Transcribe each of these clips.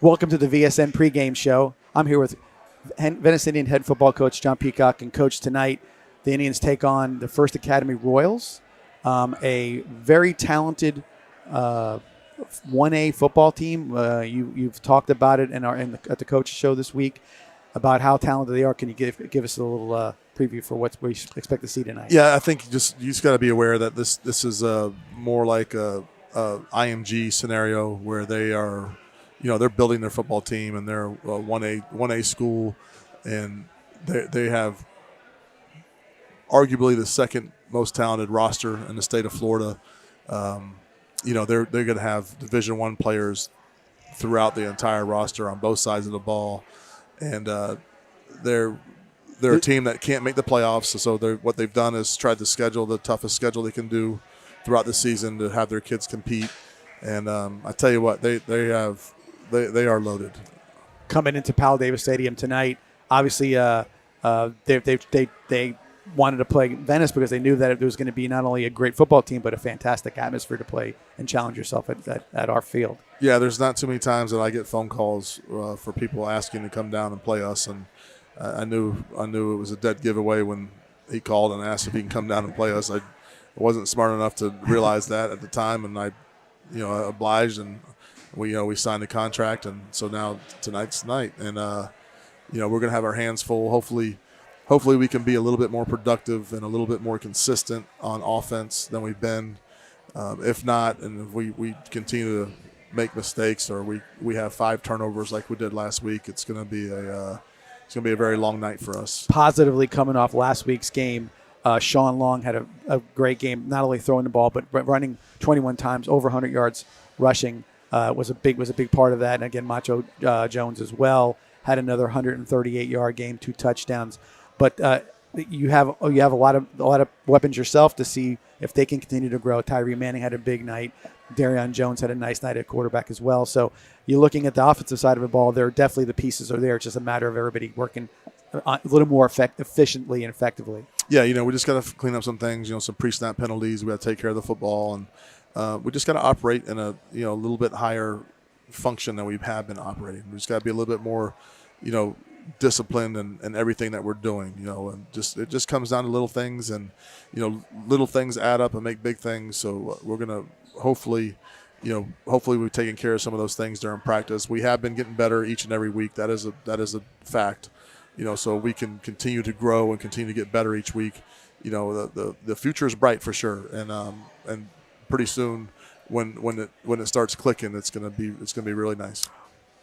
Welcome to the VSN pregame show. I'm here with Venice Indian head football coach John Peacock. And, Coach, tonight the Indians take on the First Academy Royals, a very talented 1A football team. You've talked about it at the coach's show this week about how talented they are. Can you give us a little preview for what we expect to see tonight? Yeah, I think you just got to be aware that this is more like a IMG scenario where they are, they're building their football team and they're a 1A school, and they have arguably the second most talented roster in the state of Florida. They're going to have Division I players throughout the entire roster on both sides of the ball, and they're a team that can't make the playoffs. So what they've done is tried to schedule the toughest schedule they can do throughout the season to have their kids compete. And I tell you what, they are loaded. Coming into Powell Davis Stadium tonight, obviously they wanted to play Venice because they knew that it was going to be not only a great football team but a fantastic atmosphere to play and challenge yourself at our field. Yeah, there's not too many times that I get phone calls for people asking to come down and play us, and I knew it was a dead giveaway when he called and asked if he can come down and play us. I wasn't smart enough to realize that at the time, and I obliged, and we signed the contract, and so now tonight's the night, and we're going to have our hands full. Hopefully we can be a little bit more productive and a little bit more consistent on offense than we've been. If not, and if we continue to make mistakes or we have 5 turnovers like we did last week, it's going to be a very long night for us. Positively coming off last week's game, Sean Long had a great game, not only throwing the ball but running 21 times, over 100 yards rushing. Was a big part of that. And again, Macho Jones as well had another 138-yard game, 2 touchdowns. But you have a lot of weapons yourself to see if they can continue to grow. Tyree Manning had a big night. Darion Jones had a nice night at quarterback as well. So you're looking at the offensive side of the ball. There definitely the pieces are there. It's just a matter of everybody working a little more efficiently and effectively. Yeah, we just got to clean up some things. Some pre-snap penalties. We got to take care of the football, and we just got to operate in a little bit higher function than we have been operating. We just got to be a little bit more, disciplined and everything that we're doing, and it just comes down to little things, and little things add up and make big things. So we're gonna hopefully we've taken care of some of those things during practice. We have been getting better each and every week. That is a fact, so we can continue to grow and continue to get better each week. The future is bright for sure, and pretty soon when it starts clicking, it's gonna be really nice.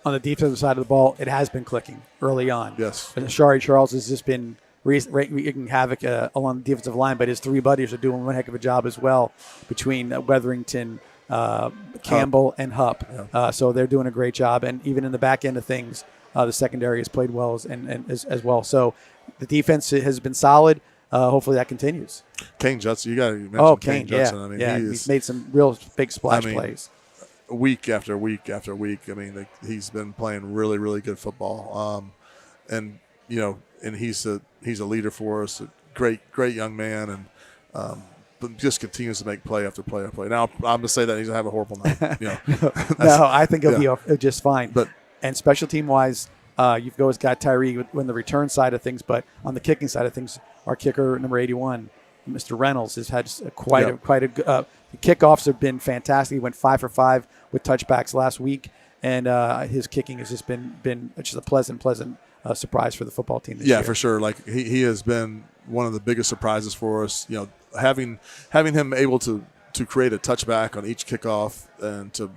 On the defensive side of the ball, it has been clicking early on. Yes. Shari Charles has just been wreaking havoc along the defensive line, but his 3 buddies are doing one heck of a job as well between Weatherington, Campbell, and Hupp. Yeah. So they're doing a great job. And even in the back end of things, the secondary has played well as well. So the defense has been solid. Hopefully that continues. Kane Judson, you got to mention Kane Judson. Yeah. I mean, yeah, he's made some real big splash plays. Week after week after week. I mean, he's been playing really, really good football. And he's a leader for us, a great young man, and but just continues to make play after play after play. Now, I'm going to say that he's going to have a horrible night. No, I think he'll be just fine. And special team wise, you've always got Tyree on the return side of things, but on the kicking side of things, our kicker number 81, Mr. Reynolds, has had quite a the kickoffs have been fantastic. He went 5 for 5 with touchbacks last week, and his kicking has just been just a pleasant surprise for the football team this year. Yeah, for sure. Like he has been one of the biggest surprises for us. Having him able to create a touchback on each kickoff and to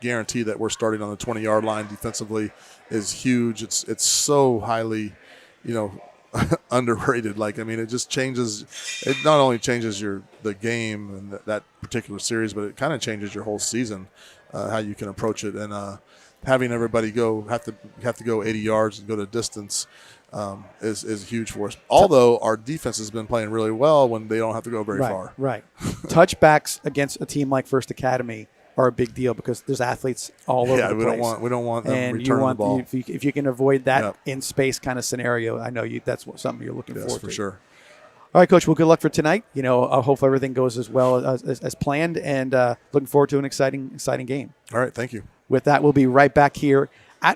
guarantee that we're starting on the 20-yard line defensively is huge. It's so highly underrated. It just changes. It not only changes the game and that particular series, but it kind of changes your whole season, how you can approach it. And having everybody have to go 80 yards and go to distance is huge for us. Although our defense has been playing really well when they don't have to go very far. Right. Touchbacks against a team like First Academy are a big deal because there's athletes all over the place. We don't want them and returning the ball. If you can avoid that in space kind of scenario, I know that's something you're looking forward to. For sure. All right, Coach. Well, good luck for tonight. I hope everything goes as well as planned, and looking forward to an exciting game. All right. Thank you. With that, we'll be right back here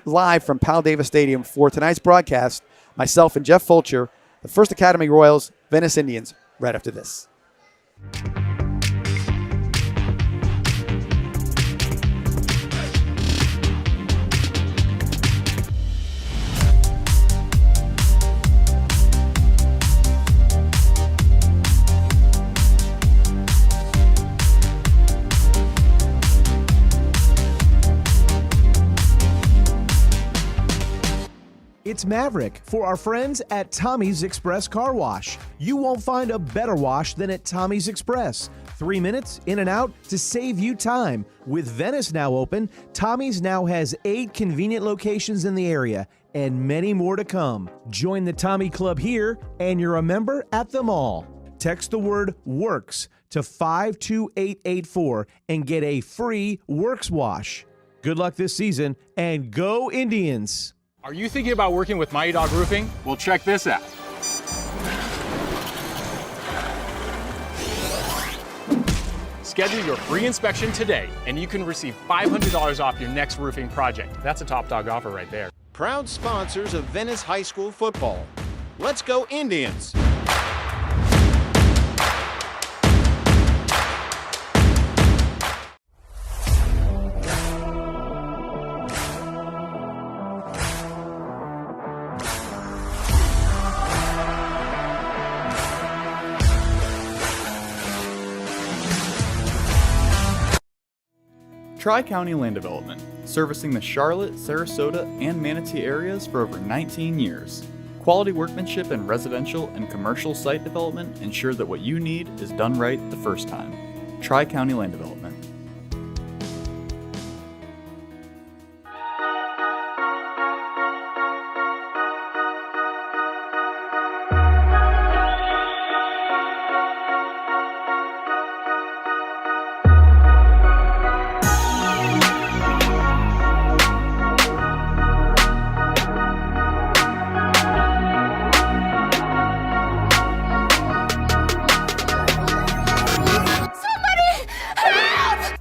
live from Powell Davis Stadium for tonight's broadcast. Myself and Jeff Fulcher, the First Academy Royals, Venice Indians, right after this. It's Maverick for our friends at Tommy's Express Car Wash. You won't find a better wash than at Tommy's Express. 3 minutes in and out to save you time. With Venice now open, Tommy's now has 8 convenient locations in the area and many more to come. Join the Tommy Club here and you're a member at them all. Text the word WORKS to 52884 and get a free Works wash. Good luck this season and go Indians! Are you thinking about working with Mighty Dog Roofing? Well, check this out. Schedule your free inspection today, and you can receive $500 off your next roofing project. That's a top dog offer right there. Proud sponsors of Venice High School football. Let's go Indians! Tri-County Land Development, servicing the Charlotte, Sarasota, and Manatee areas for over 19 years. Quality workmanship in residential and commercial site development ensure that what you need is done right the first time. Tri-County Land Development.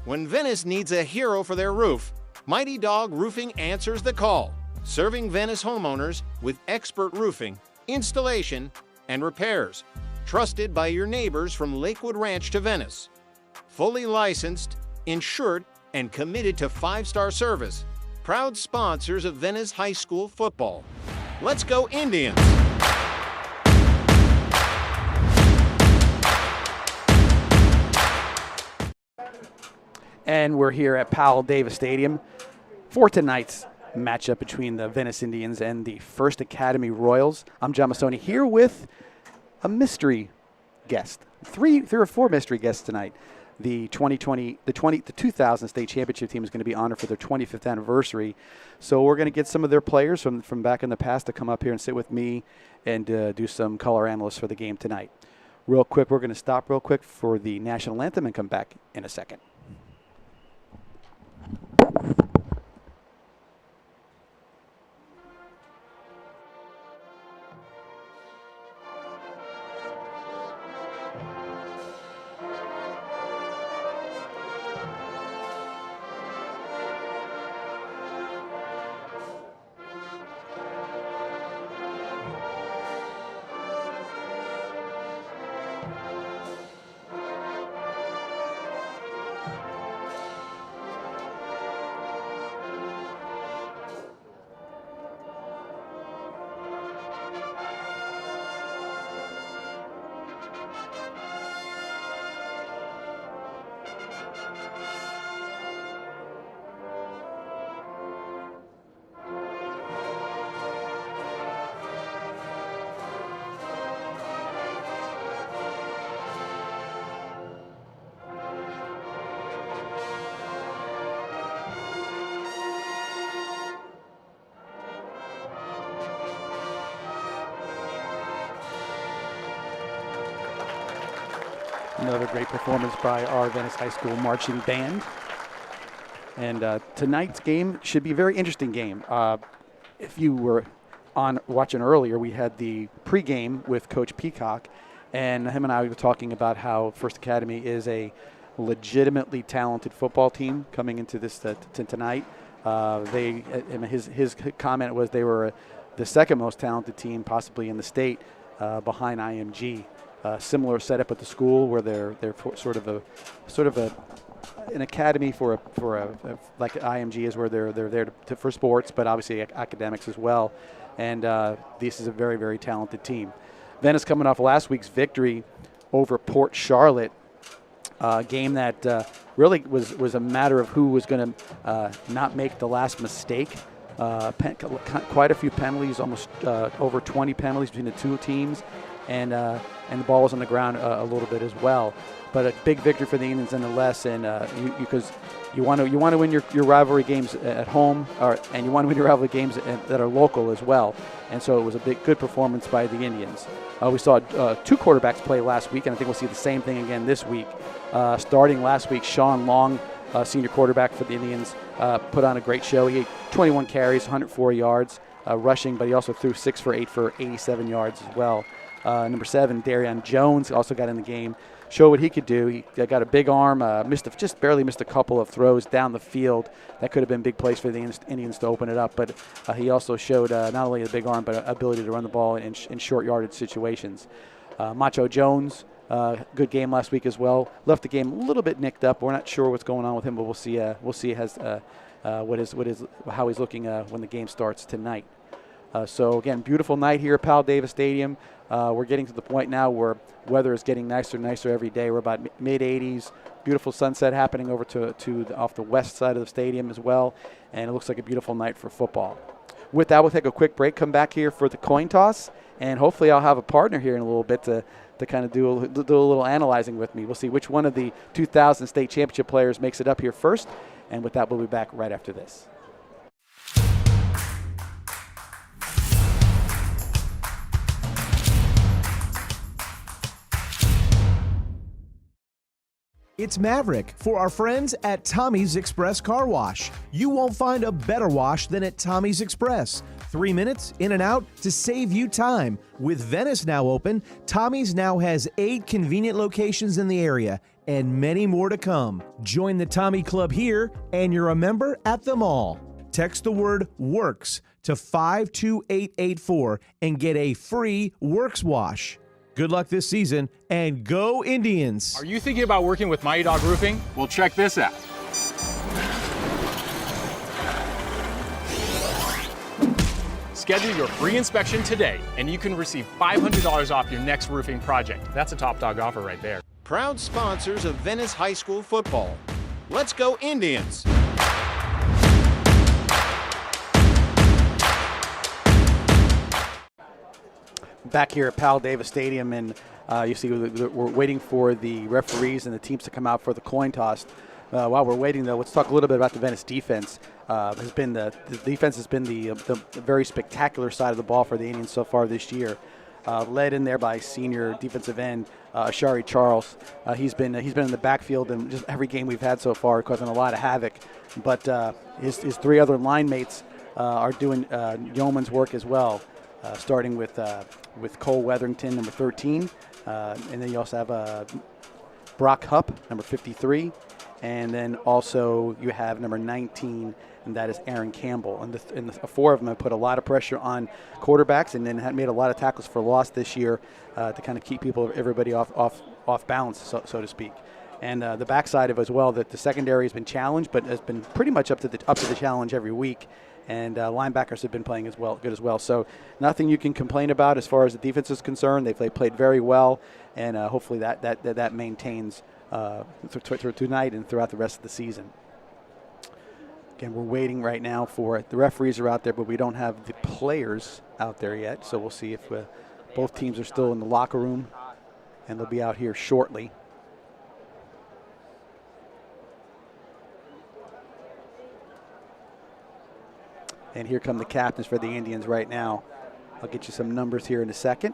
When Venice needs a hero for their roof, Mighty Dog Roofing answers the call, serving Venice homeowners with expert roofing, installation, and repairs. Trusted by your neighbors from Lakewood Ranch to Venice. Fully licensed, insured, and committed to 5-star service. Proud sponsors of Venice High School football. Let's go Indians! And we're here at Powell Davis Stadium for tonight's matchup between the Venice Indians and the First Academy Royals. I'm John Massoni here with a mystery guest. Three or four mystery guests tonight. The 2000 state championship team is going to be honored for their 25th anniversary. So we're going to get some of their players from back in the past to come up here and sit with me and do some color analysis for the game tonight. Real quick, we're going to stop real quick for the national anthem and come back in a second. Another great performance by our Venice High School marching band. And tonight's game should be a very interesting game. If you were watching earlier, we had the pregame with Coach Peacock, and him and I were talking about how First Academy is a legitimately talented football team coming into this tonight. His comment was they were the second most talented team possibly in the state, behind IMG. Similar setup at the school where they're sort of an academy for like IMG is, where they're there for sports, but obviously academics as well. And this is a very, very talented team. Venice coming off last week's victory over Port Charlotte, game that really was a matter of who was going to not make the last mistake. Quite a few penalties, almost over 20 penalties between the two teams, and the ball was on the ground a little bit as well. But a big victory for the Indians nonetheless, and because you want to win your rivalry games at home, and you want to win your rivalry games that are local as well. And so it was a good performance by the Indians. We saw two quarterbacks play last week, and I think we'll see the same thing again this week. Starting last week, Sean Long, senior quarterback for the Indians, put on a great show. He had 21 carries, 104 yards rushing, but he also threw 6 for 8 for 87 yards as well. Number 7, Darian Jones, also got in the game. Show what he could do. He got a big arm, just barely missed a couple of throws down the field. That could have been big plays for the Indians to open it up, but he also showed not only a big arm, but ability to run the ball in short yardage situations. Macho Jones, good game last week as well. Left the game a little bit nicked up. We're not sure what's going on with him, but we'll see. How he's looking when the game starts tonight. So again, beautiful night here at Powell Davis Stadium. We're getting to the point now where weather is getting nicer and nicer every day. We're about mid-80s. Beautiful sunset happening over off the west side of the stadium as well, and it looks like a beautiful night for football. With that, we'll take a quick break, come back here for the coin toss, and hopefully I'll have a partner here in a little bit to kind of do a little analyzing with me. We'll see which one of the 2000 state championship players makes it up here first, and with that, we'll be back right after this. It's Maverick for our friends at Tommy's Express Car Wash. You won't find a better wash than at Tommy's Express. 3 minutes in and out to save you time. With Venice now open, Tommy's now has 8 convenient locations in the area and many more to come. Join the Tommy Club here and you're a member at them all. Text the word WORKS to 52884 and get a free Works wash. Good luck this season, and go Indians! Are you thinking about working with Mighty Dog Roofing? Well, check this out. Schedule your free inspection today, and you can receive $500 off your next roofing project. That's a top dog offer right there. Proud sponsors of Venice High School football. Let's go Indians! Back here at Powell Davis Stadium, and you see we're waiting for the referees and the teams to come out for the coin toss. While we're waiting, though, let's talk a little bit about the Venice defense. The defense has been the very spectacular side of the ball for the Indians so far this year. Led in there by senior defensive end Ashari Charles. He's been in the backfield in just every game we've had so far, causing a lot of havoc. But his 3 other line mates are doing yeoman's work as well. Starting with Cole Weatherington, number 13, and then you also have Brock Hupp, number 53, and then also you have number 19, and that is Aaron Campbell. And the 4 of them have put a lot of pressure on quarterbacks, and then have made a lot of tackles for loss this year to kind of keep everybody off balance, so to speak. And the backside of it as well, that the secondary has been challenged, but has been pretty much up to the challenge every week. And linebackers have been playing good as well. So nothing you can complain about as far as the defense is concerned. They've played very well, and hopefully that maintains through tonight and throughout the rest of the season. Again, we're waiting right now for the referees are out there, but we don't have the players out there yet. So we'll see if both teams are still in the locker room, and they'll be out here shortly. And here come the captains for the Indians right now. I'll get you some numbers here in a second.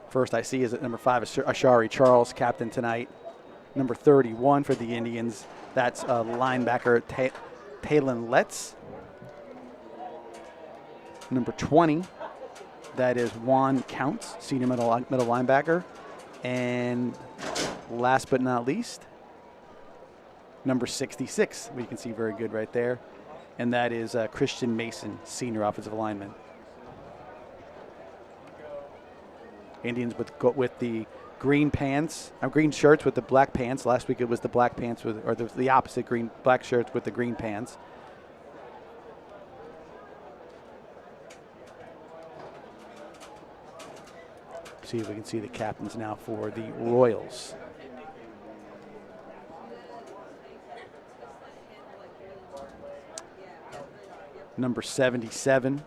First I see is at number 5, Ashari Charles, captain tonight. Number 31 for the Indians, that's linebacker Talon Letts. Number 20, that is Juan Counts, senior middle linebacker. And last but not least, number 66, we can see very good right there, and that is Christian Mason, senior offensive lineman. Indians with the green pants, green shirts with the black pants. Last week it was the black pants or the opposite, black shirts with the green pants. See if we can see the captains now for the Royals. Number 77,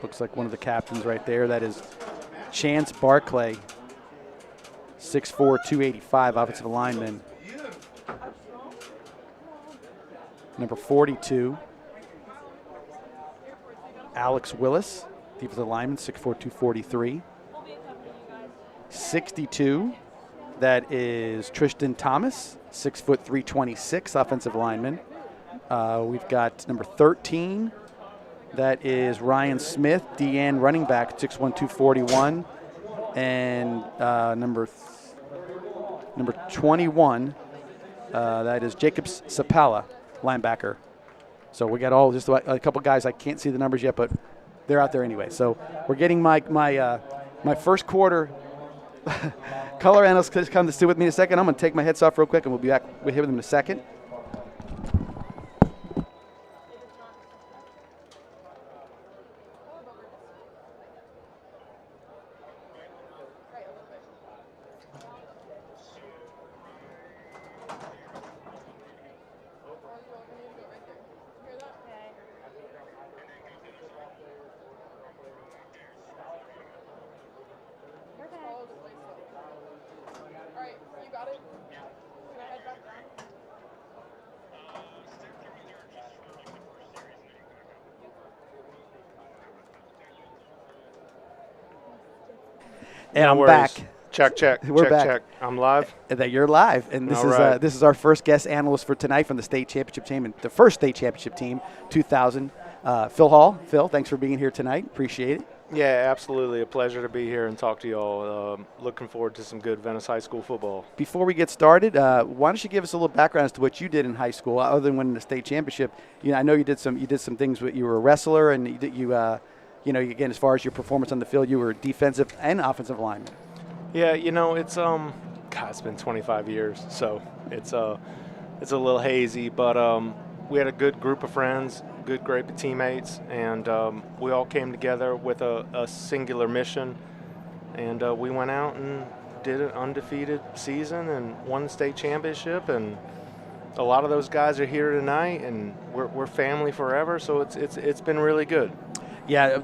looks like one of the captains right there. That is Chance Barclay, 6'4", 285, offensive lineman. Number 42, Alex Willis, defensive lineman, 6'4", 243. 62, that is Tristan Thomas, 6', 326, offensive lineman. We've got number 13, that is Ryan Smith, DN running back, 6'1", 241. And number 21, that is Jacobs Sapala, linebacker. So we got just a couple guys. I can't see the numbers yet, but they're out there anyway. So we're getting my first quarter color analyst come to sit with me in a second. I'm going to take my heads off real quick, and we'll be back with him in a second. And no I'm worries. back. Check. We're back. Check. I'm live. That you're live, and this All is right. this is our first guest analyst for tonight from the state championship team, and the first state championship team, 2000. Phil Hall. Phil, thanks for being here tonight. Appreciate it. Yeah, absolutely. A pleasure to be here and talk to you all. Looking forward to some good Venice High School football. Before we get started, why don't you give us a little background as to what you did in high school, other than winning the state championship? I know you did some things. You were a wrestler, and again, as far as your performance on the field, you were defensive and offensive lineman. Yeah, it's it's been 25 years, so it's a little hazy, but we had a good group of friends, good group of teammates, and we all came together with a singular mission, and we went out and did an undefeated season and won the state championship, and a lot of those guys are here tonight, and we're family forever, so it's been really good. Yeah,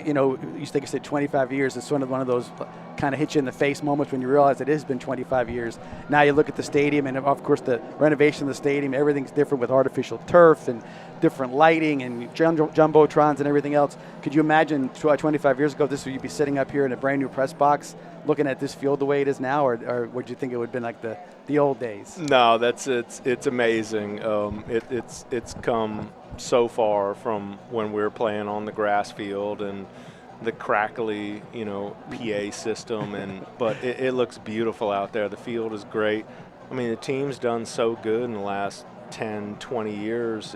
you used to say 25 years. It's one of those kind of hit you in the face moments when you realize it has been 25 years. Now you look at the stadium, and of course the renovation of the stadium, everything's different with artificial turf and different lighting and jumbotrons and everything else. Could you imagine 25 years ago you'd be sitting up here in a brand new press box looking at this field the way it is now, or would you think it would have been like the old days? No, it's amazing. It's come so far from when we were playing on the grass field and the crackly, PA system, but it looks beautiful out there. The field is great. I mean, the team's done so good in the last 10, 20 years.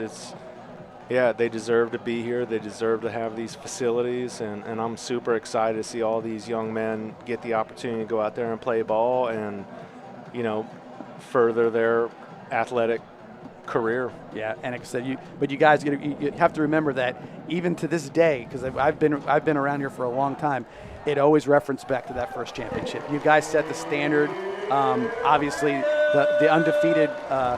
They deserve to be here. They deserve to have these facilities, and I'm super excited to see all these young men get the opportunity to go out there and play ball and, further their athletic career. Yeah, and like I said, you guys you have to remember that even to this day, because I've been around here for a long time, it always referenced back to that first championship. You guys set the standard. Obviously, the undefeated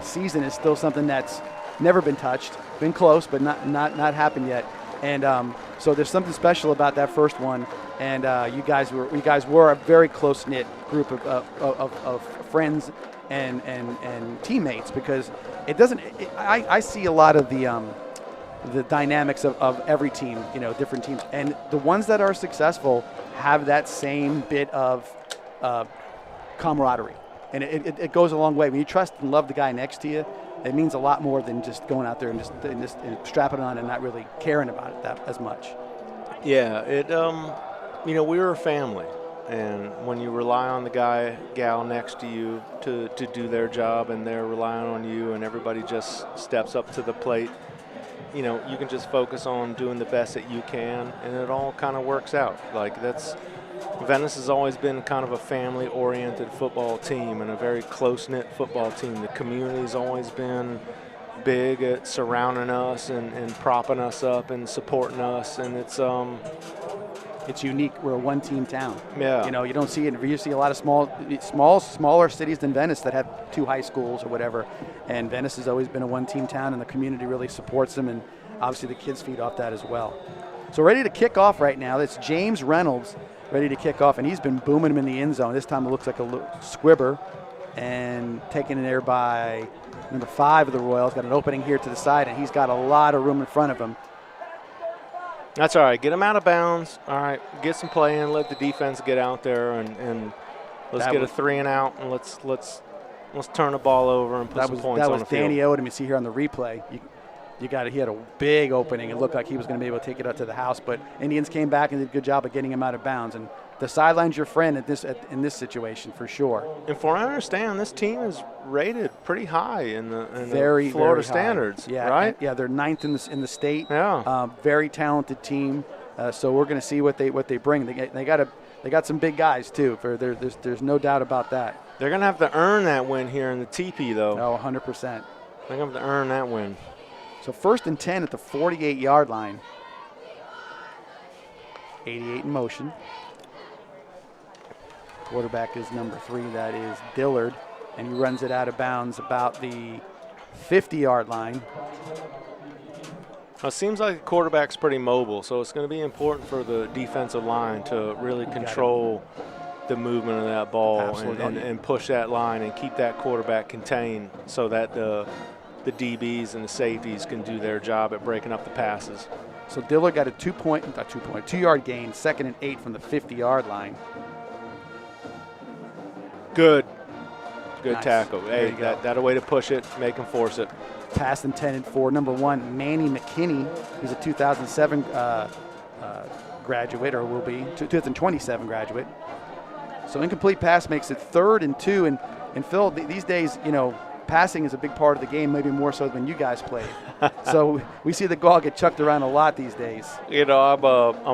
season is still something that's never been touched. Been close, but not happened yet. And so there's something special about that first one. And you guys were a very close knit group of friends and teammates, because it doesn't. I see a lot of the dynamics of every team, different teams, and the ones that are successful have that same bit of camaraderie, and it goes a long way. When you trust and love the guy next to you, it means a lot more than just going out there and just strapping on and not really caring about it that as much. Yeah, we were a family. And when you rely on the gal next to you to do their job, and they're relying on you, and everybody just steps up to the plate, you know, you can just focus on doing the best that you can, and it all kind of works out. Like, Venice has always been kind of a family-oriented football team and a very close-knit football team. The community's always been big at surrounding us and propping us up and supporting us, and it's unique. We're a one-team town. Yeah. You know, you don't see it. You see a lot of smaller cities than Venice that have 2 high schools or whatever. And Venice has always been a one-team town, and the community really supports them. And obviously the kids feed off that as well. So ready to kick off right now. That's James Reynolds ready to kick off, and he's been booming him in the end zone. This time it looks like a squibber, and taken in there by number 5 of the Royals. Got an opening here to the side, and he's got a lot of room in front of him. That's all right. Get him out of bounds. All right, get some play in. Let the defense get out there, and let's get a 3 and out, and let's turn the ball over and put some points on the field. That was Danny Odom. You see here on the replay. He had a big opening. It looked like he was going to be able to take it out to the house, but Indians came back and did a good job of getting him out of bounds. And the sideline's your friend in this situation for sure. And from what I understand, this team is rated pretty high in the very Florida very standards. Yeah, right? Yeah, they're 9th in the state. Yeah. Very talented team. So we're going to see what they bring. They got some big guys too. There's no doubt about that. They're going to have to earn that win here in the TP though. Oh, 100%. They're going to have to earn that win. So 1st and 10 at the 48-yard line. 88 in motion. Quarterback is number 3. That is Dillard, and he runs it out of bounds about the 50-yard line. It seems like the quarterback's pretty mobile, so it's going to be important for the defensive line to really control the movement of that ball and push that line and keep that quarterback contained so that the DBs and the safeties can do their job at breaking up the passes. So Dillard got a 2-yard gain, 2nd and 8 from the 50-yard line. Good Nice. tackle. Hey, that a way to push it, make him force it. Pass intended for number 1, Manny McKinney. He's a 2007 graduate, or will be 2027 graduate. So incomplete pass makes it 3rd and 2. And Phil, these days, you know, passing is a big part of the game, maybe more so than you guys played. So we see the ball get chucked around a lot these days. You know, I'm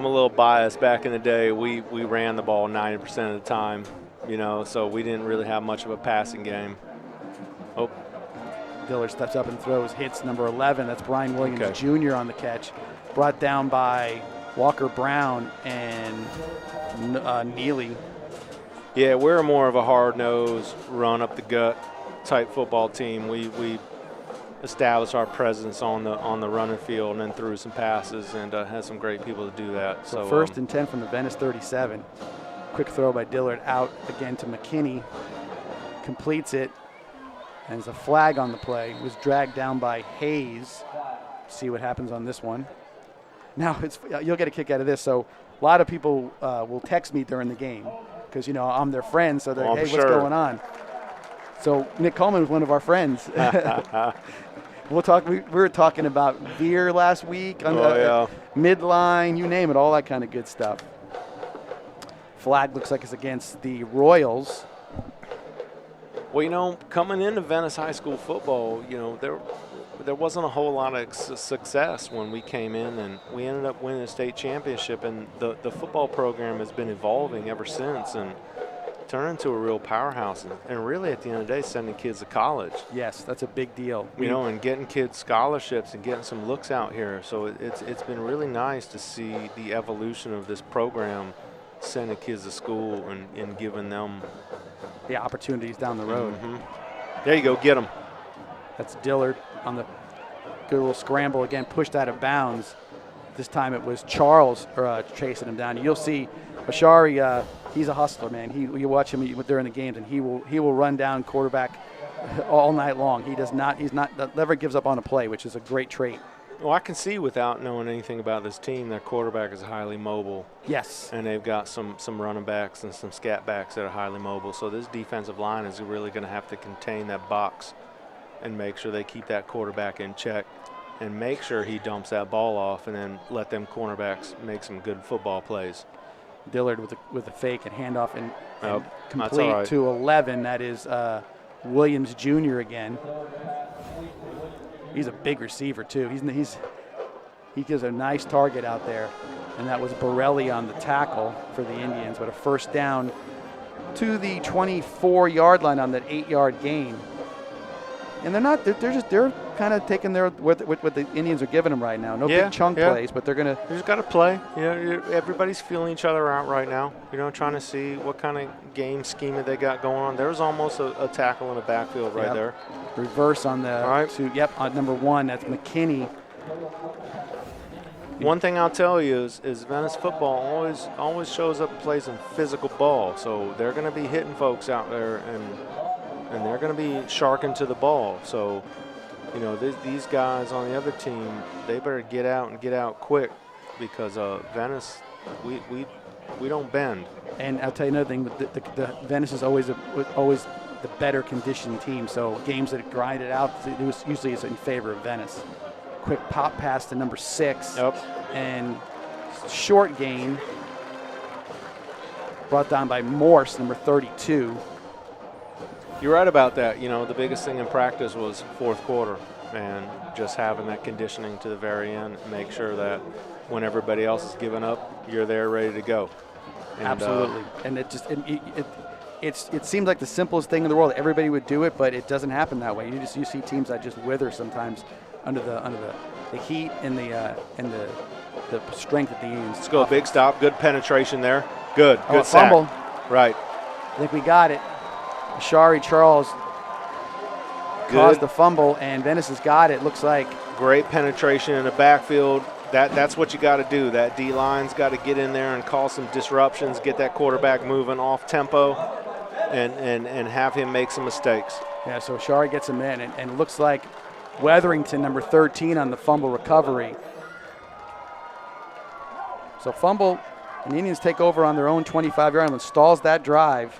a little biased. Back in the day, we ran the ball 90% of the time, you know, so we didn't really have much of a passing game. Oh. Dillard steps up and throws, hits number 11. That's Brian Williams Jr. on the catch. Brought down by Walker Brown and Neely. Yeah, we're more of a hard-nosed, run-up-the-gut type football team. We established our presence on the running field and then threw some passes and had some great people to do that. So 1st and 10 from the Venice 37. Quick throw by Dillard out again to McKinney. Completes it. And there's a flag on the play. It was dragged down by Hayes. See what happens on this one. Now, you'll get a kick out of this. So a lot of people will text me during the game because, you know, I'm their friend. So they're, hey, what's going on? So Nick Coleman was one of our friends. We'll talk. We were talking about Veer last week on midline, you name it, all that kind of good stuff. Flag looks like it's against the Royals. Well, you know, coming into Venice High School football, you know, there wasn't a whole lot of success when we came in, and we ended up winning a state championship, and the football program has been evolving ever since and turned into a real powerhouse, and really at the end of the day sending kids to college. Yes, that's a big deal. You know, and getting kids scholarships and getting some looks out here. So it's been really nice to see the evolution of this program, sending kids to school and giving them opportunities down the road. There you go, get them. That's Dillard on the good little scramble again, pushed out of bounds. This time it was Charles chasing him down. You'll see Ashari, he's a hustler, man. You watch him during the games, and he will run down quarterback all night long. He's never gives up on a play, which is a great trait. Well, I can see without knowing anything about this team, their quarterback is highly mobile. Yes. And they've got some running backs and some scat backs that are highly mobile. So this defensive line is really going to have to contain that box and make sure they keep that quarterback in check and make sure he dumps that ball off and then let them cornerbacks make some good football plays. Dillard with a fake and handoff and That's complete all right. to 11. That is Williams Jr. again. He's a big receiver too. He gives a nice target out there, and that was Borelli on the tackle for the Indians, but a first down to the 24-yard line on that 8-yard gain. And they're kind of taking what the Indians are giving them right now. No big chunk plays, but they're gonna. You just got to play. Everybody's feeling each other out right now. Trying to see what kind of game schema they got going on. There's almost a tackle in the backfield right there. Reverse on the on number 1. That's McKinney. One thing I'll tell you is Venice football always shows up and plays some physical ball. So they're going to be hitting folks out there and they're going to be sharking to the ball. So, these guys on the other team, they better get out quick because Venice, we don't bend. And I'll tell you another thing: the Venice is always the better conditioned team. So games that grind it out, usually is in favor of Venice. Quick pop pass to number 6, and short gain brought down by Morse, number 32. You're right about that. The biggest thing in practice was fourth quarter and just having that conditioning to the very end, make sure that when everybody else is giving up, you're there ready to go. And, absolutely. And it seems like the simplest thing in the world. Everybody would do it, but it doesn't happen that way. You see teams that just wither sometimes under the heat and the strength of the Indians. Let's go, big stop, good penetration there. Good sack. Fumble. Right. I think we got it. Shari Charles caused the fumble, and Venice has got it, looks like. Great penetration in the backfield. That's what you got to do. That D-line's got to get in there and cause some disruptions, get that quarterback moving off tempo, and have him make some mistakes. Yeah, so Shari gets him in, and it looks like Weatherington, number 13, on the fumble recovery. So fumble, and the Indians take over on their own 25-yard line, stalls that drive.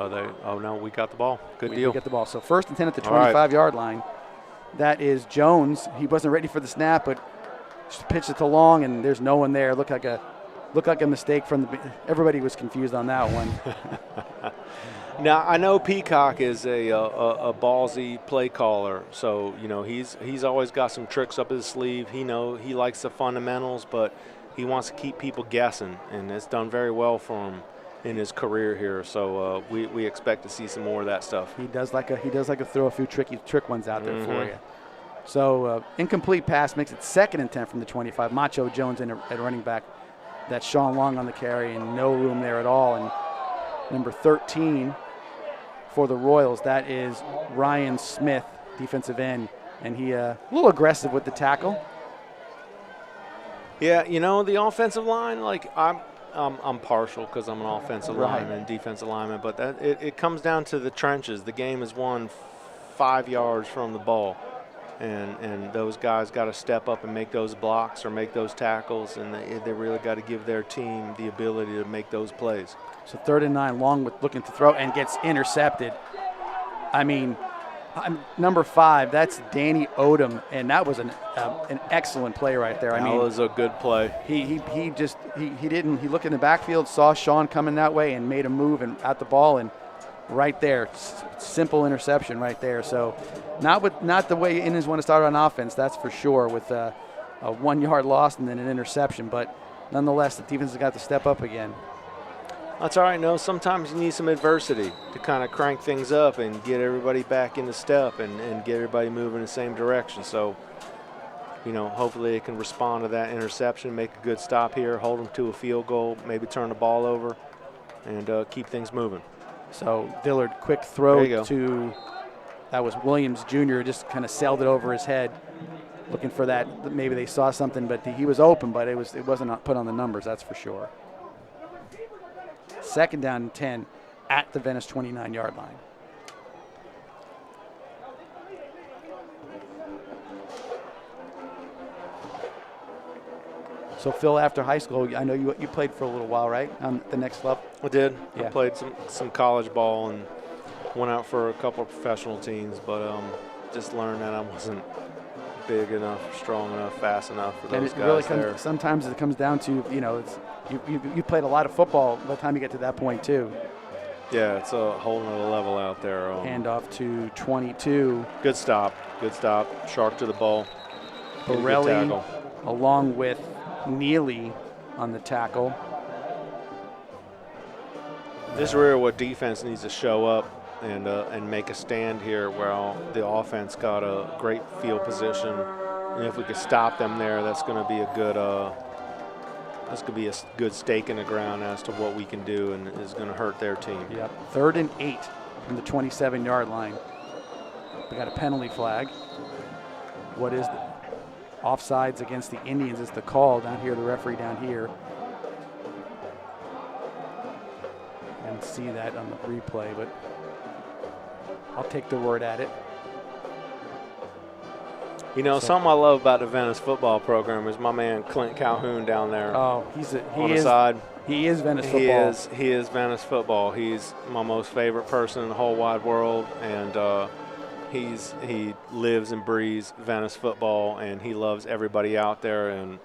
Oh no, we got the ball. Good deal. We get the ball. So 1st and 10 at the 25-yard line. That is Jones. He wasn't ready for the snap, but just pitched it to Long, and there's no one there. Looked like a mistake from the. Everybody was confused on that one. Now I know Peacock is a ballsy play caller, so he's always got some tricks up his sleeve. He likes the fundamentals, but he wants to keep people guessing, and it's done very well for him in his career here. So we expect to see some more of that stuff. He does like to throw a few trick ones out there for you. So incomplete pass makes it 2nd and 10 from the 25. Macho Jones in at running back. That's Sean Long on the carry, and no room there at all. And number 13 for the Royals, that is Ryan Smith, defensive end, and he a little aggressive with the tackle. Yeah, the offensive line, like I'm partial because I'm an offensive lineman, defensive lineman, but it comes down to the trenches. The game is won 5 yards from the ball, and those guys got to step up and make those blocks or make those tackles, and they really got to give their team the ability to make those plays. So 3rd and 9, Long with looking to throw and gets intercepted. I mean, number 5, that's Danny Odom, and that was an excellent play right there. That was a good play. He looked in the backfield, saw Sean coming that way, and made a move and at the ball, and right there, simple interception right there. So not the way Indians want to start on offense, that's for sure, with a 1-yard loss and then an interception. But nonetheless, the defense has got to step up again. That's all right. No, sometimes you need some adversity to kind of crank things up and get everybody back into step and get everybody moving in the same direction. So, hopefully they can respond to that interception, make a good stop here, hold them to a field goal, maybe turn the ball over, and keep things moving. So Dillard, quick throw to that was Williams Jr. Just kind of sailed it over his head, looking for that. Maybe they saw something, but he was open, but it wasn't put on the numbers. That's for sure. 2nd down and 10 at the Venice 29-yard line. So, Phil, after high school, I know you played for a little while, right, on the next level? I did. Yeah. I played some college ball and went out for a couple of professional teams, but just learned that I wasn't big enough, strong enough, fast enough for those it guys really there. sometimes it comes down to, you played a lot of football by the time you get to that point too. Yeah, it's a whole nother level out there. Handoff to 22. Good stop. Shark to the ball. Borelli along with Neely on the tackle. This is really what defense needs to show up and make a stand here. Well, the offense got a great field position, and if we could stop them there, that's going to be a good stake in the ground as to what we can do, and is going to hurt their team. Yep. 3rd and 8 from the 27-yard line. We got a penalty flag. What is the offsides against the Indians is the call down here, the referee down here. And see that on the replay, but I'll take the word at it. Something I love about the Venice football program is my man Clint Calhoun down there. Oh, on the side. He is Venice football. He is Venice football. He's my most favorite person in the whole wide world, and he lives and breathes Venice football, and he loves everybody out there. And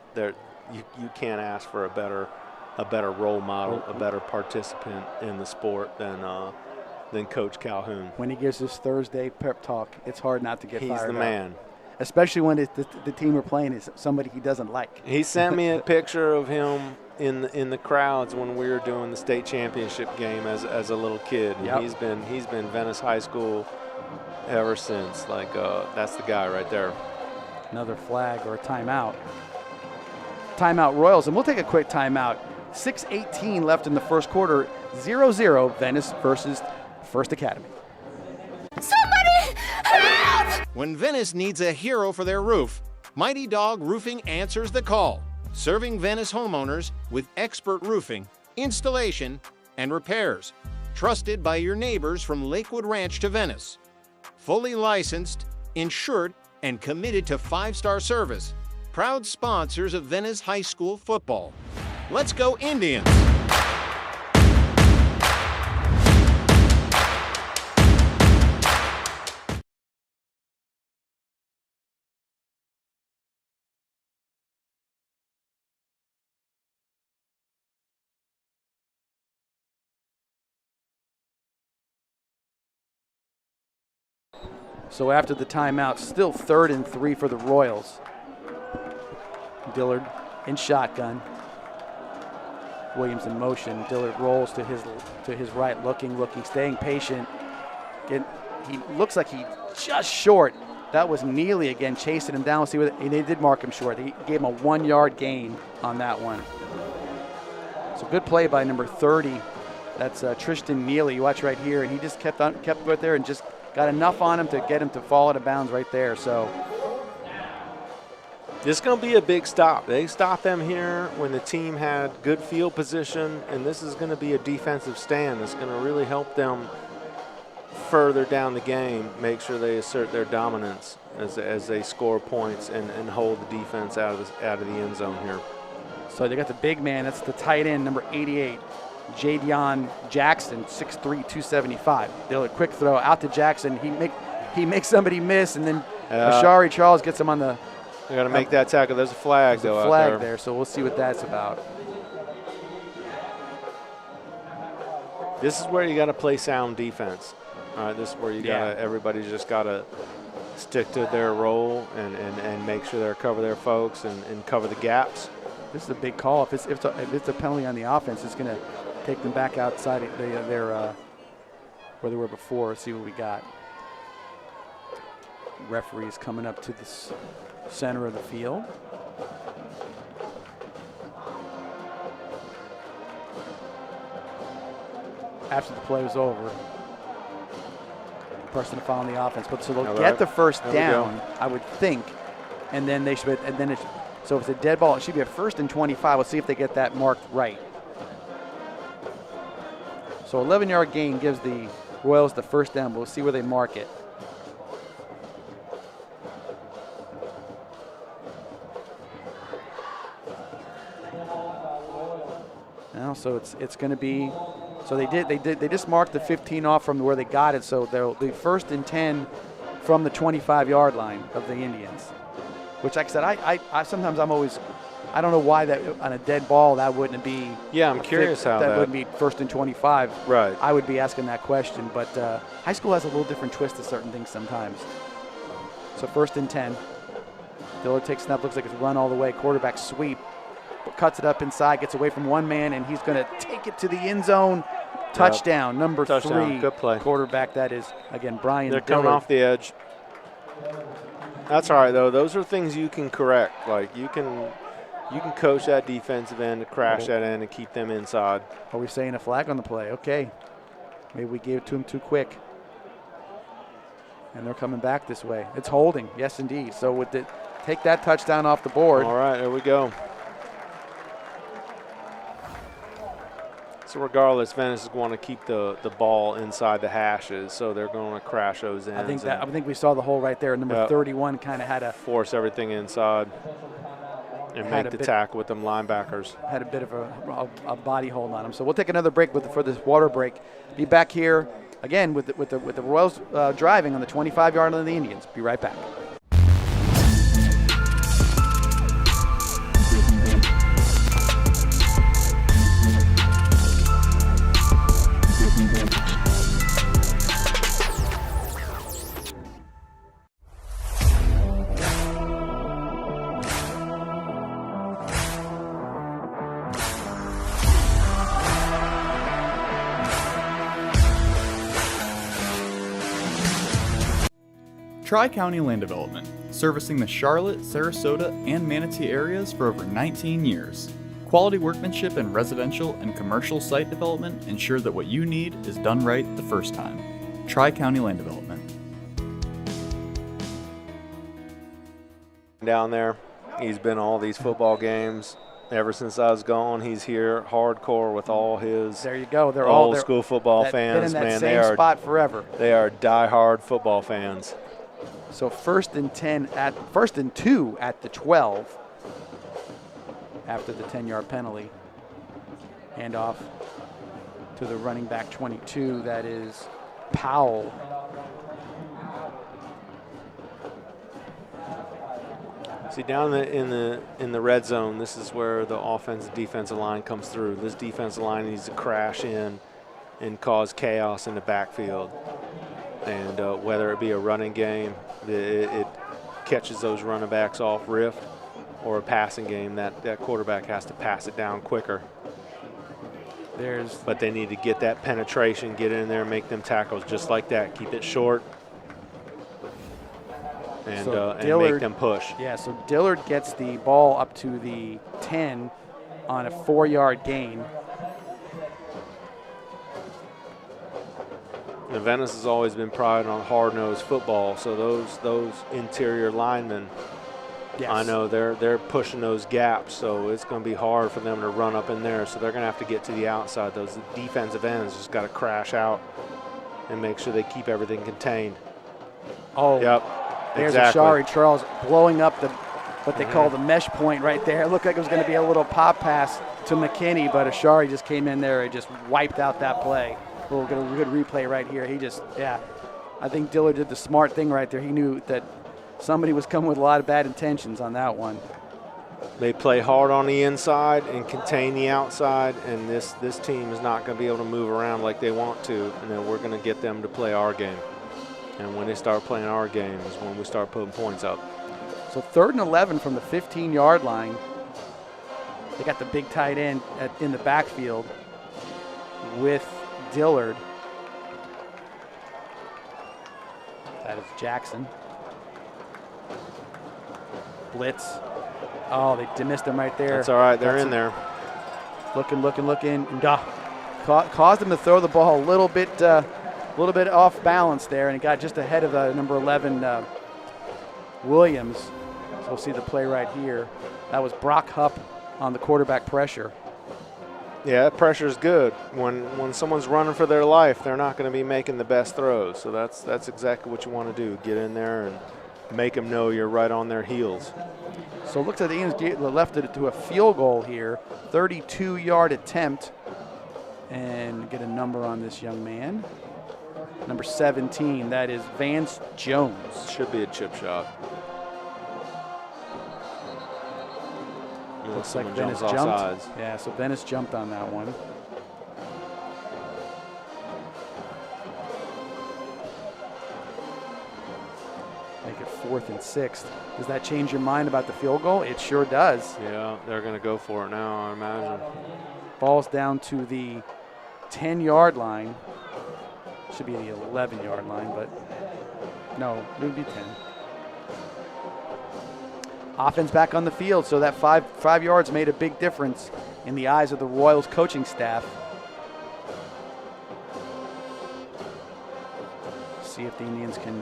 you can't ask for a better role model, a better participant in the sport than Coach Calhoun. When he gives his Thursday pep talk, it's hard not to get fired up. He's the man. Especially when the team we're playing is somebody he doesn't like. He sent me a picture of him in the crowds when we were doing the state championship game as a little kid. And yep. He's been Venice High School ever since. That's the guy right there. Another flag or a timeout. Timeout Royals, and we'll take a quick timeout. 6:18 left in the first quarter. 0-0 Venice versus First Academy. Somebody help! When Venice needs a hero for their roof, Mighty Dog Roofing answers the call, serving Venice homeowners with expert roofing, installation, and repairs. Trusted by your neighbors from Lakewood Ranch to Venice. Fully licensed, insured, and committed to 5-star service. Proud sponsors of Venice High School football. Let's go Indians! So after the timeout, still 3rd and 3 for the Royals. Dillard in shotgun. Williams in motion. Dillard rolls to his right, looking, staying patient. He looks like he just short. That was Neely again chasing him down. We'll see what they did mark him short. He gave him a 1-yard gain on that one. So good play by number 30. That's Tristan Neely. You watch right here, and he just kept right there and just got enough on him to get him to fall out of bounds right there. So this is going to be a big stop. They stopped them here when the team had good field position, and this is going to be a defensive stand that's going to really help them further down the game, make sure they assert their dominance as they score points and hold the defense out of the end zone here. So they got the big man. That's the tight end, number 88. Jadion Jackson, 6'3", 275. Dillard, quick throw out to Jackson. He makes somebody miss, and then Ashari Charles gets him on the. They got to make that tackle. There's a flag though. There's a flag out there, so we'll see what that's about. This is where you got to play sound defense. All right, this is where you got to. Everybody's just got to stick to their role and make sure they cover their folks and cover the gaps. This is a big call. If it's a penalty on the offense, it's going to take them back outside their where they were before. Let's see what we got. Referees coming up to the center of the field. After the play was over, person to follow the offense, but so they'll get the first down, I would think, and then they should. And then so if it's a dead ball, it should be a 1st and 25. We'll see if they get that marked right. So 11-yard gain gives the Royals the first down. We'll see where they mark it. Now, so it's going to be. So they just marked the 15 off from where they got it. So they'll be 1st and 10 from the 25-yard line of the Indians. which, like I said, I sometimes I don't know why that on a dead ball that wouldn't be. Yeah, I'm curious how that wouldn't be 1st and 25. Right. I would be asking that question, but high school has a little different twist to certain things sometimes. So 1st and 10. Dillard takes snap, looks like it's run all the way. Quarterback sweep, cuts it up inside, gets away from one man, and he's going to take it to the end zone. Touchdown, number 3. Good play. Quarterback, that is, again, Brian They're Dillard. coming off the edge. That's all right, though. Those are things you can correct. Like, you can coach that defensive end to crash that end and keep them inside. Are we saying a flag on the play? Okay. Maybe we gave it to him too quick. And they're coming back this way. It's holding. Yes, indeed. So with the take that touchdown off the board. All right, there we go. So regardless, Venice is going to keep the ball inside the hashes, so they're going to crash those ends. I think we saw the hole right there. Number 31 kind of had a force everything inside and make the tackle with them linebackers. Had a bit of a body hold on him. So we'll take another break for this water break. Be back here again with the Royals driving on the 25-yard line of the Indians. Be right back. Tri-County Land Development, servicing the Charlotte, Sarasota, and Manatee areas for over 19 years. Quality workmanship in residential and commercial site development ensure that what you need is done right the first time. Tri-County Land Development. Down there, he's been all these football games. Ever since I was gone, he's here hardcore with all his there you go. They're old school football Been fans. in that Man, same spot forever. They are diehard football fans. So 1st and 2 at the 12 after the 10-yard penalty. Hand off to the running back 22. That is Powell. See, down in the red zone, this is where the offensive defensive line comes through. This defensive line needs to crash in and cause chaos in the backfield. And whether it be a running game, it catches those running backs off riff, or a passing game, that quarterback has to pass it down quicker. But they need to get that penetration, get in there, and make them tackles just like that. Keep it short and make them push. Yeah, so Dillard gets the ball up to the 10 on a 4-yard gain. And Venice has always been prided on hard-nosed football, so those interior linemen, yes. I know they're pushing those gaps, so it's going to be hard for them to run up in there. So they're going to have to get to the outside. Those defensive ends just got to crash out and make sure they keep everything contained. Oh, yep, there's exactly. Ashari Charles blowing up what they call the mesh point right there. It looked like it was going to be a little pop pass to McKinney, but Ashari just came in there and just wiped out that play. We'll get a good replay right here. I think Dillard did the smart thing right there. He knew that somebody was coming with a lot of bad intentions on that one. They play hard on the inside and contain the outside, and this team is not going to be able to move around like they want to, and then we're going to get them to play our game. And when they start playing our game is when we start putting points up. So 3rd and 11 from the 15-yard line. They got the big tight end in the backfield with Dillard. That is Jackson. Blitz. Oh, they missed him right there. That's all right. They're in there. Looking. And caused him to throw the ball a little bit off balance there, and it got just ahead of number 11 Williams. So we'll see the play right here. That was Brock Hupp on the quarterback pressure. Yeah, that pressure is good. When someone's running for their life, they're not going to be making the best throws. So that's exactly what you want to do. Get in there and make them know you're right on their heels. So it looks like the Indians left it to a field goal here. 32-yard attempt. And get a number on this young man. Number 17, that is Vance Jones. Should be a chip shot. Looks like someone Venice jumps jumped. offsides. Yeah, so Venice jumped on that one. Make it 4th and 6. Does that change your mind about the field goal? It sure does. Yeah, they're going to go for it now, I imagine. Ball's down to the 10-yard line. Should be the 11-yard line, but no, it would be 10. Offense back on the field, so that five yards made a big difference in the eyes of the Royals coaching staff. See if the Indians can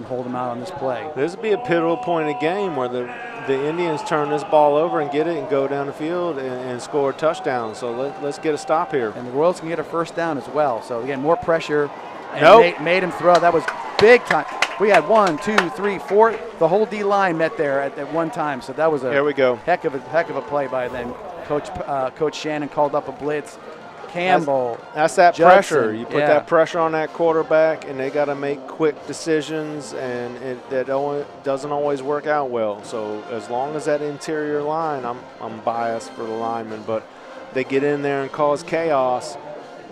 hold them out on this play. This would be a pivotal point of game where the Indians turn this ball over and get it and go down the field and score a touchdown. So let's get a stop here. And the Royals can get a first down as well. So again, more pressure. And Nope. made him throw. That was big time. We had 1, 2, 3, 4. The whole D line met there at one time. So that was a Here we go. heck of a play by then. Coach Shannon called up a blitz. Campbell. That's that Judson, pressure. You put yeah. that pressure on that quarterback, and they got to make quick decisions, and that doesn't always work out well. So as long as that interior line, I'm biased for the linemen, but they get in there and cause chaos,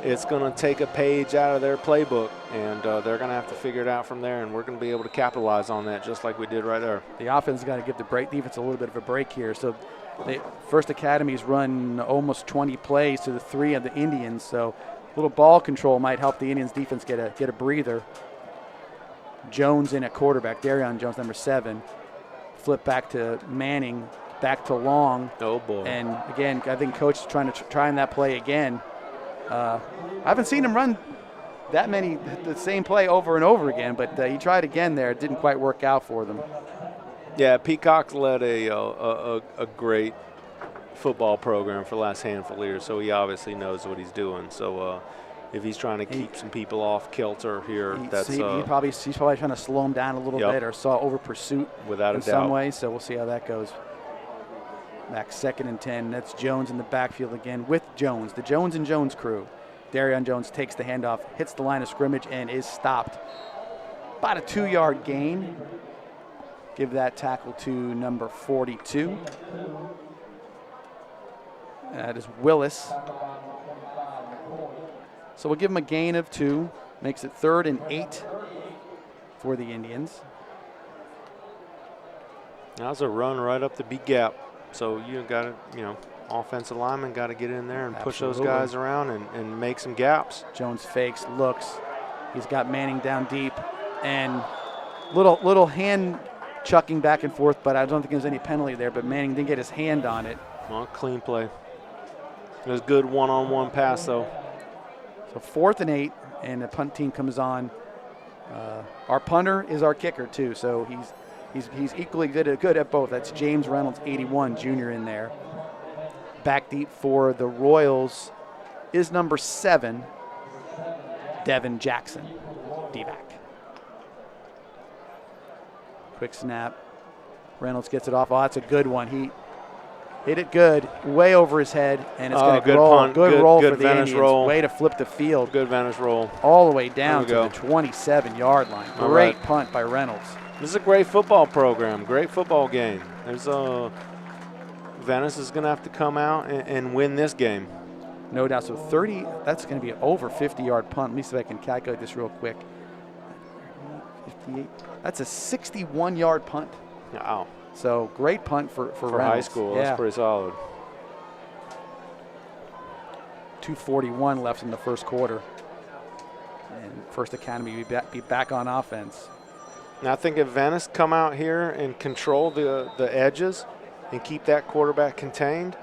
it's going to take a page out of their playbook, and they're going to have to figure it out from there, and we're going to be able to capitalize on that just like we did right there. The offense has got to give the defense a little bit of a break here. So First Academy's run almost 20 plays to the 3 of the Indians, so a little ball control might help the Indians defense get a breather. Jones in at quarterback, Darian Jones, number 7. Flip back to Manning, back to Long. Oh, boy. And again, I think Coach is trying that play again. I haven't seen him run that many, the same play over and over again, but he tried again there. It didn't quite work out for them. Yeah, Peacock's led a great football program for the last handful of years, so he obviously knows what he's doing. So if he's trying to keep some people off kilter here, he's probably trying to slow him down a little bit, or saw over pursuit without a doubt. some way. So we'll see how that goes. Back 2nd and 10. That's Jones in the backfield again with Jones, the Jones and Jones crew. Darian Jones takes the handoff, hits the line of scrimmage, and is stopped. About a 2-yard gain. Give that tackle to number 42. That is Willis. So we'll give him a gain of 2. Makes it 3rd and 8 for the Indians. That was a run right up the B gap. So you got to, offensive lineman got to get in there and push those guys around and make some gaps. Jones fakes, looks. He's got Manning down deep, and little hand chucking back and forth, but I don't think there's any penalty there. But Manning didn't get his hand on it. Well, clean play. It was good one-on-one pass, though. So 4th and 8, and the punt team comes on. Our punter is our kicker too, so he's equally good at both. That's James Reynolds, 81, junior in there. Back deep for the Royals is number 7, Devin Jackson, D-back. Quick snap. Reynolds gets it off. Oh, that's a good one. He hit it good, way over his head, and it's going to roll. Punt. Good roll good for the Venice Indians. roll. Way to flip the field. Good Venice roll. All the way down to go. the 27-yard line. All Great right. punt by Reynolds. This is a great football program, great football game. Venice is going to have to come out and win this game. No doubt. So 30, that's going to be an over 50-yard punt. Let me see if I can calculate this real quick. 58. That's a 61-yard punt. Wow. So great punt for For Reynolds. high school, Yeah. that's pretty solid. 2:41 left in the first quarter. And First Academy be back on offense. And I think if Venice come out here and control the edges and keep that quarterback contained,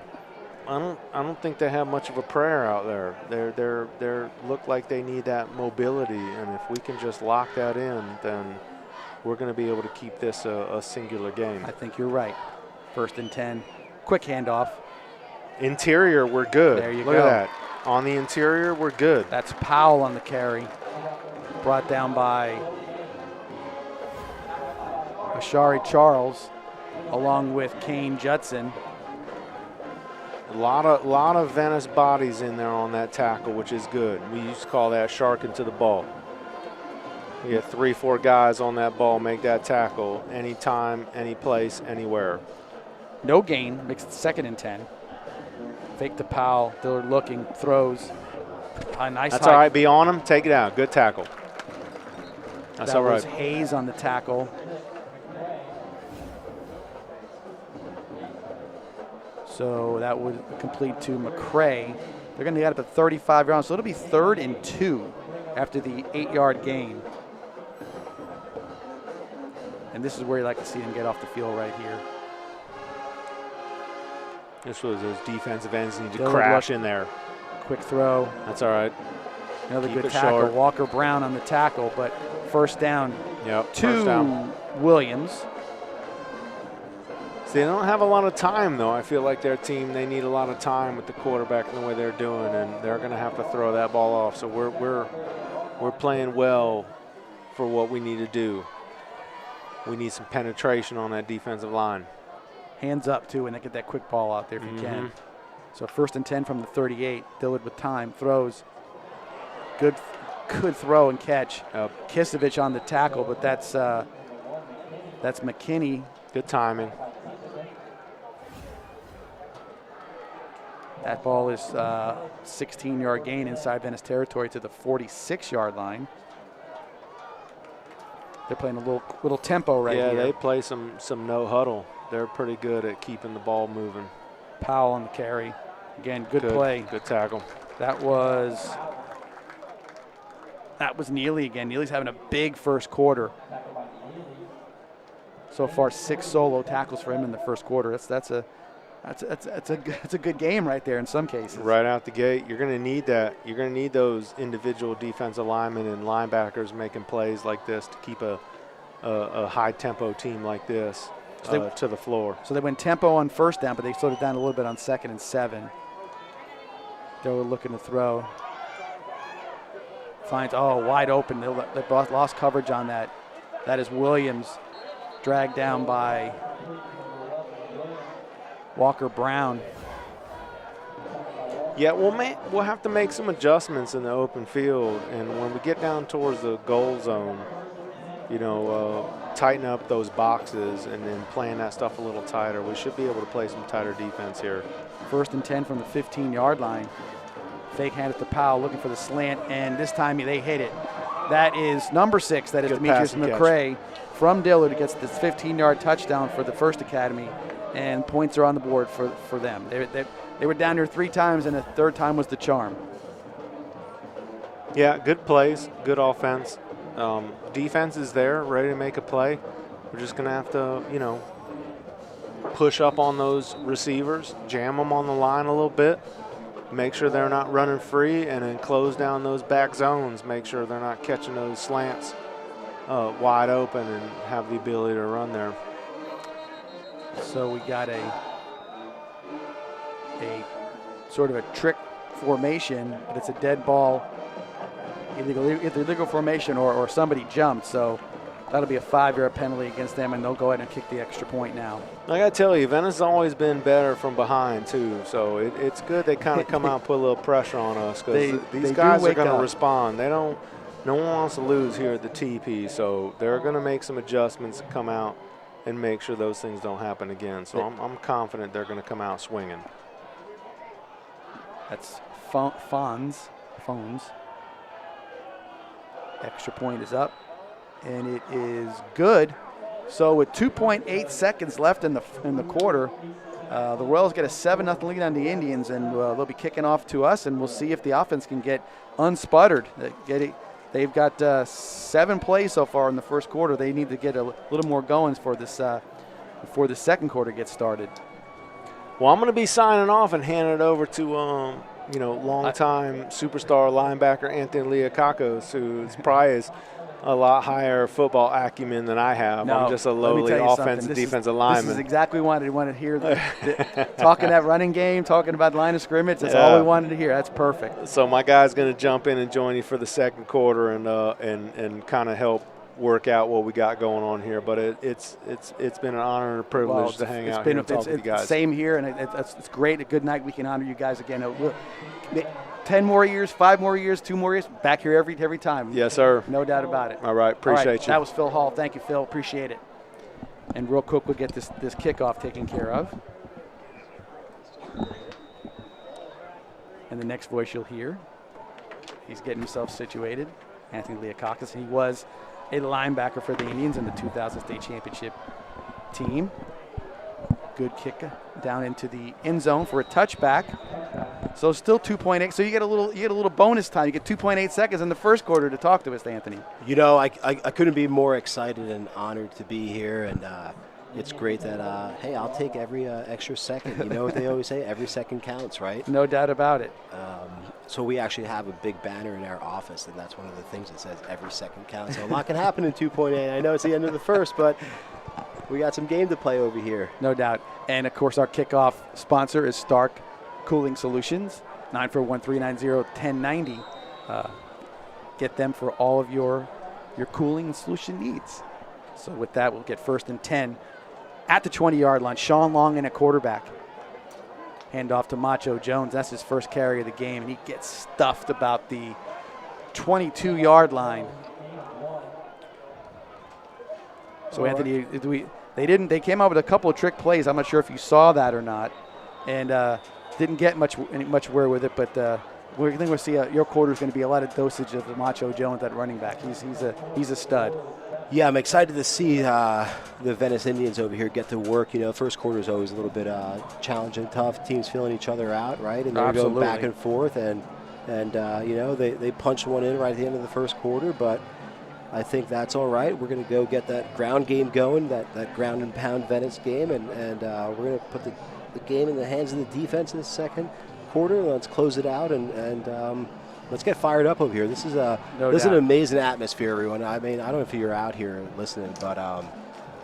I don't think they have much of a prayer out there. They look like they need that mobility, and if we can just lock that in, then we're going to be able to keep this a singular game. I think you're right. 1st and 10. Quick handoff. Interior, we're good. There you Look go. at that. On the interior, we're good. That's Powell on the carry. Brought down by Ashari Charles, along with Kane Judson. A lot of Venice bodies in there on that tackle, which is good. We used to call that sharking to the ball. We get 3-4 guys on that ball, make that tackle anytime, any place, anywhere. No gain, makes it 2nd and 10. Fake to Powell. Dillard looking, throws. A nice That's all right. Be on him. Take it out. Good tackle. That's all right. That was Hayes on the tackle. So that would complete to McCray. They're going to get up at 35 yards, so it'll be 3rd and 2 after the 8-yard gain. And this is where you like to see them get off the field right here. This was those defensive ends need to crash in there. Quick throw. That's all right. Another Keep good it tackle. short. Walker Brown on the tackle, but first down Yep. to First down. Williams. See, they don't have a lot of time, though. I feel like their team, they need a lot of time with the quarterback and the way they're doing, and they're going to have to throw that ball off. So we're playing well for what we need to do. We need some penetration on that defensive line. Hands up, too, and they get that quick ball out there if you can. So 1st and 10 from the 38. Dillard with time. Throws. Good throw and catch. Kisevich on the tackle, but that's McKinney. Good timing. That ball is 16-yard gain inside Venice territory to the 46-yard line. They're playing a little tempo right here. Yeah, they play some no huddle. They're pretty good at keeping the ball moving. Powell on the carry. Again, good play. Good tackle. That was Neely again. Neely's having a big first quarter. So far, 6 solo tackles for him in the first quarter. That's a good game right there in some cases. Right out the gate, you're going to need that. You're going to need those individual defensive linemen and linebackers making plays like this to keep a high-tempo team like this to the floor. So they went tempo on first down, but they slowed it down a little bit on 2nd and 7. They were looking to throw. Finds, wide open. They lost coverage on that. That is Williams, dragged down by Walker Brown. Yeah, we'll have to make some adjustments in the open field, and when we get down towards the goal zone, tighten up those boxes and then playing that stuff a little tighter. We should be able to play some tighter defense here. 1st and 10 from the 15-yard line. Fake hand it to Powell, looking for the slant, and this time they hit it. That is number 6. That is Good Demetrius pass and McCray from Dillard, who gets this 15-yard touchdown for the First Academy, and points are on the board for them. They were down here 3 times, and the 3rd time was the charm. Yeah, good plays, good offense. Defense is there, ready to make a play. We're just going to have to, push up on those receivers, jam them on the line a little bit, make sure they're not running free, and then close down those back zones, make sure they're not catching those slants wide open and have the ability to run there. So we got a sort of a trick formation, but it's a dead ball, illegal formation or somebody jumped. So that'll be a 5-yard penalty against them, and they'll go ahead and kick the extra point now. I got to tell you, Venice has always been better from behind, too. So it's good they kind of come out and put a little pressure on us because these guys are going to respond. No one wants to lose here at the TP, so they're going to make some adjustments and come out and make sure those things don't happen again. So I'm confident they're going to come out swinging. That's Phones. Extra point is up, and it is good. So with 2.8 seconds left in the quarter, the Royals get a 7-0 lead on the Indians, and they'll be kicking off to us, and we'll see if the offense can get unsputtered. They've got 7 plays so far in the first quarter. They need to get a little more going for this before the second quarter gets started. Well, I'm going to be signing off and handing it over to longtime superstar linebacker Anthony Liakakos, who's probably a lot higher football acumen than I have. I'm just a lowly offensive defensive lineman. This is exactly what we wanted to hear. Talking that running game, talking about line of scrimmage, that's all we wanted to hear. That's perfect. So my guy's going to jump in and join you for the second quarter and kind of help work out what we got going on here. But it's been an honor and a privilege to hang out here and talk with you guys. Same here, and it's great. A good night. We can honor you guys again. 10 more years, 5 more years, 2 more years, back here every time. Yes, sir. No doubt about it. All right, appreciate you. That was Phil Hall. Thank you, Phil. Appreciate it. And real quick, we'll get this kickoff taken care of. And the next voice you'll hear, he's getting himself situated, Anthony Leokakis. He was a linebacker for the Indians in the 2000 state championship team. Good kick down into the end zone for a touchback. So still 2.8. So you get a little bonus time. You get 2.8 seconds in the first quarter to talk to us, Anthony. You know, I couldn't be more excited and honored to be here, and it's great that hey, I'll take every extra second. You know what they always say, every second counts, right? No doubt about it. So we actually have a big banner in our office, and that's one of the things that says every second counts. So a lot can happen in 2.8. I know it's the end of the first, but we got some game to play over here. No doubt. And, of course, our kickoff sponsor is Stark Cooling Solutions, 941-390-1090. Get them for all of your cooling and solution needs. So with that, we'll get 1st and 10 at the 20-yard line. Sean Long in a quarterback. Hand off to Macho Jones. That's his first carry of the game, and he gets stuffed about the 22-yard line. So, Anthony, they came out with a couple of trick plays. I'm not sure if you saw that or not, and didn't get much wear with it. But I think we'll see your quarter is going to be a lot of dosage of the Macho Jones at running back. He's a stud. Yeah, I'm excited to see the Venice Indians over here get to work. You know, first quarter is always a little bit challenging, tough. Teams feeling each other out, right? And they're going back and forth, and you know, they punched one in right at the end of the first quarter, but I think that's all right. We're going to go get that ground game going, that ground and pound Venice game, and we're going to put the game in the hands of the defense in the second quarter. Let's close it out and let's get fired up over here. This is an amazing atmosphere, everyone. I mean, I don't know if you're out here listening, but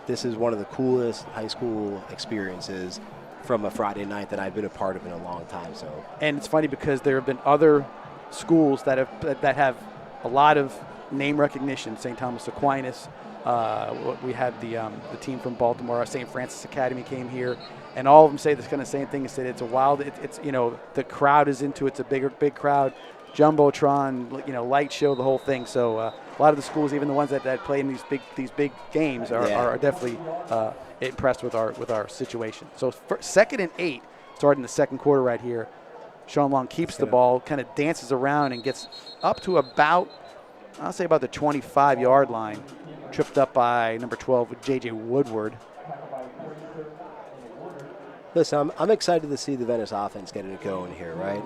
this is one of the coolest high school experiences from a Friday night that I've been a part of in a long time. So, and it's funny because there have been other schools that have a lot of name recognition. St. Thomas Aquinas. We had the team from Baltimore, St. Francis Academy came here, and all of them say this kind of same thing. They said it's a wild. It's you know, the crowd is into it. It's a big crowd. Jumbotron, you know, light show, the whole thing. So a lot of the schools, even the ones that play in these big games, are definitely impressed with our situation. So 2nd and 8, starting the second quarter right here. Sean Long keeps the ball, kind of dances around and gets up to about, I'll say about the 25-yard line. Tripped up by number 12 with J.J. Woodward. Listen, I'm excited to see the Venice offense getting it going here, right?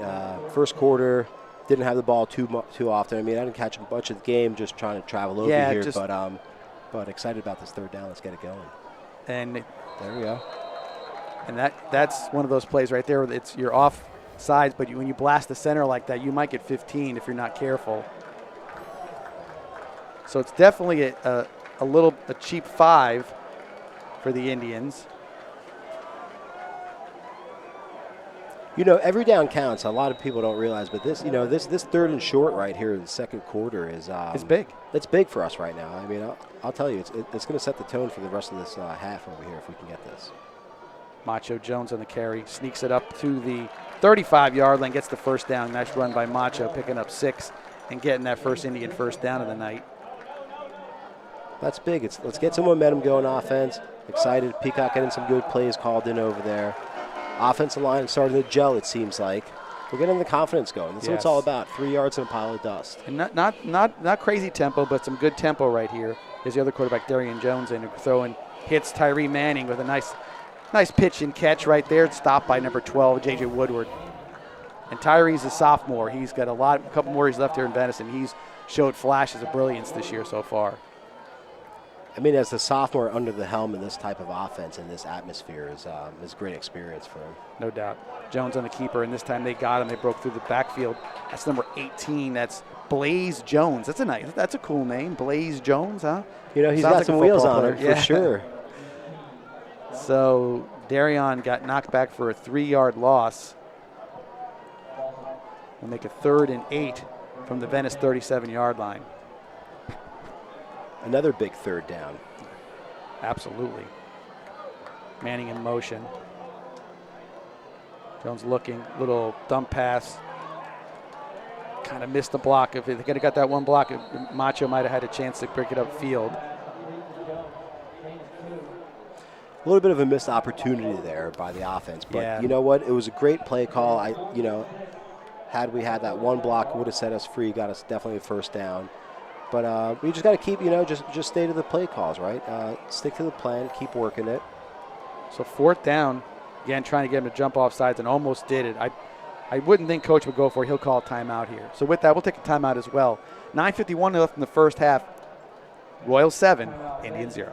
First quarter, didn't have the ball too often. I mean, I didn't catch a bunch of the game, just trying to travel over here. But excited about this third down. Let's get it going. And there we go. And that's one of those plays right there. It's you're off sides, but when you blast the center like that, you might get 15 if you're not careful. So it's definitely a cheap 5 for the Indians. You know, every down counts. A lot of people don't realize, but this 3rd and short right here in the second quarter is it's big. It's big for us right now. I mean, I'll tell you, it's going to set the tone for the rest of this half over here if we can get this. Macho Jones on the carry, sneaks it up to the 35-yard line, gets the first down. Nice run by Macho, picking up 6 and getting that first Indian first down of the night. That's big. Let's get some momentum going offense. Excited. Peacock getting some good plays called in over there. Offensive line starting to gel, it seems like. We're getting the confidence going. That's what it's all about. 3 yards and a pile of dust. And not crazy tempo, but some good tempo right here. Here's the other quarterback, Darian Jones, and throwing hits Tyree Manning with a nice pitch and catch right there. Stopped by number 12, J.J. Woodward. And Tyree's a sophomore. He's got a couple more years left here in Venice, and he's showed flashes of brilliance this year so far. I mean, as the sophomore under the helm in this type of offense and this atmosphere is a great experience for him. No doubt. Jones on the keeper, and this time they got him. They broke through the backfield. That's number 18. That's Blaze Jones. That's a cool name, Blaze Jones, huh? You know, he's got some wheels on him for sure. So Darian got knocked back for a 3-yard loss. We'll make a 3rd and 8 from the Venice 37-yard line. Another big third down. Absolutely. Manning in motion. Jones looking, little dump pass. Kind of missed the block. If they could have got that one block, Macho might have had a chance to pick it up field. A little bit of a missed opportunity there by the offense. But you know what? It was a great play call. Had we had that one block, it would have set us free, got us definitely a first down. But we just got to keep, just stay to the play calls, right? Stick to the plan, keep working it. So 4th down, again, trying to get him to jump off sides and almost did it. I wouldn't think Coach would go for it. He'll call a timeout here. So with that, we'll take a timeout as well. 9:51 left in the first half. Royals 7, Indians 0.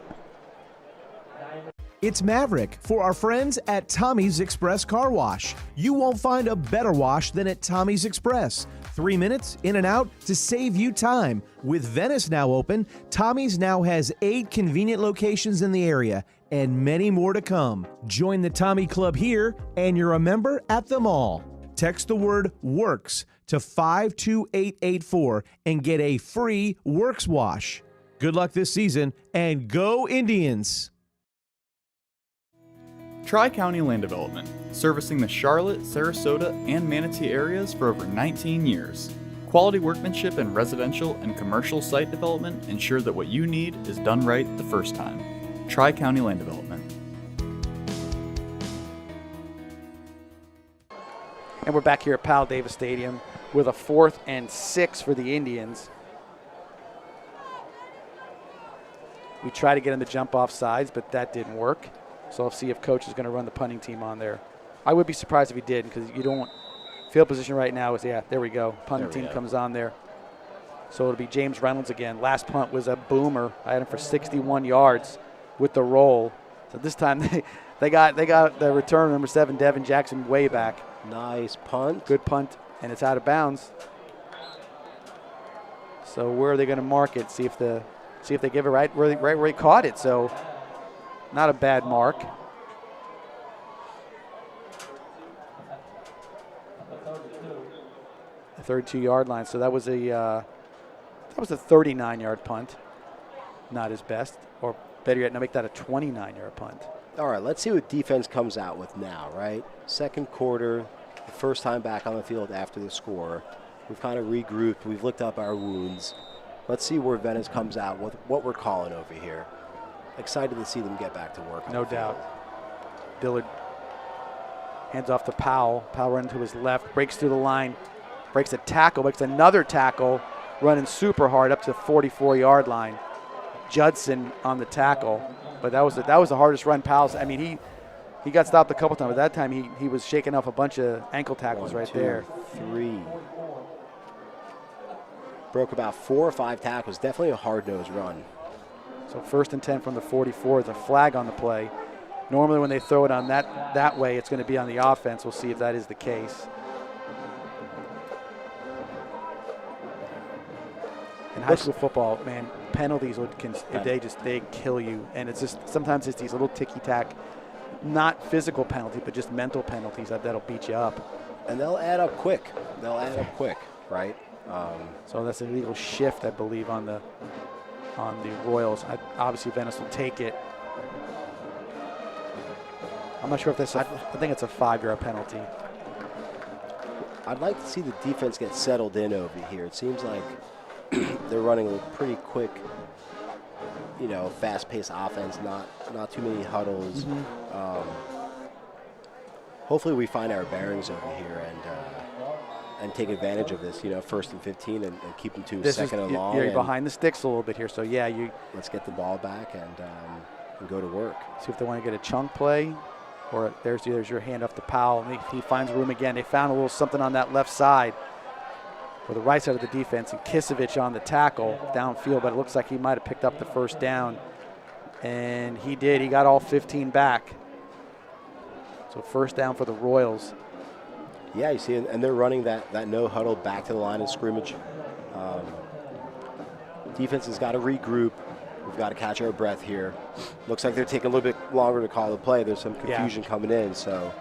It's Maverick for our friends at Tommy's Express Car Wash. You won't find a better wash than at Tommy's Express. 3 minutes in and out to save you time. With Venice now open, Tommy's now has 8 convenient locations in the area and many more to come. Join the Tommy Club here and you're a member at them all. Text the word WORKS to 52884 and get a free Works wash. Good luck this season and go Indians! Tri-County Land Development, servicing the Charlotte, Sarasota, and Manatee areas for over 19 years. Quality workmanship in residential and commercial site development ensure that what you need is done right the first time. Tri-County Land Development. And we're back here at Powell Davis Stadium with a 4th and 6 for the Indians. We try to get him to jump off sides, but that didn't work. So we'll see if Coach is going to run the punting team on there. I would be surprised if he did, because you don't want field position right now is, there we go. Punting team comes on there. So it'll be James Reynolds again. Last punt was a boomer. I had him for 61 yards with the roll. So this time they got the return, number 7, Devin Jackson, way back. Nice punt. Good punt, and it's out of bounds. So where are they going to mark it? See if they give it right where he caught it. So not a bad mark. The 32-yard line. So that was a 39-yard punt. Not his best, or better yet, now make that a 29-yard punt. All right, let's see what defense comes out with now, right? Second quarter, the first time back on the field after the score. We've kind of regrouped. We've looked up our wounds. Let's see where Venice comes out with what we're calling over here. Excited to see them get back to work. No doubt. Dillard hands off to Powell. Powell running to his left, breaks through the line, breaks a tackle, makes another tackle, running super hard up to the 44-yard line. Judson on the tackle, but that was the hardest run Powell's. I mean, he got stopped a couple times, but that time he was shaking off a bunch of ankle tackles. 1, right 2, there. 3. Broke about 4 or 5 tackles. Definitely a hard-nosed run. So 1st and 10 from the 44. There's a flag on the play. Normally when they throw it on that way, it's going to be on the offense. We'll see if that is the case. In high school football, man, penalties they kill you, and it's just sometimes it's these little ticky-tack, not physical penalty, but just mental penalties that'll beat you up. And they'll add up quick. Right? So that's an illegal shift, I believe, on the Royals. Obviously, Venice will take it. I'm not sure if that's I think it's a 5-yard penalty. I'd like to see the defense get settled in over here. It seems like they're running a pretty quick, fast-paced offense, not too many huddles. Hopefully we find our bearings over here and take advantage of this, 1st and 15 and keep them to second and long. You're behind the sticks a little bit here, so let's get the ball back and go to work. See if they want to get a chunk play, or there's your handoff to Powell. And he finds room again. They found a little something on that left side, or the right side of the defense, and Kisevich on the tackle downfield, but it looks like he might have picked up the first down, and he did. He got all 15 back. So first down for the Royals. Yeah, you see, and they're running that no huddle back to the line of scrimmage. Defense has got to regroup. We've got to catch our breath here. Looks like they're taking a little bit longer to call the play. There's some confusion coming in. So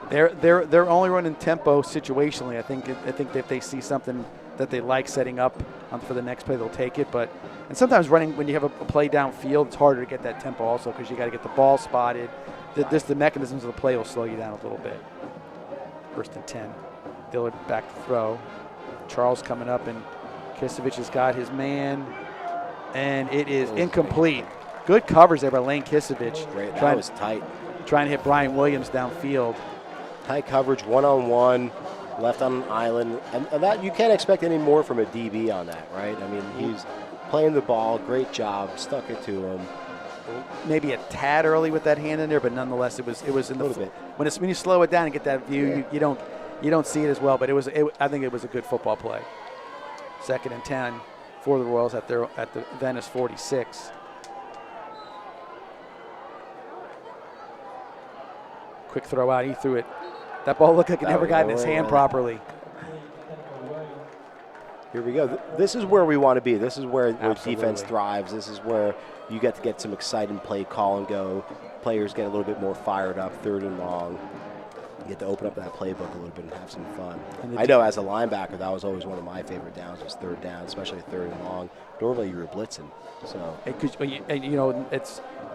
they're only running tempo situationally. I think that if they see something that they like setting up for the next play, they'll take it. And sometimes running when you have a play downfield, it's harder to get that tempo also because you got to get the ball spotted. The mechanisms of the play will slow you down a little bit. 1st and 10. Dillard back to throw. Charles coming up, and Kisevich has got his man, and it is incomplete. Good coverage there by Lane Kisevich. Great, that was tight. Trying to hit Brian Williams downfield. Tight coverage, one-on-one, left on an island. And that you can't expect any more from a DB on that, right? I mean, he's playing the ball, great job, stuck it to him. Maybe a tad early with that hand in there, but nonetheless, it was in the little bit. When you slow it down and get that view, you don't see it as well. But I think it was a good football play. 2nd and 10 for the Royals at the Venice 46. Quick throw out. He threw it. That ball looked like it never got in his hand properly. Here we go. This is where we want to be. This is where defense thrives. This is where you get some exciting play call and go. Players get a little bit more fired up, 3rd and long. You get to open up that playbook a little bit and have some fun. I know as a linebacker, that was always one of my favorite downs, was 3rd down, especially 3rd and long. Normally you were blitzing. So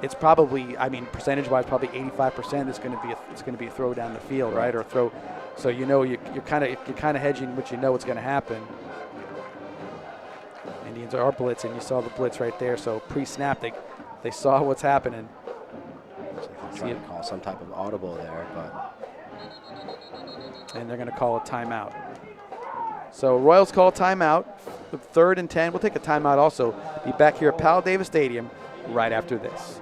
it's probably, I mean, percentage-wise, probably 85%. It's going to be a throw down the field, right, or a throw. So you're kind of hedging, but you know what's going to happen. Indians are blitzing. You saw the blitz right there. So pre-snap, they saw what's happening. Trying to call some type of audible there, and they're going to call a timeout. So Royals call a timeout. 3rd and 10. We'll take a timeout also. Be back here at Powell Davis Stadium right after this.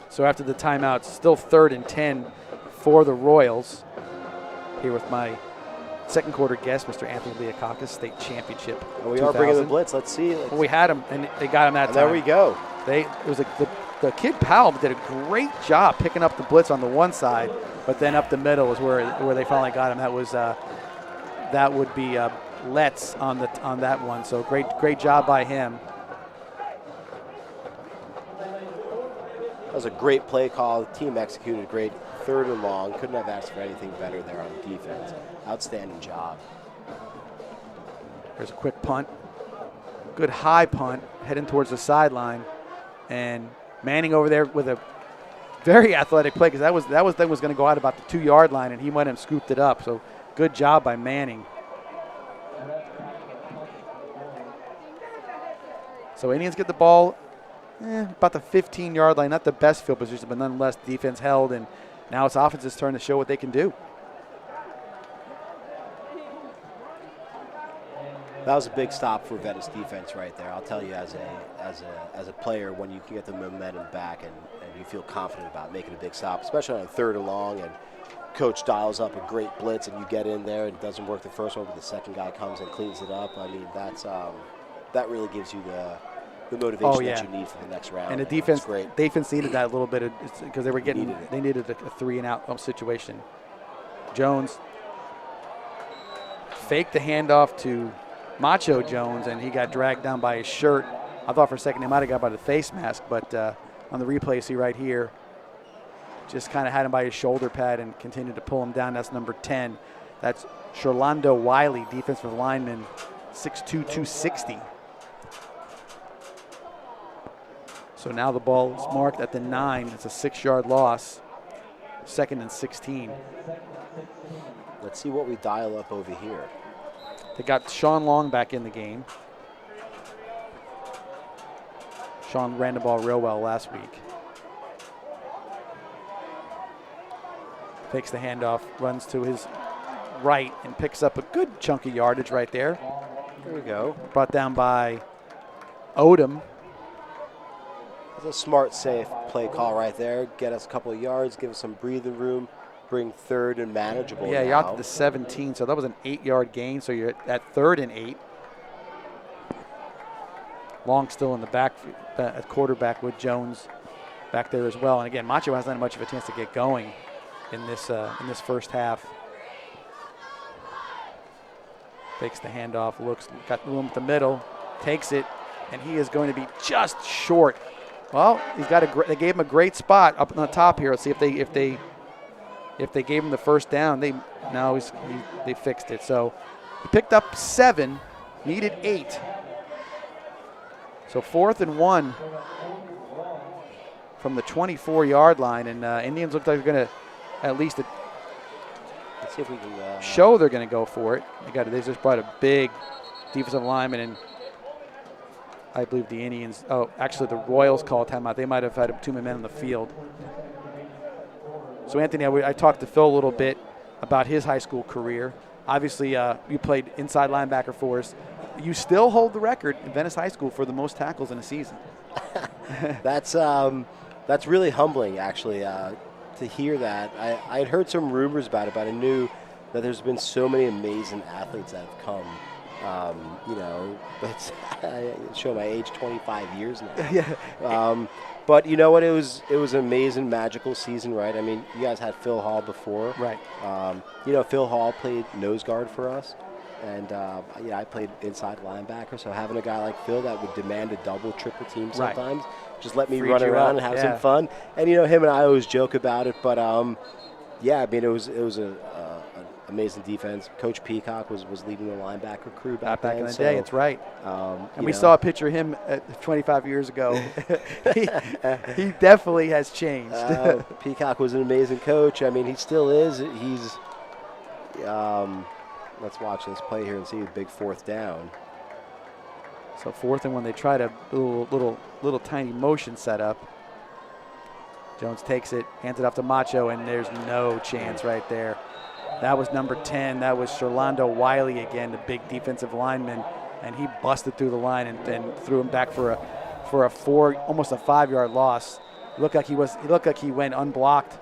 So after the timeout, still 3rd and 10 for the Royals. Here with my second quarter guest, Mr. Anthony Leakakis, state championship. And we are bringing the blitz. Let's see. Well, we had him, and they got him that time. There we go. The kid Powell did a great job picking up the blitz on the one side, but then up the middle is where they finally got him. That would be Letts on that one. So great job by him. That was a great play call. The team executed great. 3rd and long. Couldn't have asked for anything better there on defense. Outstanding job. There's a quick punt. Good high punt heading towards the sideline. And Manning over there with a very athletic play, because that was going to go out about the 2-yard line, and he went and scooped it up. So good job by Manning. So Indians get the ball about the 15-yard line. Not the best field position, but nonetheless, defense held, and now it's offense's turn to show what they can do. That was a big stop for Venice defense right there. I'll tell you, as a player, when you can get the momentum back and you feel confident about making a big stop, especially on 3rd and long, and coach dials up a great blitz and you get in there and it doesn't work the first one, but the second guy comes and cleans it up. I mean, that really gives you the motivation that you need for the next round. And the defense needed that a little bit because they needed a 3-and-out situation. Jones faked the handoff to Macho Jones, and he got dragged down by his shirt. I thought for a second he might have got by the face mask, but on the replay, see right here, just kind of had him by his shoulder pad and continued to pull him down. That's number 10. That's Sherlando Wiley, defensive lineman, 6'2", 260. So now the ball is marked at the 9. It's a 6-yard loss. 2nd and 16. Let's see what we dial up over here. They got Sean Long back in the game. Sean ran the ball real well last week. Fakes the handoff, runs to his right, and picks up a good chunk of yardage right there. There we go. Brought down by Odom. It's a smart, safe play call right there. Get us a couple of yards, give us some breathing room, bring 3rd and manageable. Yeah, you're out to the 17, so that was an 8-yard gain, so you're at 3rd and 8. Long still in the back at quarterback with Jones back there as well. And again, Macho hasn't had much of a chance to get going in this first half. Fakes the handoff, got room at the middle, takes it, and he is going to be just short. Well, they gave him a great spot up on the top here. Let's see if they gave him the first down. They fixed it. So he picked up 7, needed 8. So 4th and 1 from the 24-yard line, and Indians look like they're going to at least let's see if we can show they're going to go for it. They just brought a big defensive lineman, and I believe the Indians. Oh, actually, the Royals called timeout. They might have had 2 men on the field. So Anthony, I talked to Phil a little bit about his high school career. Obviously, you played inside linebacker for us. You still hold the record in Venice High School for the most tackles in a season. That's really humbling, actually, to hear that. I had heard some rumors about it, but I knew that there's been so many amazing athletes that have come. I show my age, 25 years now. Yeah. But you know what? It was an amazing, magical season, right? I mean, you guys had Phil Hall before, right? Phil Hall played nose guard for us, and I played inside linebacker. So having a guy like Phil that would demand a double, triple team sometimes, just let me run around and have some fun. And him and I always joke about it, but it was an amazing defense. Coach Peacock was leading the linebacker crew back in the day. It's right. And we saw a picture of him 25 years ago. he definitely has changed. Peacock was an amazing coach. I mean, he still is. He's. Let's watch this play here and see a big 4th down. So 4th and 1, they tried a little tiny motion setup. Jones takes it, hands it off to Macho, and there's no chance right there. That was number 10. That was Sherlando Wiley again, the big defensive lineman, and he busted through the line and threw him back for a 4, almost a 5-yard loss. He looked like he went unblocked.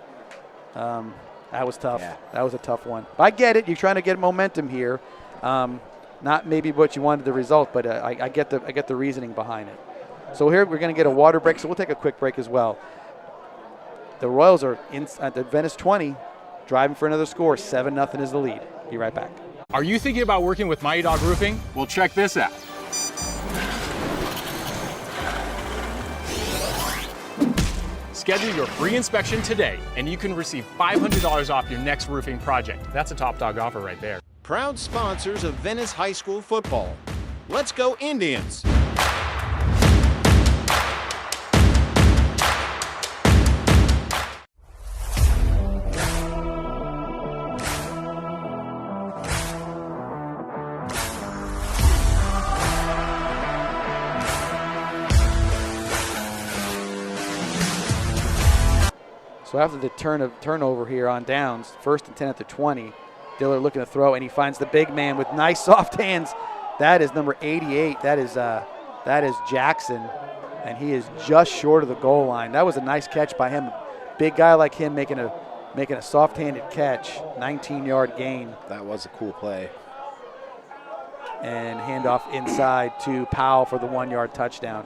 That was tough. Yeah. That was a tough one. I get it. You're trying to get momentum here. Not maybe what you wanted the result, but I get the reasoning behind it. So here we're going to get a water break, so we'll take a quick break as well. The Royals are at the Venice 20, driving for another score. 7-0 is the lead. Be right back. Are you thinking about working with Mighty Dog Roofing? Well, check this out. Schedule your free inspection today, and you can receive $500 off your next roofing project. That's a top dog offer right there. Proud sponsors of Venice High School football. Let's go Indians! So after the turnover here on downs, 1st and 10 at the 20, Diller looking to throw, and he finds the big man with nice soft hands. That is number 88. That is Jackson, and he is just short of the goal line. That was a nice catch by him. Big guy like him making a soft-handed catch, 19-yard gain. That was a cool play. And handoff inside to Powell for the 1-yard touchdown.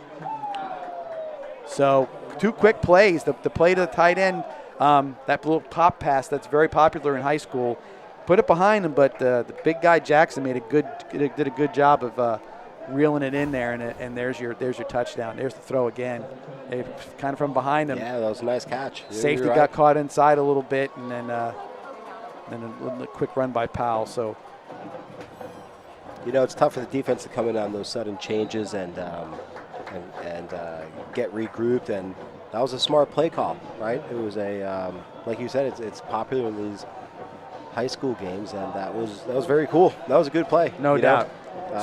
So 2 quick plays. The play to the tight end, that little pop pass that's very popular in high school, put it behind him, but the big guy Jackson did a good job of reeling it in there, and there's your touchdown. There's the throw again, kind of from behind him. Yeah, that was a nice catch. Safety got caught inside a little bit, and then a quick run by Powell. So it's tough for the defense to come in on those sudden changes and get regrouped, and that was a smart play call, right? It was like you said, it's popular in these high school games, and that was very cool. That was a good play. No doubt.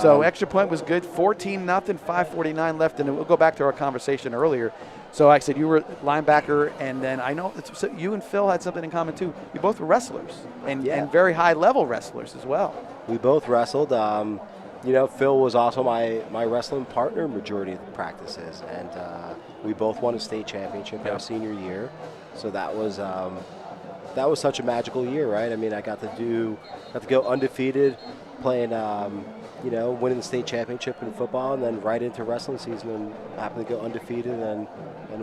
So extra point was good. 14-0, 5:49 left, and we'll go back to our conversation earlier. So I said you were linebacker, and then I know so you and Phil had something in common too. You both were wrestlers, and very high-level wrestlers as well. We both wrestled. Phil was also my wrestling partner majority of the practices, and we both won a state championship our senior year. So that was that was such a magical year, right? I mean, I got to go undefeated, playing, winning the state championship in football, and then right into wrestling season, and happened to go undefeated and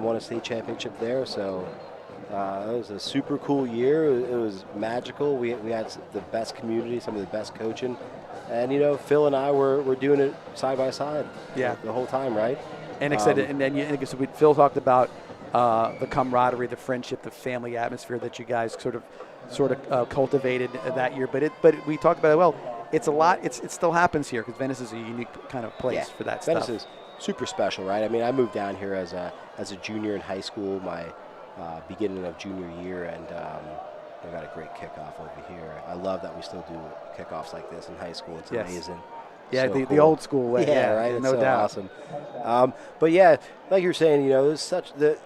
won a state championship there. So it was a super cool year. It was magical. We had the best community, some of the best coaching, and Phil and I were doing it side by side. Yeah. The whole time, right? And Phil talked about the camaraderie, the friendship, the family atmosphere that you guys sort of cultivated that year. But we talked about it. Well, it's a lot. It still happens here because Venice is a unique kind of place for that Venice stuff. Venice is super special, right? I mean, I moved down here as a junior in high school, my beginning of junior year, and I got a great kickoff over here. I love that we still do kickoffs like this in high school. It's amazing. Yeah, so the cool. old school way. Yeah, right. No it's doubt. Awesome. But yeah, like you're saying, there's such the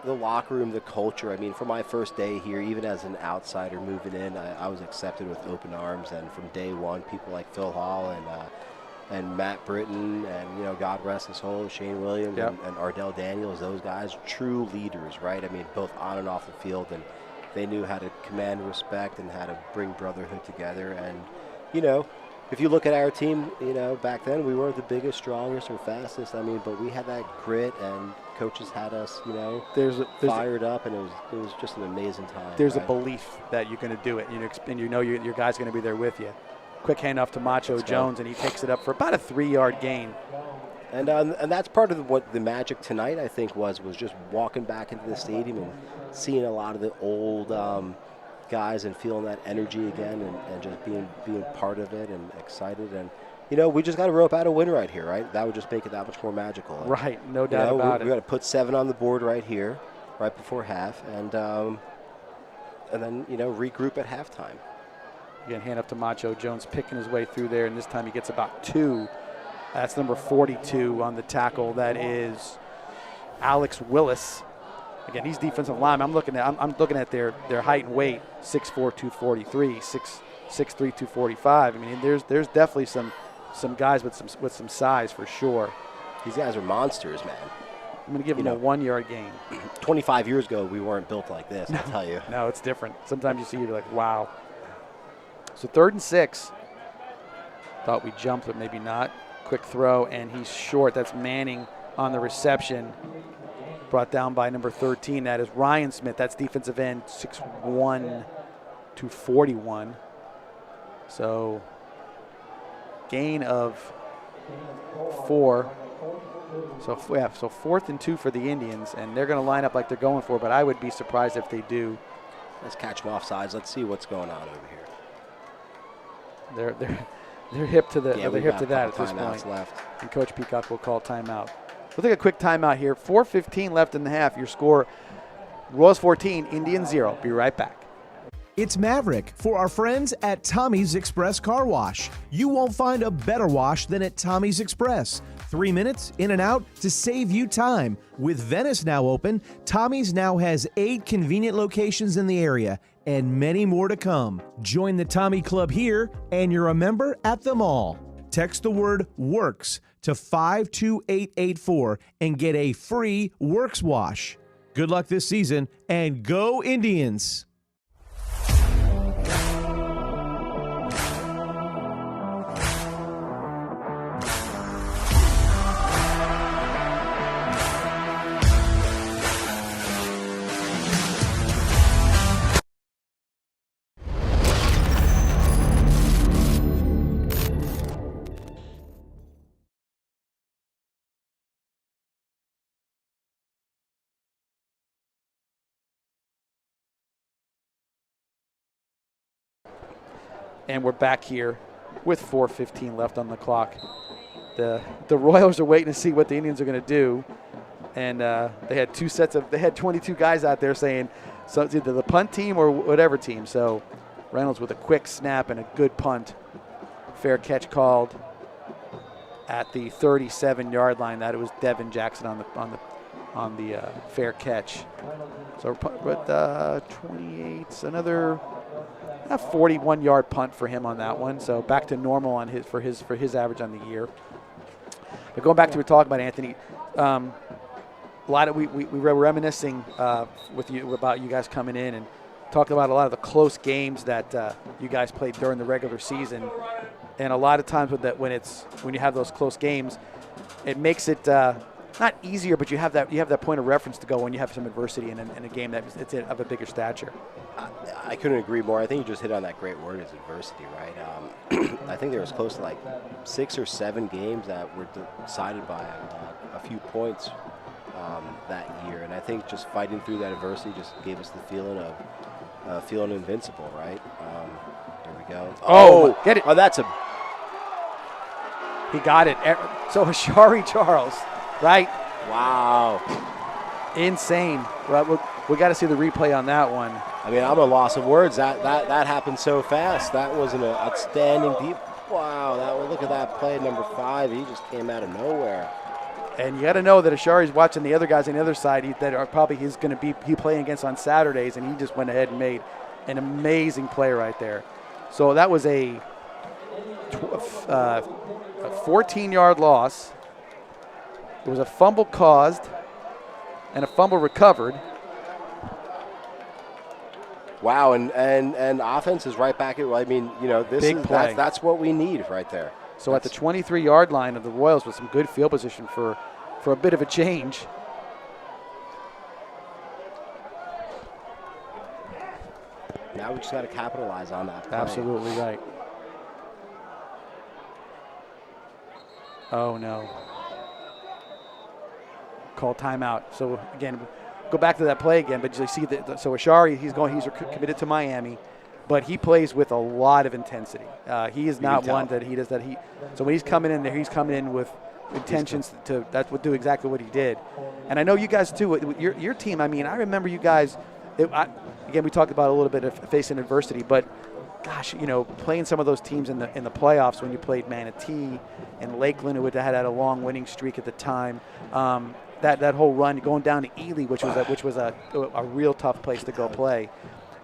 locker room, the culture. I mean, for my first day here, even as an outsider moving in, I was accepted with open arms, and from day one, people like Phil Hall and Matt Britton and God rest his soul, Shane Williams and Ardell Daniels, those guys, true leaders, right? I mean, both on and off the field, and they knew how to command respect and how to bring brotherhood together. And if you look at our team, back then we weren't the biggest, strongest, or fastest. I mean, but we had that grit, and coaches had us, there's fired up, and it was just an amazing time. There's a belief that you're going to do it, and your guy's going to be there with you. Quick handoff to Macho Jones, and he takes it up for about a 3-yard gain. And that's part of what the magic tonight, I think, was just walking back into the stadium and seeing a lot of the old guys and feeling that energy again, and just being part of it and excited. And we just got to rope out a win right here, right? That would just make it that much more magical. Right, no doubt about it. We got to put 7 on the board right here, right before half, and then regroup at halftime. Again, hand up to Macho Jones, picking his way through there, and this time he gets about 2. That's number 42 on the tackle. That is Alex Willis. Again, he's defensive lineman. I'm looking at their height and weight: 6'4", 243, 6'3", 245. I mean, there's definitely some guys with some size for sure. These guys are monsters, man. I'm going to give him a 1-yard gain. 25 years ago, we weren't built like this, I'll tell you. No, it's different. Sometimes you see you're like, wow. So 3rd and 6. Thought we jumped, but maybe not. Quick throw, and he's short. That's Manning on the reception. Brought down by number 13. That is Ryan Smith. That's defensive end, 6'1", 241. So gain of 4. So 4th and 2 for the Indians, and they're going to line up like they're going for, but I would be surprised if they do. Let's catch them off sides. Let's see what's going on over here. They're hip to that at this point. Left. And Coach Peacock will call timeout. We'll take a quick timeout here. 4:15 left in the half. Your score: Royals 14, Indians 0. Be right back. It's Maverick for our friends at Tommy's Express Car Wash. You won't find a better wash than at Tommy's Express. 3 minutes in and out to save you time. With Venice now open, Tommy's now has 8 convenient locations in the area and many more to come. Join the Tommy Club here and you're a member at them all. Text the word WORKS to 52884 and get a free Works wash. Good luck this season and go Indians! And we're back here with 4:15 left on the clock. The Royals are waiting to see what the Indians are going to do, and they had 22 guys out there saying, so it's either the punt team or whatever team. So Reynolds with a quick snap and a good punt, fair catch called at the 37-yard line. That it was Devin Jackson on the fair catch. So with 28, another. A 41-yard punt for him on that one, so back to normal on for his average on the year. But going back to what we talked about, Anthony, a lot of we were reminiscing with you about you guys coming in, and talked about a lot of the close games that you guys played during the regular season, and a lot of times when you have those close games, it makes it not easier, but you have that point of reference to go when you have some adversity in a game that it's of a bigger stature. I couldn't agree more. I think you just hit on that great word, is adversity, right? I think there was close to like 6 or 7 games that were decided by a few points that year, and I think just fighting through that adversity just gave us the feeling of feeling invincible, right? Here we go. Oh, get it! Oh, that's a. He got it. So Ashari Charles, right? Wow. Insane. Well, we got to see the replay on that one. I mean, I'm a loss of words. That happened so fast. That was an outstanding deep. Wow. Look at that play, number 5. He just came out of nowhere. And you got to know that Ashari's watching the other guys on the other side that are probably he's going to be playing against on Saturdays, and he just went ahead and made an amazing play right there. So that was a 14-yard loss. It was a fumble caused and a fumble recovered. Wow, and offense is right back at. I mean, that's what we need right there. So at the 23-yard line of the Royals with some good field position for a bit of a change. Now we just got to capitalize on that play. Absolutely right. Oh, no. Call timeout. So, again, go back to that play again, but you see that. So Ashari, he's committed to Miami, but he plays with a lot of intensity. He is not one that he does that. So when he's coming in there, he's coming in with intentions to that would do exactly what he did. And I know you guys too. With your team. I mean, I remember you guys. Again, we talked about a little bit of facing adversity, but gosh, playing some of those teams in the playoffs when you played Manatee and Lakeland, who had a long winning streak at the time. That whole run going down to Ely, which was a real tough place to go play,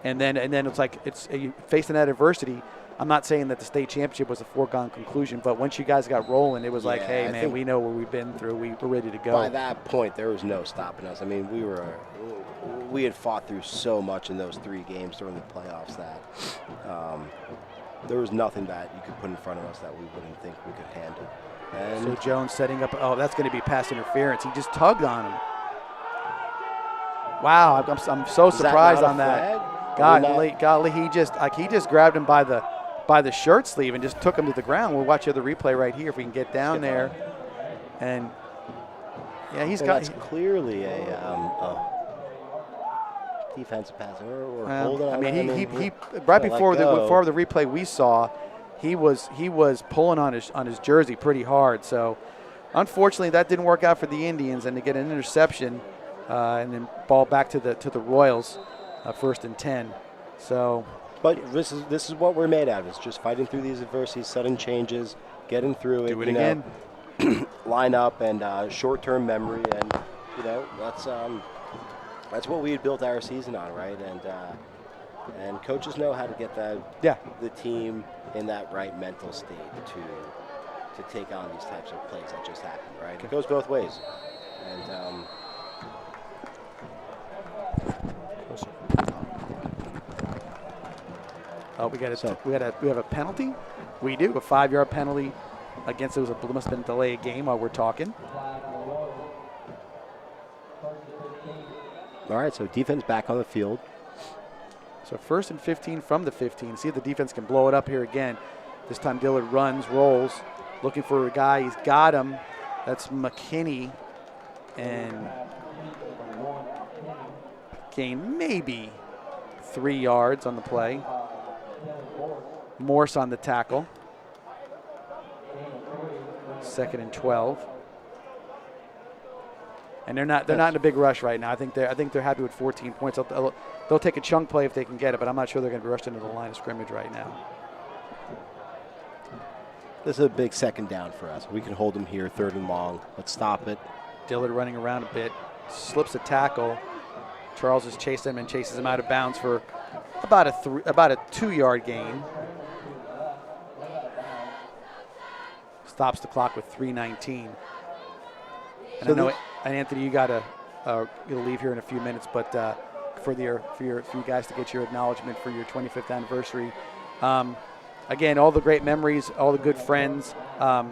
and then it's like you facing that adversity. I'm not saying that the state championship was a foregone conclusion, but once you guys got rolling, it was like, hey man, we know where we've been through. We're ready to go. By that point, there was no stopping us. I mean, we had fought through so much in those 3 games during the playoffs that there was nothing that you could put in front of us that we wouldn't think we could handle. And so Jones setting up. Oh, that's going to be pass interference. He just tugged on him. Wow, I'm so surprised on that. Golly, he just grabbed him by the shirt sleeve and just took him to the ground. We'll watch the replay right here if we can get down there. And yeah, that's clearly a defensive pass or holding on. I mean, he right before the replay we saw, he was pulling on his jersey pretty hard. So unfortunately, that didn't work out for the Indians, and to get an interception and then ball back to the Royals, 1st and 10. So, but this is what we're made out of. It's just fighting through these adversities, sudden changes, getting through it. Do it again. Line up and short-term memory, and that's what we had built our season on, right? And coaches know how to get the team in that right mental state to take on these types of plays that just happen, right? It goes both ways. And we have a penalty. We do a 5-yard penalty against. It must have been a delayed game while we're talking. All right, so defense back on the field. So 1st and 15 from the 15. See if the defense can blow it up here again. This time Dillard runs, rolls, looking for a guy. He's got him. That's McKinney. And gain maybe 3 yards on the play. Morse on the tackle. 2nd and 12. And they're not in a big rush right now. I think they're happy with 14 points. They'll take a chunk play if they can get it, but I'm not sure they're going to be rushed into the line of scrimmage right now. This is a big 2nd down for us. We can hold them here, 3rd and long. Let's stop it. Dillard running around a bit, slips a tackle. Charles has chased him and chases him out of bounds for about a 2-yard gain. Stops the clock with 3:19. And I know, Anthony, you got to leave here in a few minutes, but for you guys to get your acknowledgement for your 25th anniversary. Again, all the great memories, all the good friends. I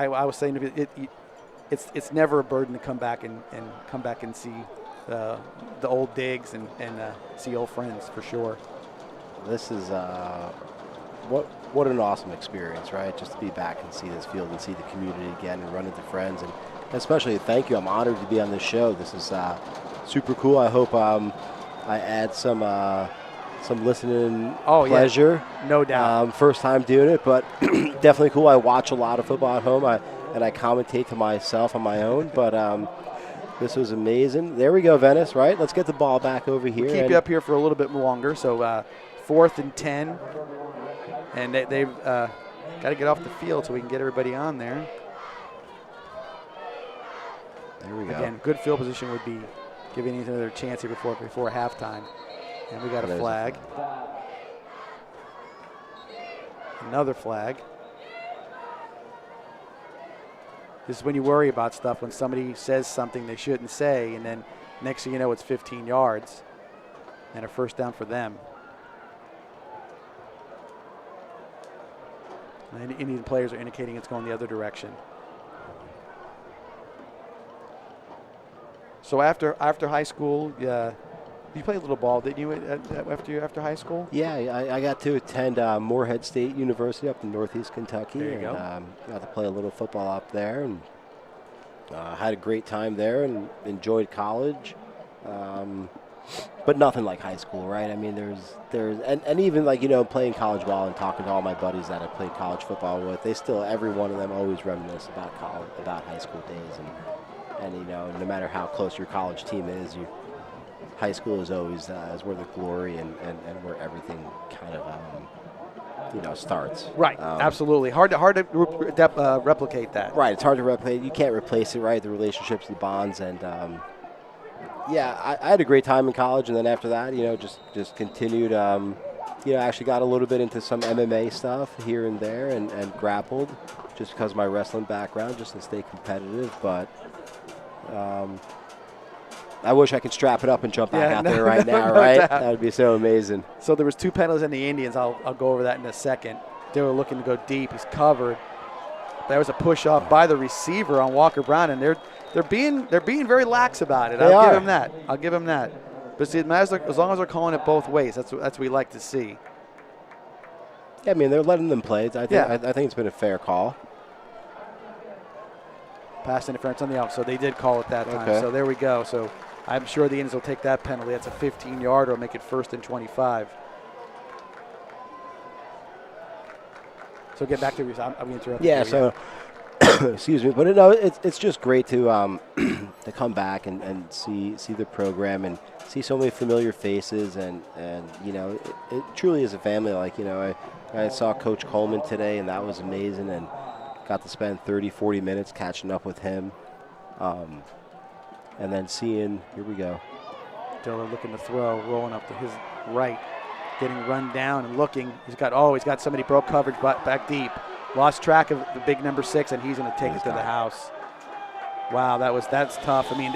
was saying it's never a burden to come back and see the old digs and see old friends for sure. This is what an awesome experience, right? Just to be back and see this field and see the community again and run into friends, and especially thank you. I'm honored to be on this show. This is super cool. I hope I add some listening pleasure. Yeah. No doubt. First time doing it, but definitely cool. I watch a lot of football at home, and I commentate to myself on my own, but this was amazing. There we go, Venice, right? Let's get the ball back over here. We'll keep you up here for a little bit longer. So 4th and 10, and they've got to get off the field so we can get everybody on there. There we go. Again, good field position would be giving you another chance here before halftime. And we got a flag. Another flag. This is when you worry about stuff, when somebody says something they shouldn't say, and then next thing you know, it's 15 yards and a first down for them. And Indian players are indicating it's going the other direction. So after high school, you played a little ball, didn't you, after high school? Yeah, I got to attend Morehead State University up in Northeast Kentucky. There you go. Got to play a little football up there, and had a great time there and enjoyed college. But nothing like high school, right? I mean, there's and even like, playing college ball and talking to all my buddies that I played college football with, every one of them always reminisce about high school days, and no matter how close your college team is, high school is always is where the glory and where everything kind of starts. Right, absolutely. Hard to replicate that. Right, it's hard to replicate. You can't replace it, right? The relationships, the bonds, and I had a great time in college, and then after that, just continued. Actually got a little bit into some MMA stuff here and there, and grappled, just because of my wrestling background, just to stay competitive. But I wish I could strap it up and jump back out there right now, right? Doubt. That would be so amazing. So there was 2 penalties in the Indians. I'll go over that in a second. They were looking to go deep. He's covered. There was a push off by the receiver on Walker Brown, and they're being very lax about it. I'll give him that. But see, as long as they're calling it both ways, that's what we like to see. Yeah, I mean, they're letting them play. I think it's been a fair call. Pass interference on the out, so they did call it that time. Okay. So there we go. So I'm sure the Indians will take that penalty. That's a 15-yarder. Will make it 1st and 25. So get back to you. I'm interrupting. Yeah. So, excuse me, but it's just great to to come back and see the program and see so many familiar faces, and it truly is a family. Like, I saw Coach Coleman today, and that was amazing, and got to spend 30-40 minutes catching up with him. And then seeing, here we go. Diller looking to throw, rolling up to his right, getting run down and looking. He's got somebody broke coverage back deep. Lost track of the big number 6, and he's going to take it to the house. Wow, that's tough. I mean,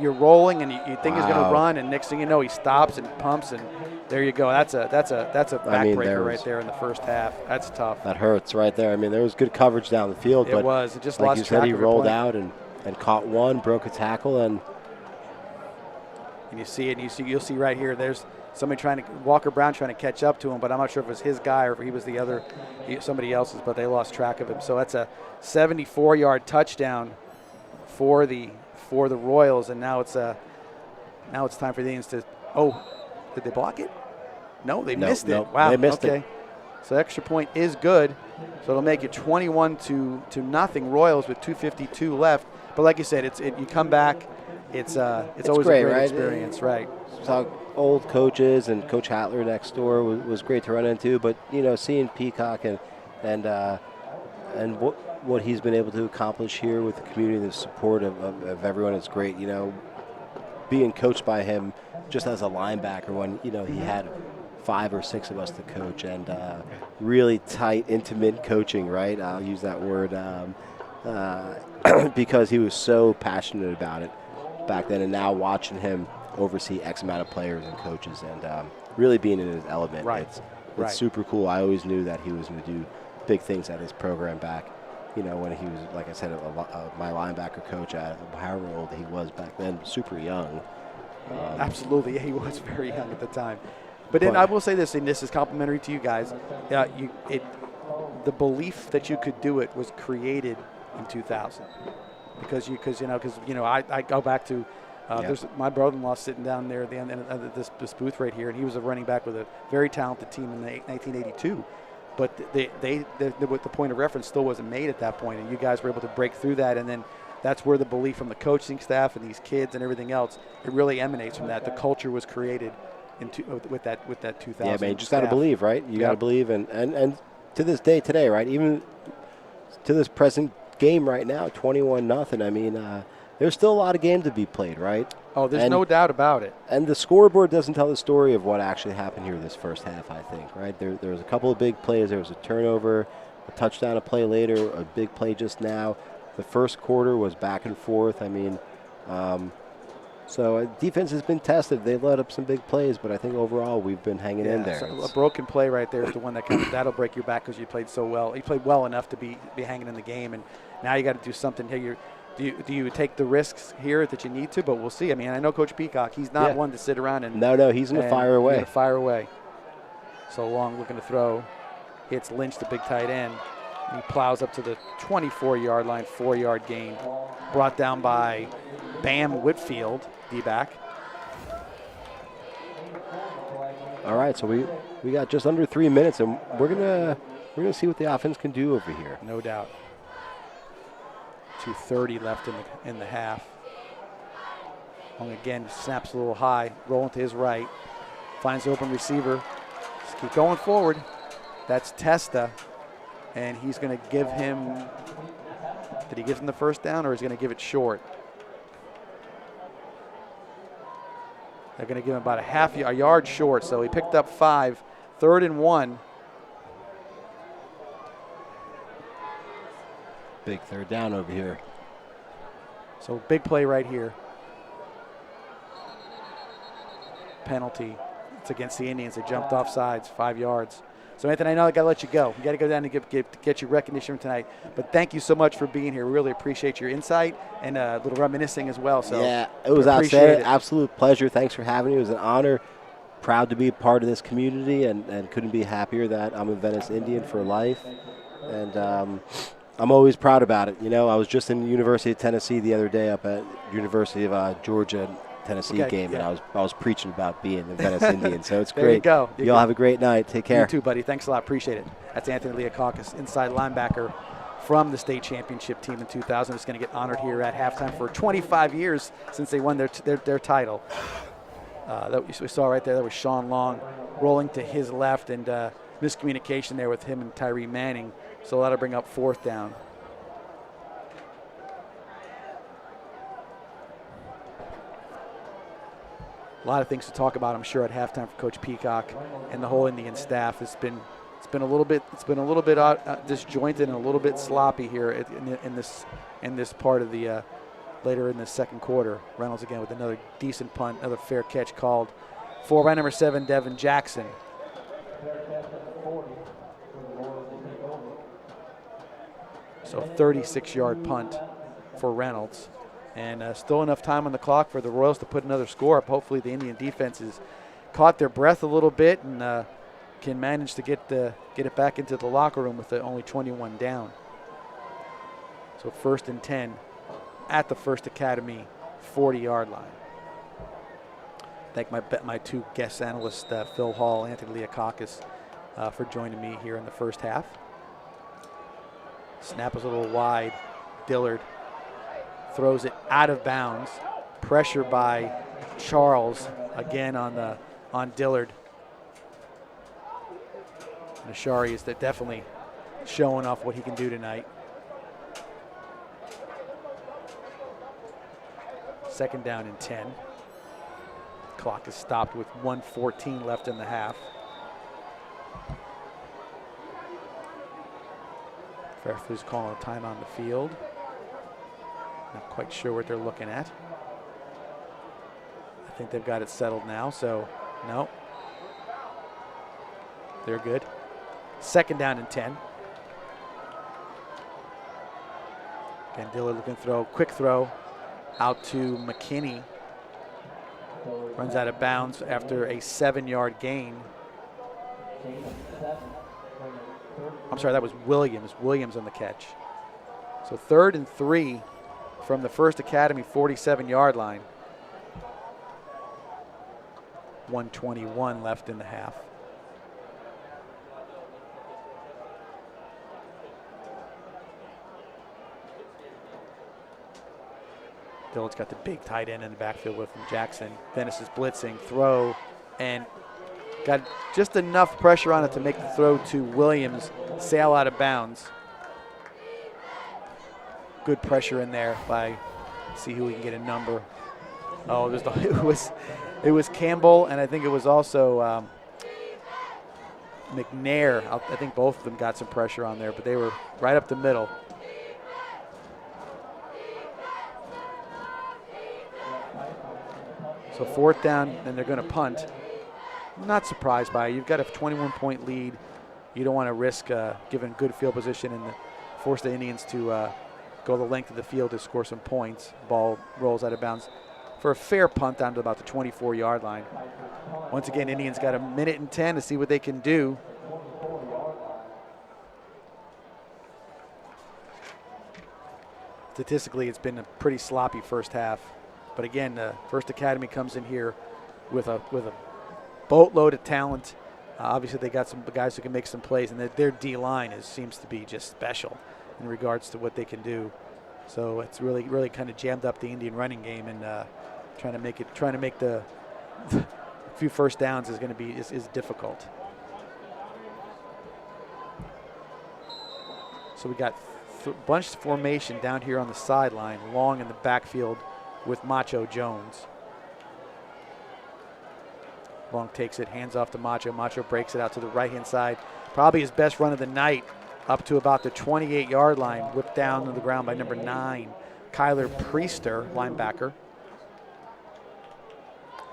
you're rolling, and you think he's going to run, and next thing you know, he stops and pumps, and there you go. That's a backbreaker right there in the first half. That's tough. That hurts right there. I mean, there was good coverage down the field, but it just like lost you track said, he of rolled play. out and caught one, broke a tackle, and you see it. You'll see right here. There's somebody Walker Brown trying to catch up to him, but I'm not sure if it was his guy or if he was somebody else's. But they lost track of him. So that's a 74-yard touchdown for the Royals, and now it's time for the Indians to. Oh, did they block it? No, they missed it. Wow. They missed it. So extra point is good. So it'll make it 21-0 Royals with 2:52 left. But like you said, you come back. It's always great, a great right? experience, right? Saw old coaches and Coach Hatler next door was great to run into. But seeing Peacock and what he's been able to accomplish here with the community, the support of everyone is great. Being coached by him just as a linebacker when he had 5 or 6 of us to coach, and really tight, intimate coaching, right? I'll use that word because he was so passionate about it back then, and now watching him oversee X amount of players and coaches, and really being in his element. Right. It's super cool. I always knew that he was going to do big things at his program back. You know, when he was, like I said, my linebacker coach at however old he was back then, super young. Absolutely, yeah, he was very young at the time. But then I will say this, and this is complimentary to you guys. The belief that you could do it was created in 2000, because I go back to there's my brother-in-law sitting down there at the end of this booth right here, and he was a running back with a very talented team in 1982. But the point of reference still wasn't made at that point, and you guys were able to break through that, and then that's where the belief from the coaching staff and these kids and everything else, it really emanates from that. The culture was created with that 2000. Yeah, man, you just got to believe, right? You got to believe, and to this day today, right? Even to this present game right now, 21-0. I mean, there's still a lot of games to be played, right? Oh, there's no doubt about it. And the scoreboard doesn't tell the story of what actually happened here this first half, I think, right? There was a couple of big plays. There was a turnover, a touchdown, a play later, a big play just now. The first quarter was back and forth. I mean, so defense has been tested. They've let up some big plays, but I think overall we've been hanging in there. So a broken play right there is the one that'll break your back because you played so well. You played well enough to be hanging in the game, and now you got to do something here. Do you take the risks here that you need to? But we'll see. I mean, I know Coach Peacock. He's not one to sit around and no, he's going to fire away. He's going to fire away. So Long looking to throw, hits Lynch, the big tight end. He plows up to the 24-yard line, 4-yard gain, brought down by Bam Whitfield, D-back. All right, so we got just under 3 minutes, and we're gonna see what the offense can do over here. No doubt. 2:30 left in the half. Long again snaps a little high, rolling to his right, finds the open receiver. Just keep going forward. That's Testa, and he's going to give him. Did he give him the first down, or is he going to give it short? They're going to give him about a yard short, so he picked up 5. 3rd and 1. Big third down over here. So big play right here. Penalty. It's against the Indians. They jumped off sides, 5 yards. So, Anthony, I know I got to let you go. You got to go down and get your recognition tonight. But thank you so much for being here. We really appreciate your insight and a little reminiscing as well. So yeah, it was outstanding. Absolute pleasure. Thanks for having me. It was an honor. Proud to be a part of this community, and couldn't be happier that I'm a Venice Indian for life. And I'm always proud about it. You know, I was just in the University of Tennessee the other day up at University of Georgia Tennessee game, and I was preaching about being a Venice Indian. So it's great. There you go. Y'all have a great night. Take care. You too, buddy. Thanks a lot. Appreciate it. That's Anthony Leakakis, inside linebacker from the state championship team in 2000. It's going to get honored here at halftime for 25 years since they won their title. That we saw right there, that was Sean Long rolling to his left, and miscommunication there with him and Tyree Manning. So that'll bring up 4th down. A lot of things to talk about, I'm sure, at halftime for Coach Peacock and the whole Indian staff. It's been a little bit disjointed and a little bit sloppy here in this part of the later in the second quarter. Reynolds again with another decent punt, another fair catch called for by number 7, Devin Jackson. So 36-yard punt for Reynolds. And still enough time on the clock for the Royals to put another score up. Hopefully the Indian defense has caught their breath a little bit and can manage to get it back into the locker room with only 21 down. So 1st and 10 at the First Academy 40-yard line. Thank my two guest analysts, Phil Hall, Anthony Leakakis, for joining me here in the first half. Snap is a little wide. Dillard throws it out of bounds. Pressure by Charles again on Dillard. And Ashari is definitely showing off what he can do tonight. 2nd down and 10. Clock is stopped with 1:14 left in the half. Referee's calling a time on the field. Not quite sure what they're looking at. I think they've got it settled now, so no. They're good. 2nd down and 10. Again, Dillard looking to throw, quick throw out to McKinney. Runs out of bounds after a 7-yard gain. I'm sorry, that was Williams. Williams on the catch. So 3rd and 3 from the First Academy 47-yard line. 1:21 left in the half. Dillard's got the big tight end in the backfield with him, Jackson. Venice is blitzing, throw, and got just enough pressure on it to make the throw to Williams sail out of bounds. Good pressure in there by, see who we can get a number. Oh, it was Campbell, and I think it was also McNair. I think both of them got some pressure on there, but they were right up the middle. So 4th down, and they're going to punt. I'm not surprised by it. You've got a 21-point lead. You don't want to risk giving good field position and force the Indians to go the length of the field to score some points. Ball rolls out of bounds for a fair punt down to about the 24-yard line. Once again, Indians got 1:10 to see what they can do. Statistically, it's been a pretty sloppy first half. But again, First Academy comes in here with a boatload of talent. Obviously, they got some guys who can make some plays, and their D-line seems to be just special in regards to what they can do. So it's really kind of jammed up the Indian running game, and trying to make the few first downs is difficult. So we got bunched formation down here on the sideline, Long in the backfield with Macho Jones. Long takes it, hands off to Macho. Macho breaks it out to the right-hand side. Probably his best run of the night, up to about the 28-yard line, whipped down to the ground by number 9, Kyler Priester, linebacker.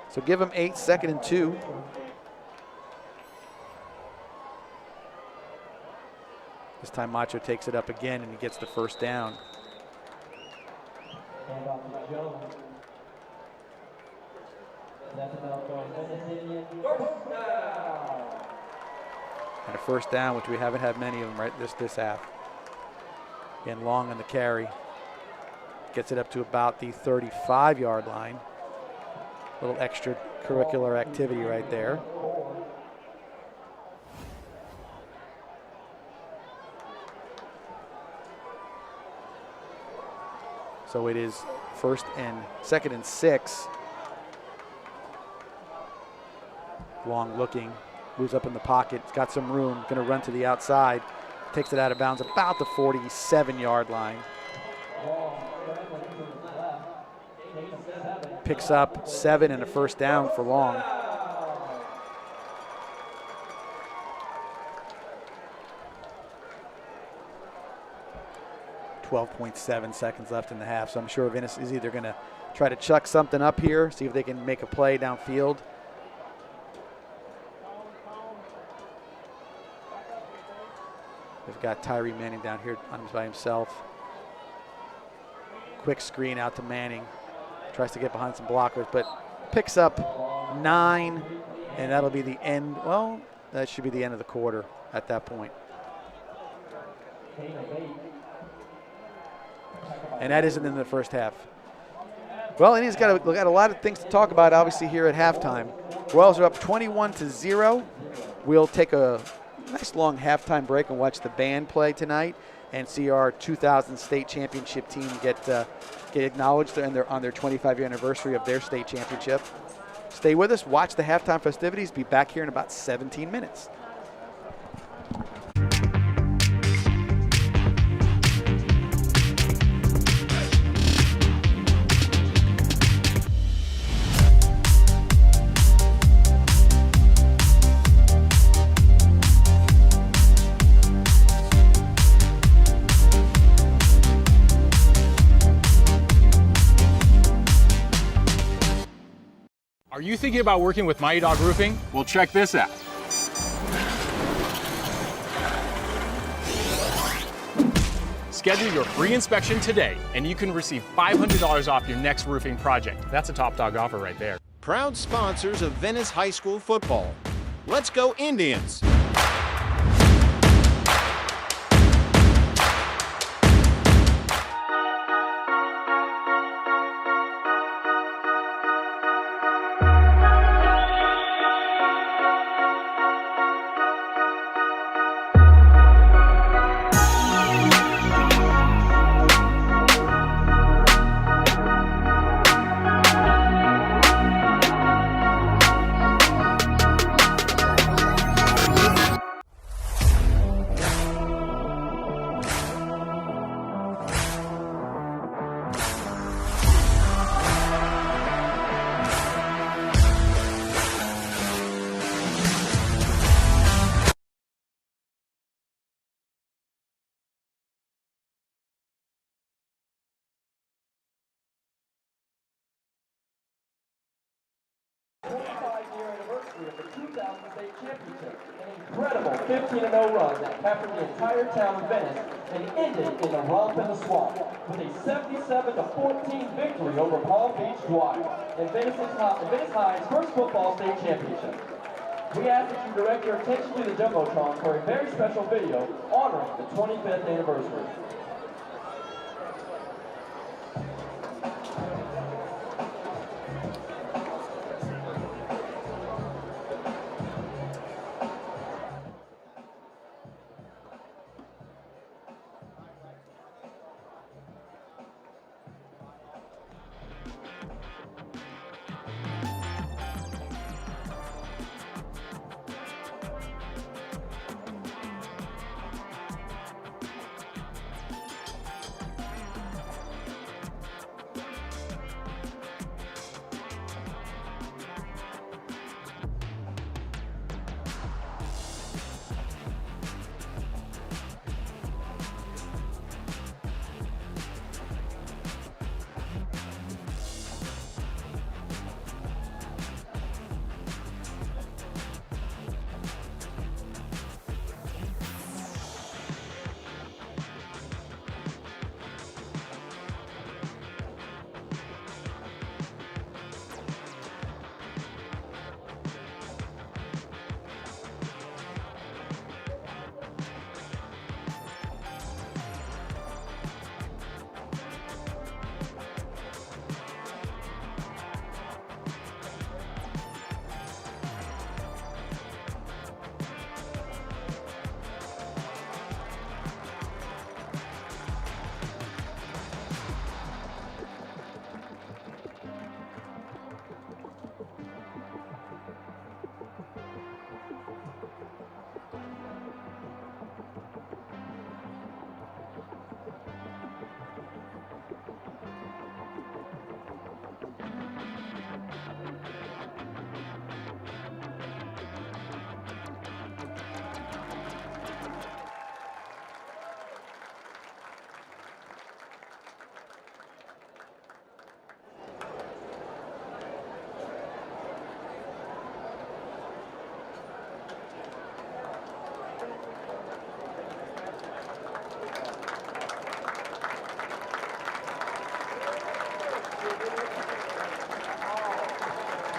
So give him 8, 2nd and 2. This time Macho takes it up again, and he gets the first down. And a first down, which we haven't had many of them right this half. Again, Long on the carry. Gets it up to about the 35-yard line. A little extracurricular activity right there. So it is 2nd and 6. Long looking, moves up in the pocket, it's got some room, going to run to the outside, takes it out of bounds about the 47-yard line. Picks up 7 and a first down for Long. .7 seconds left in the half, so I'm sure Venice is either going to try to chuck something up here, see if they can make a play downfield. They've got Tyree Manning down here by himself. Quick screen out to Manning. Tries to get behind some blockers, but picks up 9, and that'll be the end. Well, that should be the end of the quarter at that point. And that isn't in the first half. Well, Indians got a lot of things to talk about, obviously, here at halftime. Royals are up 21-0. We'll take a nice long halftime break and watch the band play tonight and see our 2000 state championship team get acknowledged on their 25-year anniversary of their state championship. Stay with us, watch the halftime festivities. Be back here in about 17 minutes. Are you thinking about working with Mighty Dog Roofing? Well, check this out. Schedule your free inspection today, and you can receive $500 off your next roofing project. That's a top dog offer right there. Proud sponsors of Venice High School football. Let's go Indians! Anniversary of the 2000 state championship. An incredible 15-0 run that captured the entire town of Venice and ended in a romp in the swamp with a 77-14 victory over Palm Beach Dwyer in Venice High's first football state championship. We ask that you direct your attention to the Jumbotron for a very special video honoring the 25th anniversary.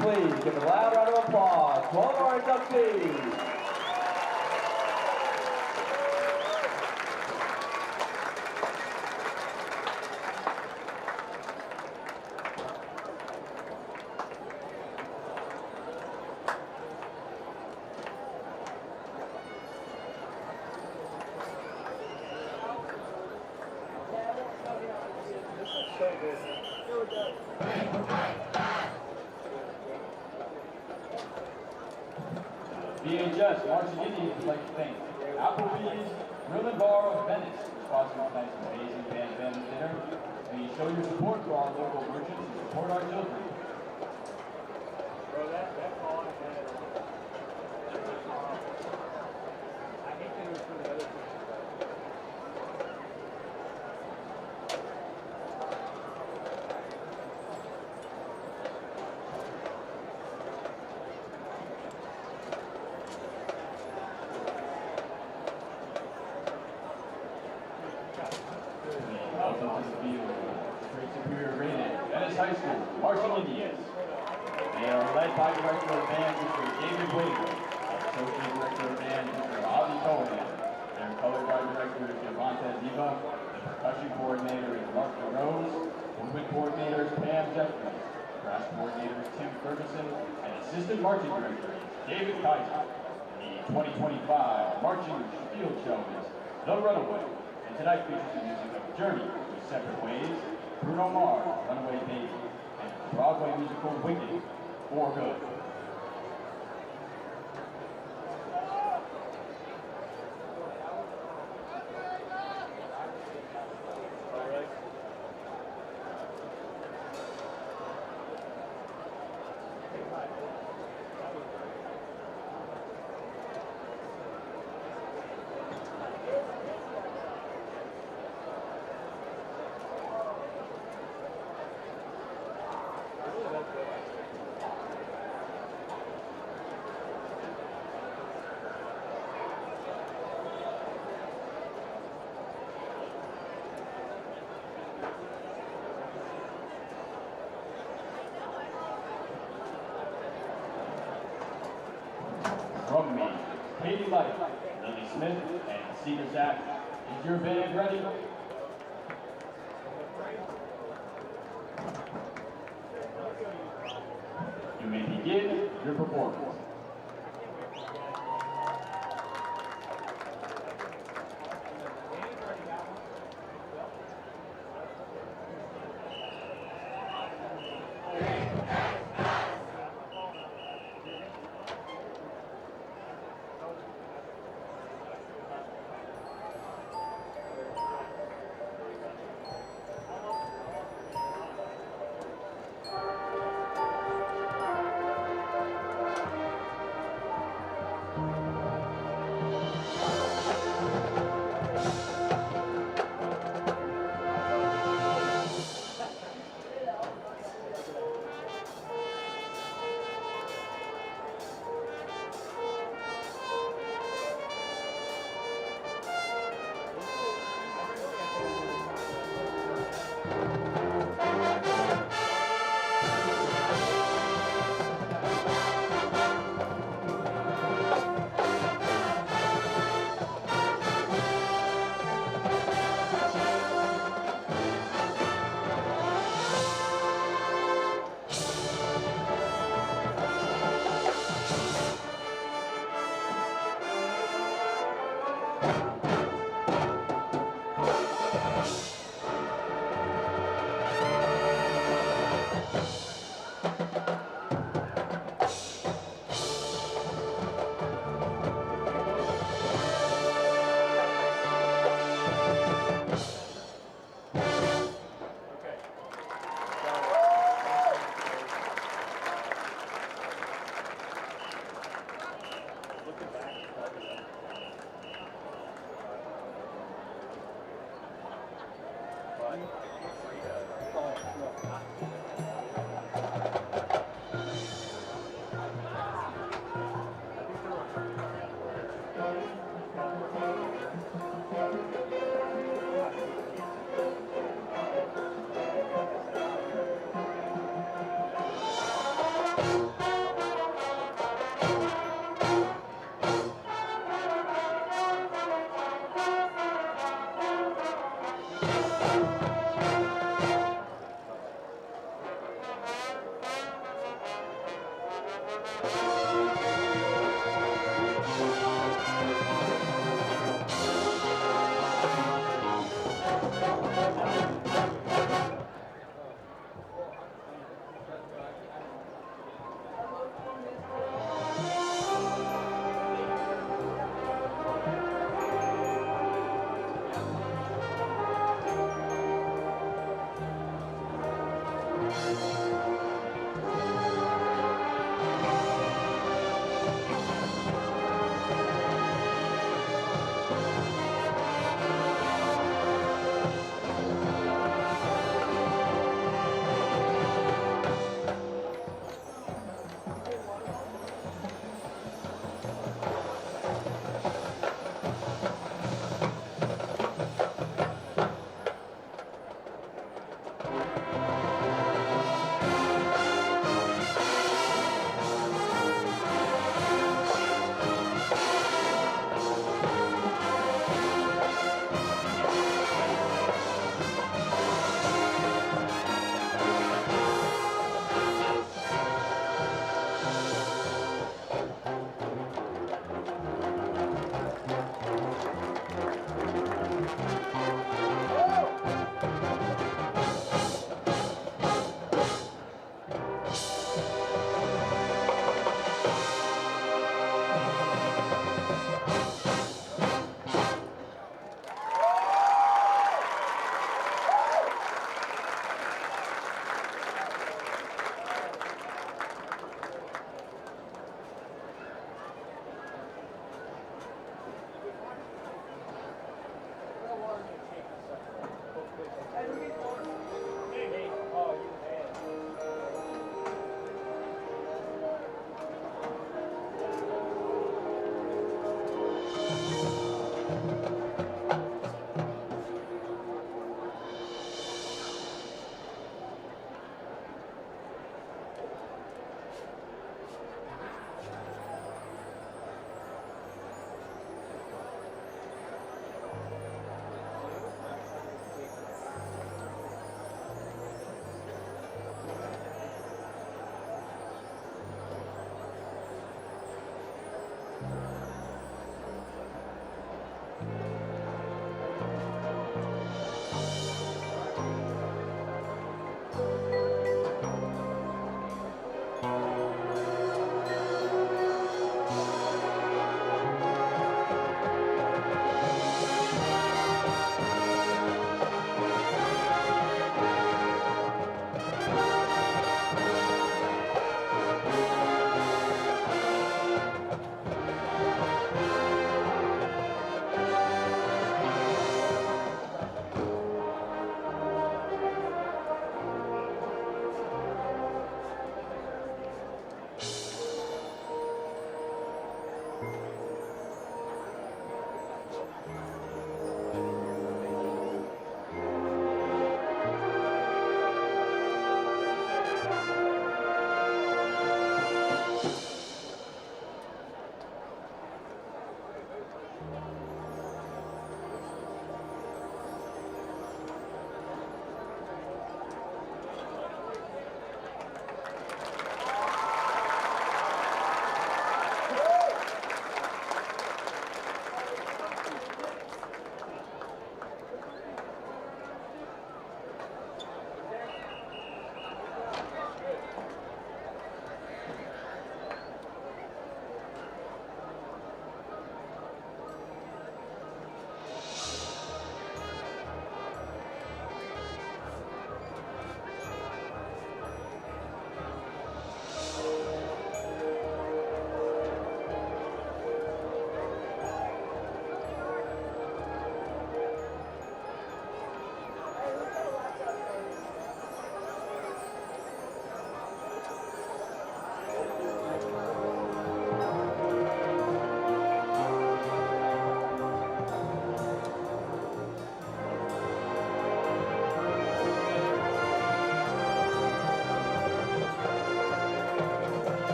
Please give a loud round of applause to all of our inductees. VHS, Marching Indians would like to thank Applebee's Grill and Bar of Venice for sponsoring tonight's amazing band dinner. And you show your support for our local merchants and support our children. Bro, that's all I had. I hate to do it for the other people. School, Marching Indians. They are led by Director of Band, Mr. David Waver, and Associate Director of Band, Mr. Avi Cohen. Their color guard director is Javante Ziva. The percussion coordinator is Mark DeRose. Movement coordinator is Pam Jeffries. Brass coordinator is Tim Ferguson. And assistant marching director is David Kaiser. The 2025 Marching Field Show is The Runaway. And tonight features the music of Journey with Separate Ways, Bruno Mars, Runaway Baby, and Broadway musical Wicked, For Good. From me, Katie Light, Lily Smith, and Stephen Zach. Is your band ready? You may begin your performance.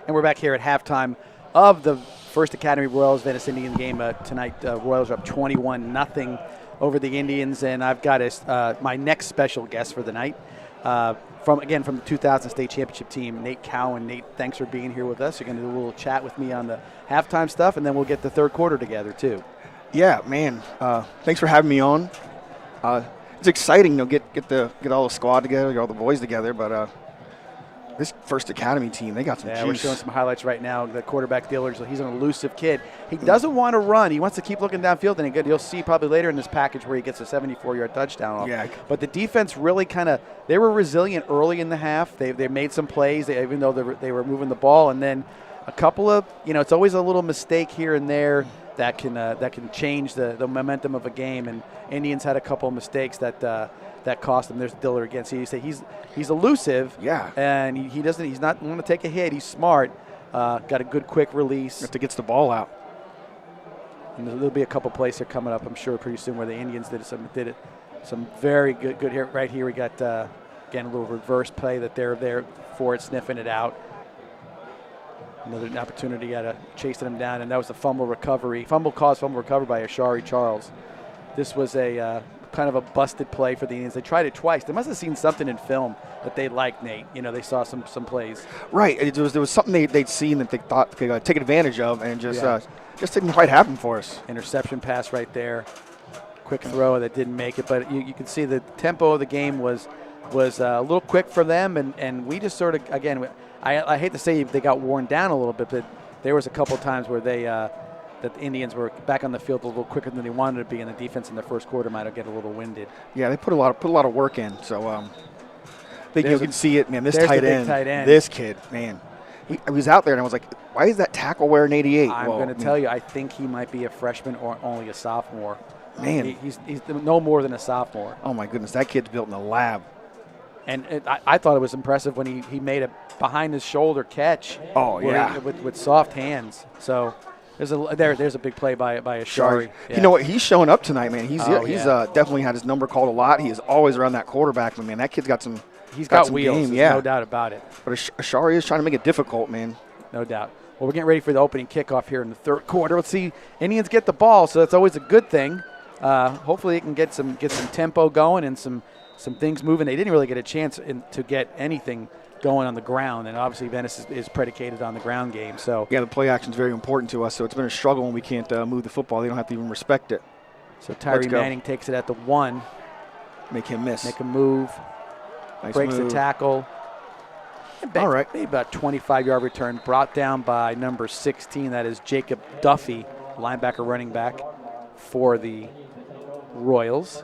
And we're back here at halftime of the First Academy Royals Venice Indian game tonight. Royals are up 21-0 over the Indians, and I've got my next special guest for the night from the 2000 state championship team, Nate Cowan. Nate, thanks for being here with us. You're going to do a little chat with me on the halftime stuff, and then we'll get the third quarter together too. Yeah, man. Thanks for having me on. It's exciting, get all the squad together, get all the boys together, but this First Academy team, they got some juice. We're showing some highlights right now. The quarterback, Dillard, he's an elusive kid. He doesn't want to run. He wants to keep looking downfield, and you'll see probably later in this package where he gets a 74-yard touchdown off. Yeah. But the defense really they were resilient early in the half. They made some plays, even though they were moving the ball, and then a couple of, it's always a little mistake here and there that can change the momentum of a game, and Indians had a couple of mistakes that cost them. There's Dillard again. So you say he's elusive, and he's not want to take a hit. He's smart. Got a good quick release. If he gets the ball out. And there'll be a couple plays here coming up, I'm sure, pretty soon where the Indians did some very good here. Right here we got again a little reverse play that they're there for it, sniffing it out. Another opportunity chasing him down, and that was a fumble recovery by Ashari Charles. This was a kind of a busted play for the Indians. They tried it twice. They must have seen something in film that they liked, Nate. They saw some plays. Right. There was something they'd seen that they thought they could take advantage of, and just didn't quite happen for us. Interception pass right there. Quick throw that didn't make it, but you can see the tempo of the game was a little quick for them, and we just sort of, again, I hate to say they got worn down a little bit, but there was a couple of times where that the Indians were back on the field a little quicker than they wanted to be, and the defense in the first quarter might have get a little winded. Yeah, they put a lot of work in. So you can see it, man. This tight end, this kid, man, he was out there, and I was like, why is that tackle wearing 88? I'm going to tell you, I think he might be a freshman or only a sophomore. Man, he's no more than a sophomore. Oh my goodness, that kid's built in a lab. And I thought it was impressive when he made a behind his shoulder catch. Oh yeah, with soft hands. So there's a big play by Ashari. Yeah. You know what? He's showing up tonight, man. He's definitely had his number called a lot. He is always around that quarterback, but man, that kid's got some. He's got some wheels. Game. Yeah, no doubt about it. But Ashari is trying to make it difficult, man. No doubt. Well, we're getting ready for the opening kickoff here in the third quarter. Let's see, Indians get the ball, so that's always a good thing. Hopefully, they can get some tempo going and some things moving. They didn't really get a chance to get anything going on the ground, and obviously Venice is predicated on the ground game. So yeah, the play action is very important to us. So it's been a struggle when we can't move the football. They don't have to even respect it. So Tyree Manning takes it at the 1. Make him miss. Make him move. Nice breaks move. the tackle. All right. Maybe about 25-yard return, brought down by number 16. That is Jacob Duffy, linebacker running back for the Royals.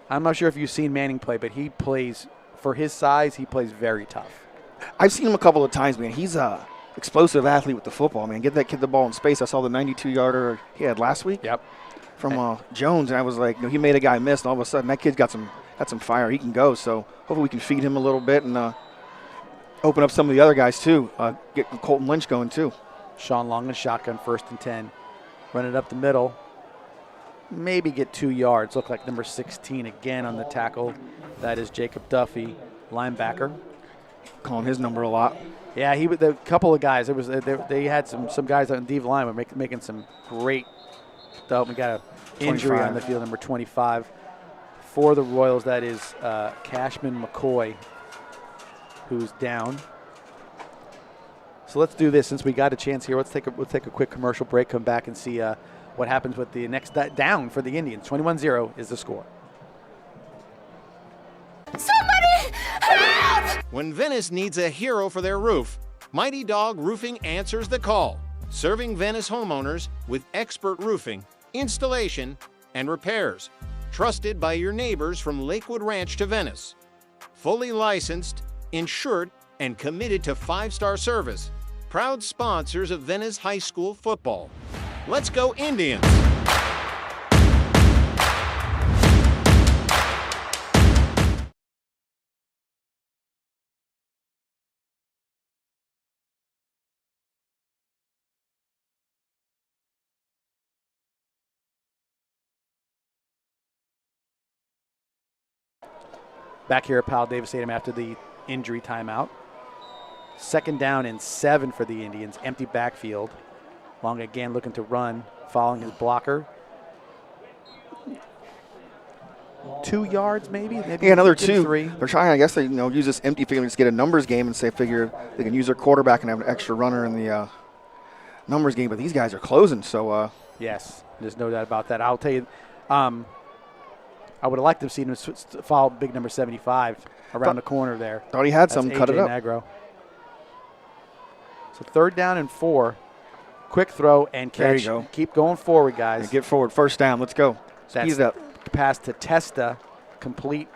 I'm not sure if you've seen Manning play, but he plays, for his size, he plays very tough. I've seen him a couple of times, man. He's a explosive athlete with the football, man. Get that kid the ball in space. I saw the 92-yarder he had last week. Yep. From Jones, and I was like, he made a guy miss, and all of a sudden that kid's got some fire. He can go, so hopefully we can feed him a little bit and open up some of the other guys too. Get Colton Lynch going too. Sean Long in shotgun, 1st and 10. Run it up the middle. Maybe get 2 yards. Look like number 16 again on the tackle. That is Jacob Duffy, linebacker. Calling his number a lot. Yeah, a couple of guys. They had some guys on the D line were making some great stuff. We got an injury on the field, number 25 for the Royals. That is Cashman McCoy, who's down. So let's do this since we got a chance here. We'll take a quick commercial break. Come back and see what happens with the next down for the Indians. 21-0 is the score. Somebody help! When Venice needs a hero for their roof, Mighty Dog Roofing answers the call, serving Venice homeowners with expert roofing, installation, and repairs. Trusted by your neighbors from Lakewood Ranch to Venice. Fully licensed, insured, and committed to 5-star service. Proud sponsors of Venice High School football. Let's go Indians! Back here at Powell Davis Stadium after the injury timeout. 2nd down and 7 for the Indians. Empty backfield. Long again looking to run, following his blocker. 2 yards maybe? Yeah, another 2. 3. They're trying, I guess, they use this empty figure to just get a numbers game and figure they can use their quarterback and have an extra runner in the numbers game. But these guys are closing, so. Yes, there's no doubt about that. I'll tell you, I would have liked to have seen him follow big number 75 around the corner there. Thought he had That's some, cut it up. Negro. So 3rd down and 4. Quick throw and catch. There you go. Keep going forward, guys. Yeah, get forward. 1st down. Let's go. Speed it up. Pass to Testa, complete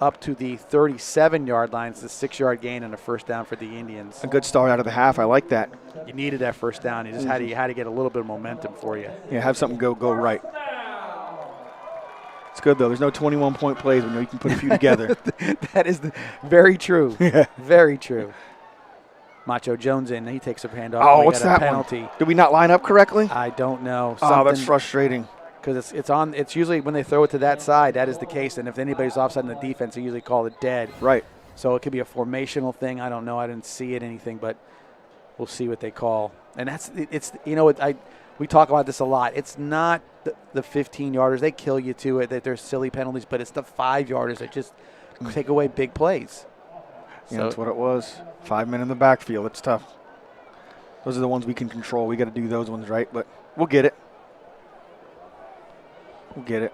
up to the 37-yard line. It's a 6-yard gain and a 1st down for the Indians. A good start out of the half. I like that. You needed that 1st down. You just had to get a little bit of momentum for you. Yeah, have something go right. It's good, though. There's no 21-point plays. We know you can put a few together. That is very true. Yeah. Very true. Macho Jones in. He takes a handoff. Oh, what's that penalty. One? Did we not line up correctly? I don't know. Oh, that's frustrating. Because it's usually when they throw it to that side, that is the case. And if anybody's offside in the defense, they usually call it dead. Right. So it could be a formational thing. I don't know. I didn't see it anything, but we'll see what they call. And we talk about this a lot. It's not the 15-yarders. They kill you to it. That there's silly penalties, but it's the 5-yarders that just take away big plays. Yeah, that's what it was. 5 men in the backfield. It's tough. Those are the ones we can control. We got to do those ones right, but we'll get it. We'll get it.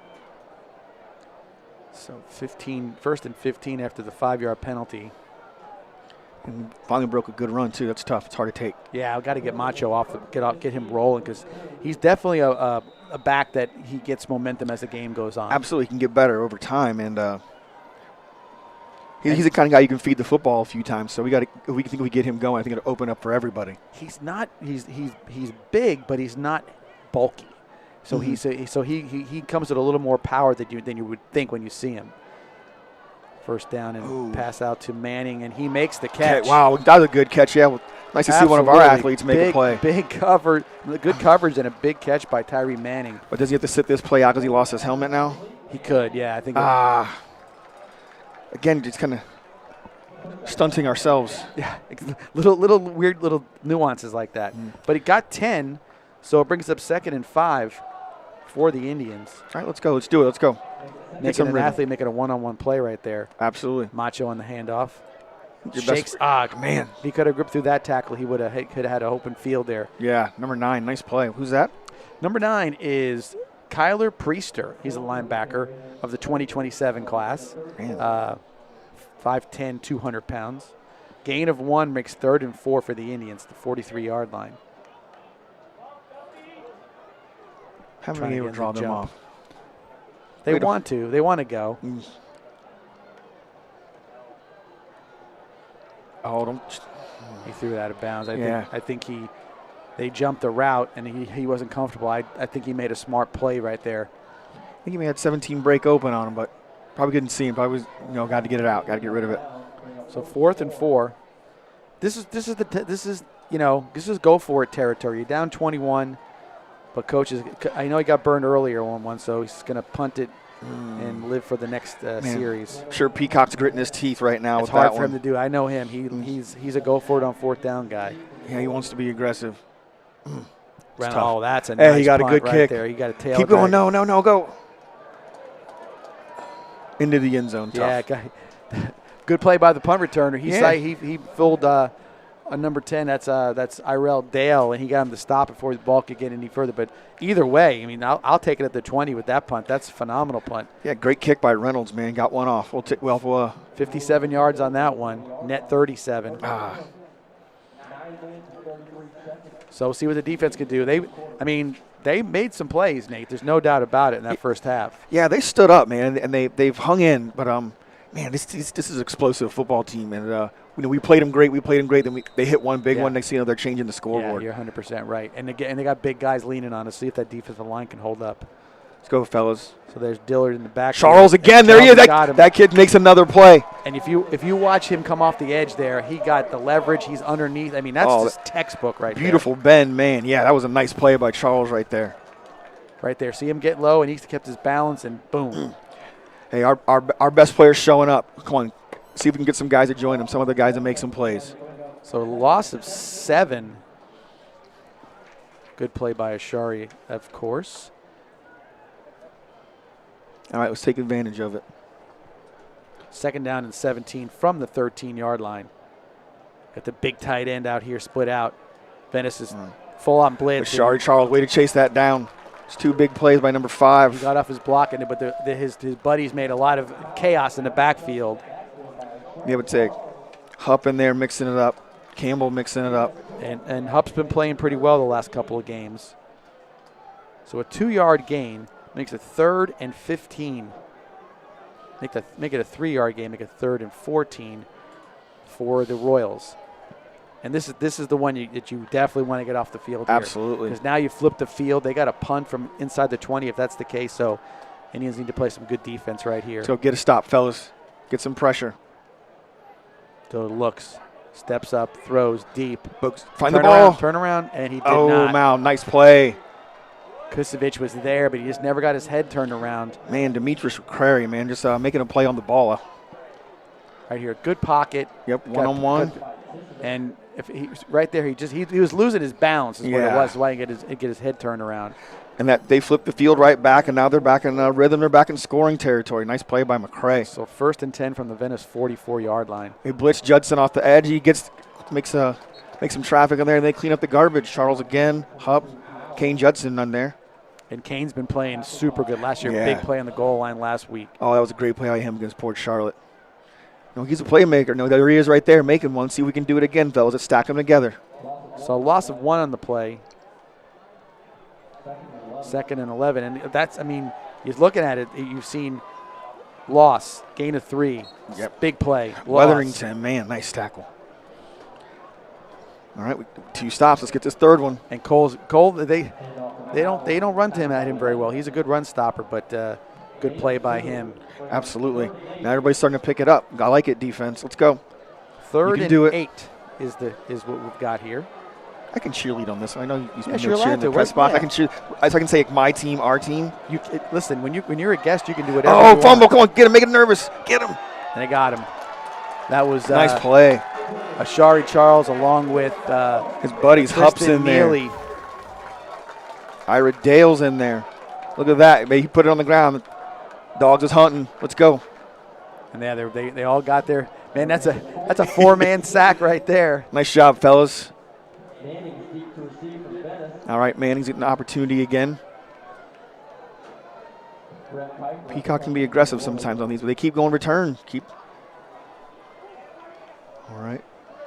So 1st and 15 after the 5-yard penalty. And finally broke a good run, too. That's tough. It's hard to take. Yeah, I've got to get Macho get him rolling because he's definitely a back that he gets momentum as the game goes on. Absolutely. He can get better over time, and he's the kind of guy you can feed the football a few times. So if we get him going, I think it'll open up for everybody. He's big, but he's not bulky. So he comes with a little more power than you would think when you see him. 1st down and pass out to Manning, and he makes the catch. Okay, wow, that was a good catch. Yeah, nice to see one of our athletes make a play. Good coverage, and a big catch by Tyree Manning. But does he have to sit this play out because he lost his helmet now? He could, yeah. I think. Again, just kind of stunting ourselves. Yeah, little weird little nuances like that. But he got 10, so it brings up 2nd and 5 for the Indians. All right, let's go. Let's do it. Let's go. Making an athlete making a one-on-one play right there. Absolutely. Macho on the handoff. Shakes. Man. If he could have gripped through that tackle, he could have had an open field there. Yeah, number 9. Nice play. Who's that? Number 9 is Kyler Priester. He's a linebacker of the 2027 class. 5'10", 200 pounds. Gain of 1 makes 3rd and 4 for the Indians, the 43-yard line. Haven't been able to draw them off. They want to. They want to go. Oh, don't. He threw it out of bounds. I think they jumped the route, and he wasn't comfortable. I think he made a smart play right there. I think he may have had 17 break open on him, but probably couldn't see him. Probably was, got to get it out. Got to get rid of it. So 4th and 4. This is go for it territory. You're down 21. But I know he got burned earlier on one, so he's going to punt it and live for the next series. I'm sure Peacock's gritting his teeth right now. It's hard for him to do. I know him. He's a go for it on 4th down guy. Yeah, he wants to be aggressive. That's a nice he got punt a good right kick. there. He got a tail. Keep going. No, go. Into the end zone. Tough. Yeah, good play by the punt returner. He filled a number 10. That's Irel Dale, and he got him to stop before the ball could get any further. But either way, I mean, I'll take it at the 20 with that punt. That's a phenomenal punt. Yeah, great kick by Reynolds, man. Got one off. 57 yards on that one. Net 37. So we'll see what the defense can do. They made some plays, Nate. There's no doubt about it in that first half. Yeah, they stood up, man, and they've hung in. But man, this is an explosive football team, and we played them great. Then they hit one big one. Next thing you know, they're changing the scoreboard. Yeah, you're 100% right. And they got big guys leaning on us. See if that defensive line can hold up. Let's go, fellas. So there's Dillard in the back. Charles again. There he is. That kid makes another play. And if you watch him come off the edge there, he got the leverage. He's underneath. I mean, that's just textbook right there. Beautiful bend, man. Yeah, that was a nice play by Charles right there. Right there. See him get low, and he's kept his balance, and boom. Hey, our best player's showing up. Come on. See if we can get some guys to join him, some other guys to make some plays. So a loss of 7. Good play by Ashari, of course. All right, let's take advantage of it. 2nd down and 17 from the 13-yard line. Got the big tight end out here split out. Venice is full on blitz. Ashari Charles, way to chase that down. It's 2 big plays by number 5. He got off his block, but his buddies made a lot of chaos in the backfield. Yeah, but take Hupp in there mixing it up. Campbell mixing it up. And Hupp's been playing pretty well the last couple of games. So a 2-yard gain makes it 3rd and 15. Make it a 3-yard gain, make it 3rd and 14 for the Royals. And this is the one that you definitely want to get off the field here. Absolutely. Because now you flip the field. They got a punt from inside the 20 if that's the case. So Indians need to play some good defense right here. Let's go get a stop, fellas. Get some pressure. So looks, steps up, throws deep. Find the ball. Turn around, and he did not. Oh, wow, nice play. Kusevich was there, but he just never got his head turned around. Man, Demetrius McCrary, man, just making a play on the ball. Right here, good pocket. Yep, one-on-one. And if he's right there, he was losing his balance is what it was. That's why he get his head turned around. And that they flipped the field right back, and now they're back in rhythm. They're back in scoring territory. Nice play by McCray. So 1st and 10 from the Venice 44-yard line. They blitz Judson off the edge. He makes some traffic in there, and they clean up the garbage. Charles again, Hupp, Kane Judson on there. And Kane's been playing super good last year. Big play on the goal line last week. Oh, that was a great play by him against Port Charlotte. No, he's a playmaker. No, there he is right there making one. See if we can do it again, fellas. Let's stack them together. So a loss of 1 on the play. 2nd and 11. And that's, he's looking at it. You've seen loss, gain of 3. Yep. Big play. Weatherington, man, nice tackle. All right, 2 stops. Let's get this 3rd one. And Cole, they don't run to him at him very well. He's a good run stopper, but good play by him. Absolutely. Now everybody's starting to pick it up. I like it, defense. Let's go. 3rd and 8 is what we've got here. I can cheerlead on this. I know you're cheer in the press box. Yeah. I can cheer. So I can say my team, our team. Listen, when you're a guest, you can do whatever. Oh, fumble! Come on, get him. Make it nervous. Get him. And they got him. That was nice play. Ashari Charles along with his buddies. Hupp's in there. Ira Dale's in there. Look at that. He put it on the ground. Dogs is hunting. Let's go. And they all got there. Man, that's a 4-man sack right there. Nice job, fellas. All right, Manning's getting an opportunity again. Peacock can be aggressive sometimes on these, but they keep going return. All right.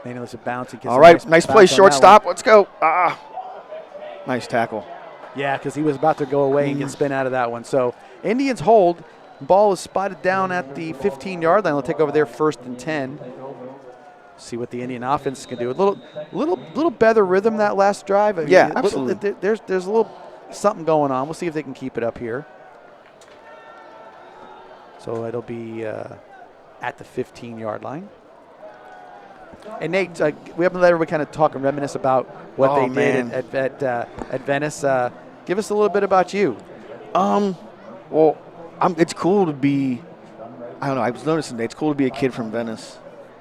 Manning lets it bounce. All right, nice play, shortstop. Let's go. Nice tackle. Yeah, because he was about to go away and get spin out of that one. So Indians hold. Ball is spotted down at the 15-yard line. They'll take over their 1st and 10. See what the Indian offense can do. A little better rhythm that last drive. Yeah, absolutely. There's a little something going on. We'll see if they can keep it up here. So it'll be at the 15-yard line. And Nate, we haven't let everybody kind of talk and reminisce about what they did at Venice. Give us a little bit about you. Well, it's cool to be. I don't know. I was noticing it's cool to be a kid from Venice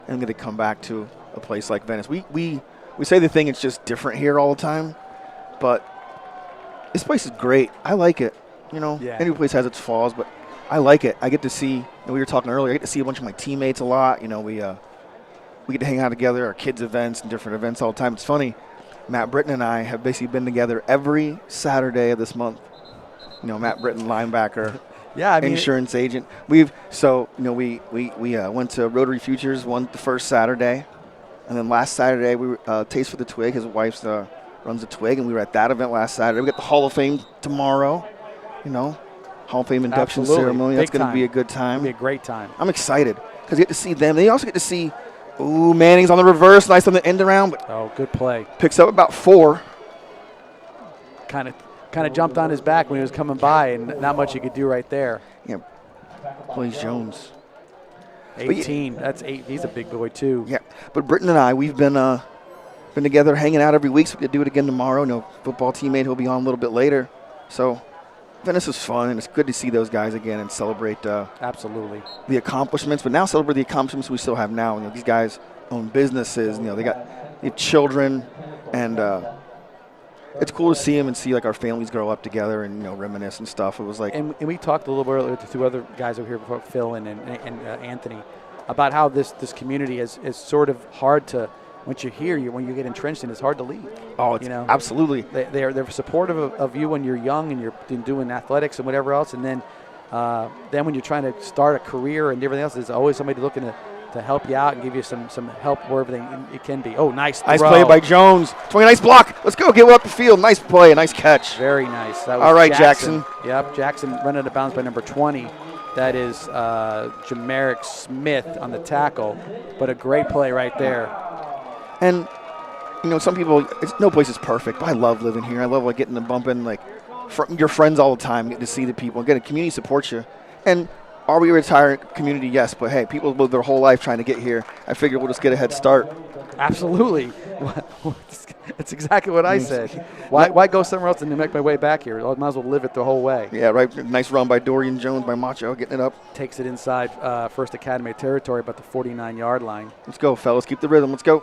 and going to come back to a place like Venice. We say the thing, it's just different here all the time, but this place is great. I like it. Any place has its flaws, but I like it. I get to see. We were talking earlier. I get to see a bunch of my teammates a lot. We get to hang out together, our kids' events and different events all the time. It's funny. Matt Britton and I have basically been together every Saturday of this month. Matt Britton, linebacker. Yeah, insurance agent. We went to Rotary Futures the first Saturday, and then last Saturday we were Taste for the Twig. His wife runs the Twig, and we were at that event last Saturday. We got the Hall of Fame tomorrow. Hall of Fame induction ceremony. That's going to be a good time. It'll be a great time. I'm excited because you get to see them. They also get to see. Ooh, Manning's on the reverse, nice on the end around. But good play. Picks up about 4. Kind of jumped on his back when he was coming by, and not much he could do right there. Yeah, Blaze Jones. 18, that's 8. He's a big boy too. Yeah, but Britton and I, we've been together, hanging out every week. So we could do it again tomorrow. Football teammate, he'll be on a little bit later. So Venice is fun, and it's good to see those guys again and celebrate. Absolutely. The accomplishments, but now celebrate the accomplishments we still have now. These guys own businesses. They got They have children, and it's cool to see them and see like our families grow up together and reminisce and stuff. It was like, and we talked a little bit earlier to two other guys over here before, Phil and Anthony, about how this community is sort of hard to. Once you're here, when you get entrenched in, it's hard to leave. Oh, it's absolutely. They're supportive of you when you're young and you're doing athletics and whatever else, and then when you're trying to start a career and everything else, there's always somebody looking to help you out and give you some help wherever it can be. Oh, nice throw. Nice play by Jones. 20, nice block. Let's go. Get up the field. Nice play. Nice catch. Very nice. That was all right, Jackson. Yep, Jackson run out of bounds by number 20. That is Jamarick Smith on the tackle, but a great play right there. And, some people, no place is perfect, but I love living here. I love getting to bump in your friends all the time, getting to see the people. Again, the community supports you. And are we a retired community? Yes, but hey, people live their whole life trying to get here. I figured we'll just get a head start. Absolutely. That's exactly what I said. Why go somewhere else and make my way back here? I might as well live it the whole way. Yeah, right. Nice run by Dorian Jones by Macho, getting it up. Takes it inside First Academy territory, about the 49-yard line. Let's go, fellas. Keep the rhythm. Let's go.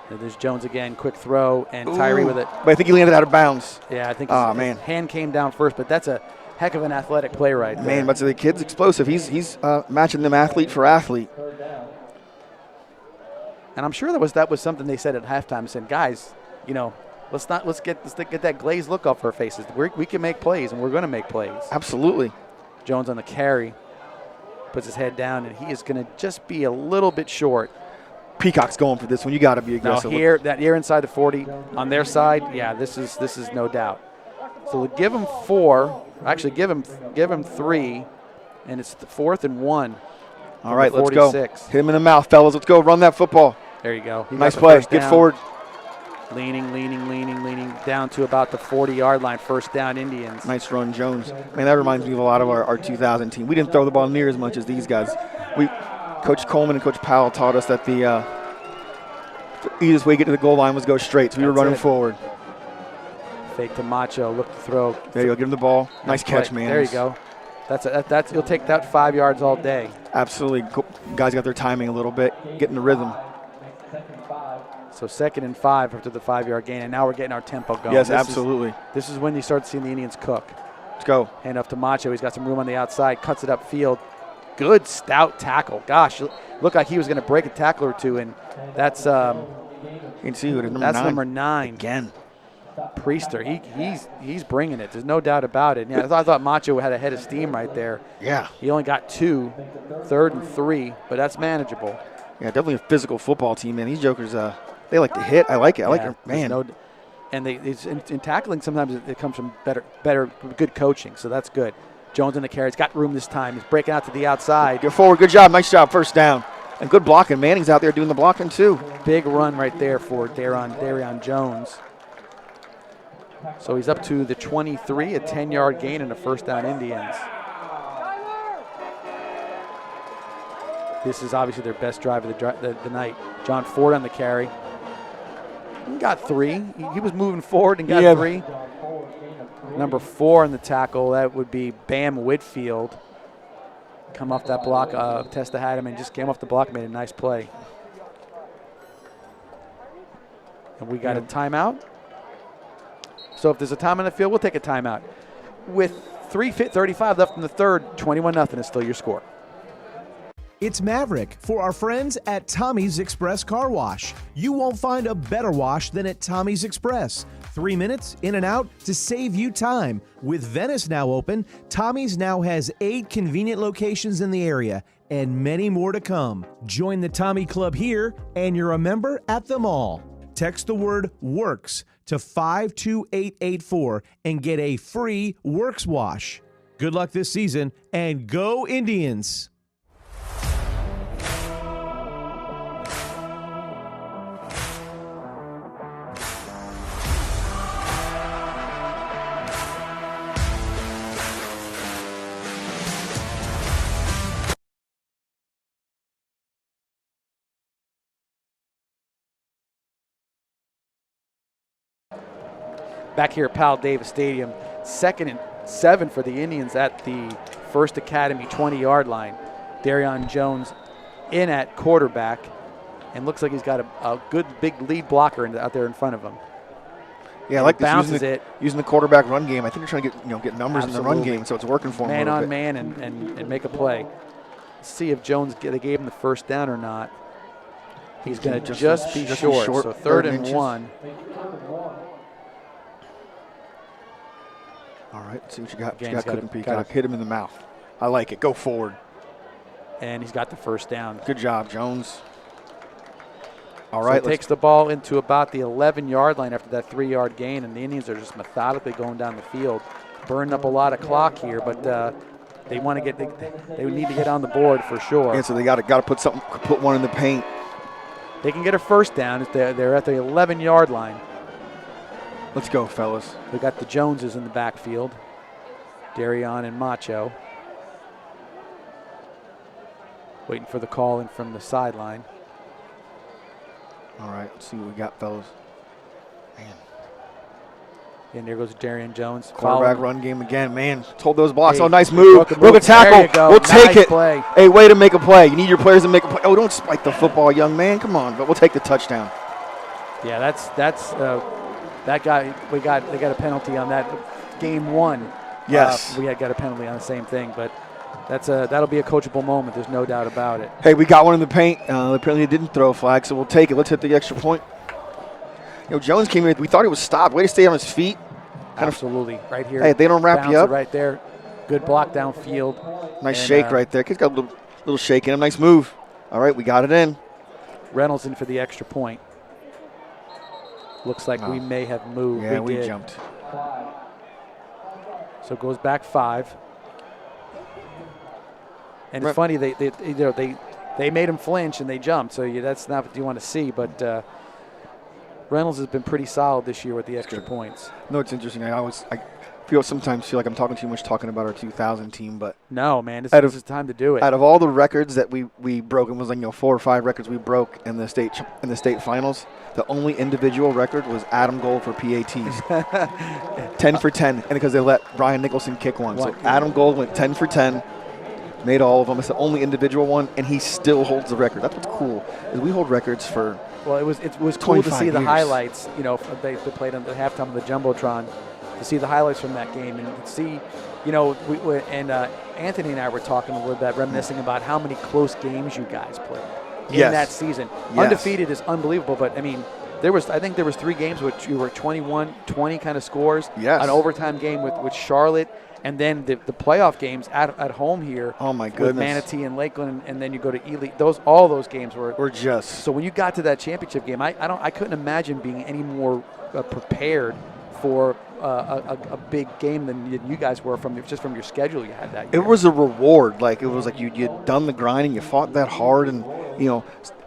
And there's Jones again, quick throw, and Tyree with it. But I think he landed out of bounds. Yeah, I think his hand came down first, but that's a heck of an athletic play right there. Man, but the kid's explosive. He's matching them athlete for athlete. And I'm sure that was something they said at halftime. Said, guys, let's get that glazed look off our faces. We can make plays, and we're going to make plays. Absolutely. Jones on the carry, puts his head down, and he is going to just be a little bit short. Peacock's going for this one. You got to be aggressive. Now here inside the 40 on their side, yeah, this is no doubt. So we'll give him 4. Actually, give him 3, and it's the 4th and 1. All right, let's go. Hit him in the mouth, fellas. Let's go. Run that football. There you go. Nice play. Get forward. Leaning down to about the 40-yard line. First down, Indians. Nice run, Jones. Man, that reminds me of a lot of our 2000 team. We didn't throw the ball near as much as these guys. Coach Coleman and Coach Powell taught us that the easiest way to get to the goal line was go straight, so we were running forward. Fake to Macho, look to throw. There you go, give him the ball. Nice catch, man. There you go. That's you'll take that 5 yards all day. Absolutely. Guys got their timing a little bit, getting the rhythm. So 2nd and 5 after the 5-yard gain, and now we're getting our tempo going. Yes, absolutely. This is when you start seeing the Indians cook. Let's go. Hand off to Macho. He's got some room on the outside, cuts it upfield. Good stout tackle. Gosh, looked like he was going to break a tackle or two, and that's you can see who it is. Number 9 again. Priester. He's bringing it. There's no doubt about it. Yeah, I thought Macho had a head of steam right there. Yeah. He only got 2, 3rd and 3, but that's manageable. Yeah, definitely a physical football team, man. These jokers, they like to hit. I like it. I like it, man. And in tackling, sometimes it comes from better, good coaching. So that's good. Jones in the carry. He's got room this time. He's breaking out to the outside. Go forward. Good job. Nice job. First down. And good blocking. Manning's out there doing the blocking too. Big run right there for Darion Jones. So he's up to the 23, a 10-yard gain and a first down Indians. This is obviously their best drive of the night. John Ford on the carry. He got 3. He was moving forward and got 3. Number 4 in the tackle, that would be Bam Whitfield. Come off that block. Testa had him and just came off the block, made a nice play. And we got a timeout. So if there's a time on the field, we'll take a timeout. With 3:35 left in the third, 21-0 is still your score. It's Maverick for our friends at Tommy's Express Car Wash. You won't find a better wash than at Tommy's Express. 3 minutes in and out to save you time. With Venice now open, Tommy's now has 8 convenient locations in the area and many more to come. Join the Tommy Club here and you're a member at them all. Text the word WORKS to 52884 and get a free Works wash. Good luck this season and go Indians! Back here at Powell Davis Stadium, 2nd and 7 for the Indians at the First Academy 20-yard line. Darion Jones in at quarterback, and looks like he's got a good big lead blocker out there in front of him. Yeah, I like this, bounces using the quarterback run game. I think they're trying to get numbers in the run Absolutely. game, so it's working for him. Man on man and make a play. Let's see if Jones they gave him the first down or not. He's going to just be short. So 3rd and 1. All right, let's see what you got. Again, You got Cooking Peacock. Hit him in the mouth. I like it. Go forward. And he's got the first down. Good job, Jones. All So right, he takes the ball into about the 11-yard line after that 3-yard gain, and the Indians are just methodically going down the field, burning up a lot of clock here, but they want to get they need to get on the board for sure. Yeah, so they got to put one in the paint. They can get a first down. They're at the 11-yard line. Let's go, fellas. We got the Joneses in the backfield, Darion and Macho, waiting for the call in from the sideline. All right, let's see what we got, fellas. Man. And there goes Darian Jones. Quarterback run game again, man. Hold those blocks. Oh, nice move. Broke Broke a tackle. We'll take it. Play. Hey, way to make a play. You need your players to make a play. Oh, don't spike the football, young man. Come on, but we'll take the touchdown. Yeah, that's that guy. They got a penalty on that. Game 1. Yes. We got a penalty on the same thing, but that'll be a coachable moment. There's no doubt about it. Hey, we got one in the paint. Apparently he didn't throw a flag, so we'll take it. Let's hit the extra point. Jones came in. We thought he was stopped. Way to stay on his feet. Absolutely. Right here. Hey, they don't wrap you Bounce up. it right there. Good block downfield. Nice shake right there. Kid's got a little shake in him. Nice move. All right, we got it in. Reynolds in for the extra point. Looks like we may have moved. Yeah, we did. jumped. So it goes back 5. And it's funny, they made him flinch and they jumped. So that's not what you want to see. But Reynolds has been pretty solid this year with the extra points. No, it's interesting. I sometimes feel like I'm talking too much talking about our 2000 team, but no, man, this is time to do it. Out of all the records that we broke, it was like 4 or 5 records we broke in the state finals. The only individual record was Adam Gold for PATs, 10 for 10, and because they let Brian Nicholson kick one. So Adam Gold went 10 for 10, made all of them. It's the only individual one, and he still holds the record. That's what's cool is we hold records for. Well, it was cool to see the years. Highlights. They played on the halftime of the Jumbotron. To see the highlights from that game and see, Anthony and I were talking a little bit, reminiscing about how many close games you guys played in that season. Yes. Undefeated is unbelievable, but I mean, I think there was 3 games which you were 21-20 kind of scores. Yes. An overtime game with Charlotte, and then the playoff games at home here. Oh my goodness. With Manatee and Lakeland, and then you go to Ely. All those games were just. So when you got to that championship game, I couldn't imagine being any more prepared for a big game than you guys were from your schedule you had that year. It was a reward. Like it was like you'd done the grinding, you fought that hard, and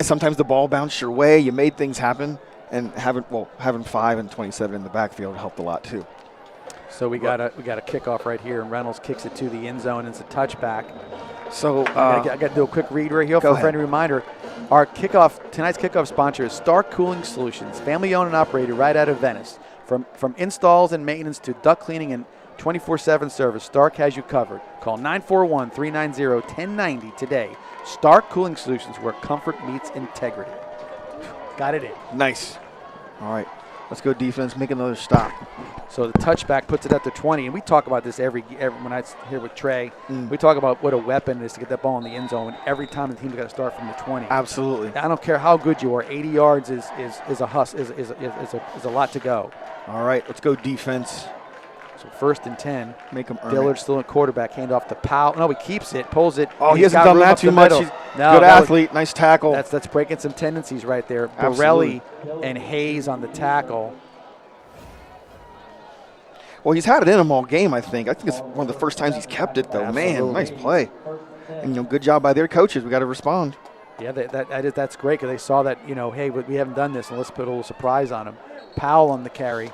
sometimes the ball bounced your way. You made things happen, and having 5 and 27 in the backfield helped a lot too. So we got a kickoff right here, and Reynolds kicks it to the end zone. And it's a touchback. So I got to do a quick read right here for a friendly reminder. Our tonight's kickoff sponsor is Stark Cooling Solutions, family owned and operated right out of Venice. From installs and maintenance to duct cleaning and 24/7 service, Stark has you covered. Call 941-390-1090 today. Stark Cooling Solutions, where comfort meets integrity. Got it in. Nice. All right, let's go defense. Make another stop. So the touchback puts it at the 20, and we talk about this every when I'm here with Trey. We talk about what a weapon it is to get that ball in the end zone. Every time the team's got to start from the 20. Absolutely. I don't care how good you are. 80 yards is a lot to go. All right, let's go defense. So 1st and 10. Make him earn Dillard's it. still at quarterback. Hand off to Powell. No, he keeps it, pulls it. Oh, he hasn't done that too much. He's good athlete. Nice tackle. That's breaking some tendencies right there. Absolutely. Borelli and Hayes on the tackle. Well, he's had it in him all game, I think. I think it's one of the first times he's kept it, though. Absolutely. Man, nice play. And good job by their coaches. We got to respond. Yeah, that's great because they saw that, hey, we haven't done this, and let's put a little surprise on him. Powell on the carry,